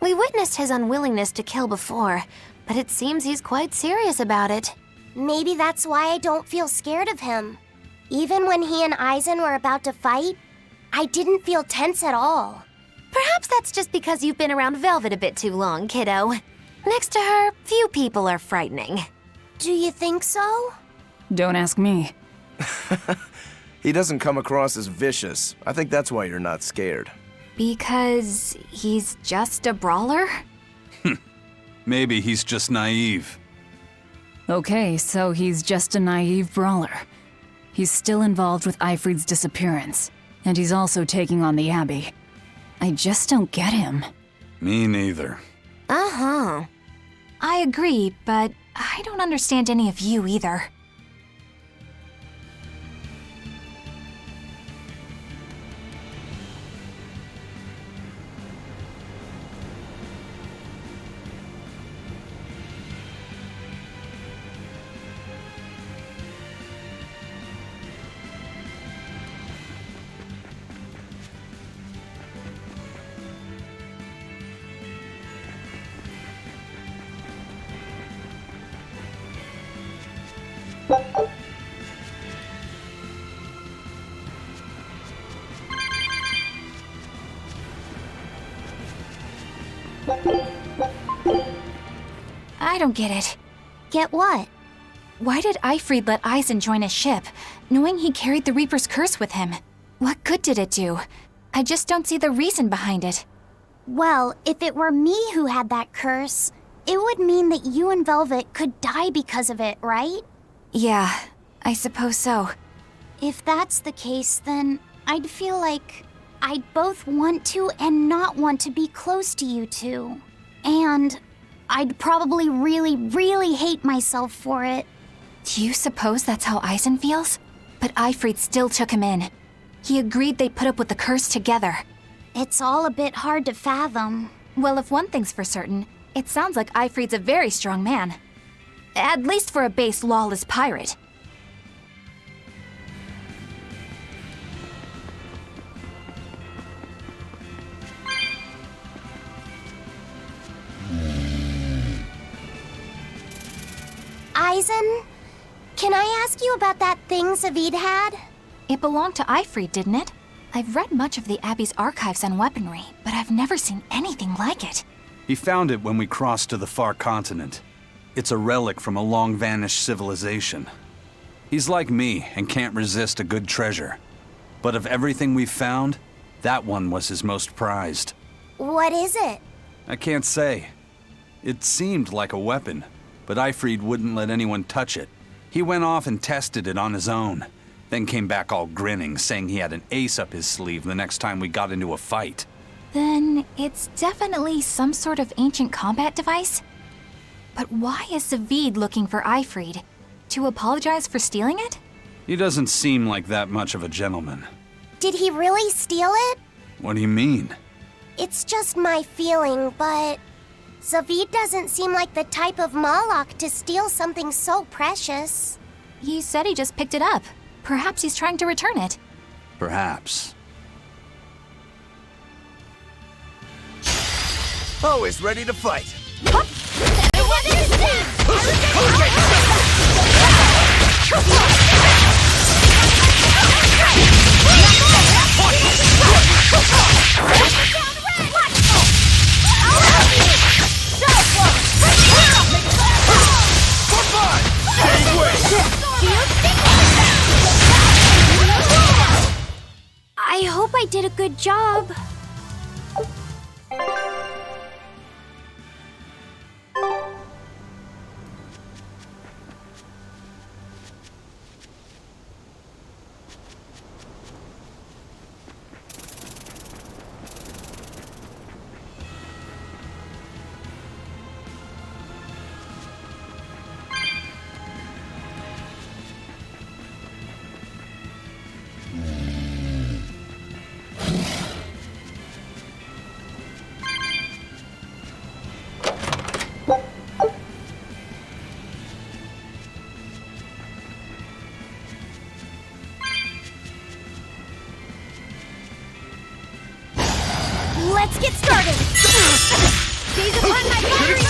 F: We witnessed his unwillingness to kill before, but it seems he's quite serious about it.
A: Maybe that's why I don't feel scared of him. Even when he and Eisen were about to fight, I didn't feel tense at all.
F: Perhaps that's just because you've been around Velvet a bit too long, kiddo. Next to her, few people are frightening.
A: Do you think so?
I: Don't ask me.
S: He doesn't come across as vicious. I think that's why you're not scared.
E: Because he's just a brawler?
B: Maybe he's just naive.
I: Okay, so he's just a naive brawler. He's still involved with Eifried's disappearance, and he's also taking on the Abbey. I just don't get him.
B: Me neither.
P: Uh-huh. I agree, but I don't understand any of you either. I don't get it.
F: Get what?
P: Why did Eifried let Eisen join his ship, knowing he carried the Reaper's curse with him? What good did it do? I just don't see the reason behind it.
F: Well, if it were me who had that curse, it would mean that you and Velvet could die because of it, right?
P: Yeah, I suppose so.
F: If that's the case, then I'd feel like I'd both want to and not want to be close to you two. And I'd probably really hate myself for it.
P: Do you suppose that's how Eisen feels? But Eifried still took him in. He agreed they'd put up with the curse together.
F: It's all a bit hard to fathom.
P: Well, if one thing's for certain, it sounds like Eifried's a very strong man. At least for a base, lawless pirate.
F: Eisen, can I ask you about that thing Zavid had?
P: It belonged to Eifried, didn't it? I've read much of the Abbey's archives on weaponry, but I've never seen anything like it.
B: He found it when we crossed to the far continent. It's a relic from a long-vanished civilization. He's like me and can't resist a good treasure. But of everything we've found, that one was his most prized.
F: What is it?
B: I can't say. It seemed like a weapon, but Eifried wouldn't let anyone touch it. He went off and tested it on his own, then came back all grinning, saying he had an ace up his sleeve the next time we got into a fight.
P: Then it's definitely some sort of ancient combat device? But why is Zavid looking for Eifried? To apologize for stealing it?
B: He doesn't seem like that much of a gentleman.
F: Did he really steal it?
B: What do you mean?
F: It's just my feeling, but Zavid doesn't seem like the type of Malak to steal something so precious.
P: He said he just picked it up. Perhaps he's trying to return it.
B: Perhaps.
S: Always ready to fight.
F: I hope I did a good job. Let's get started! These upon my fiery ears!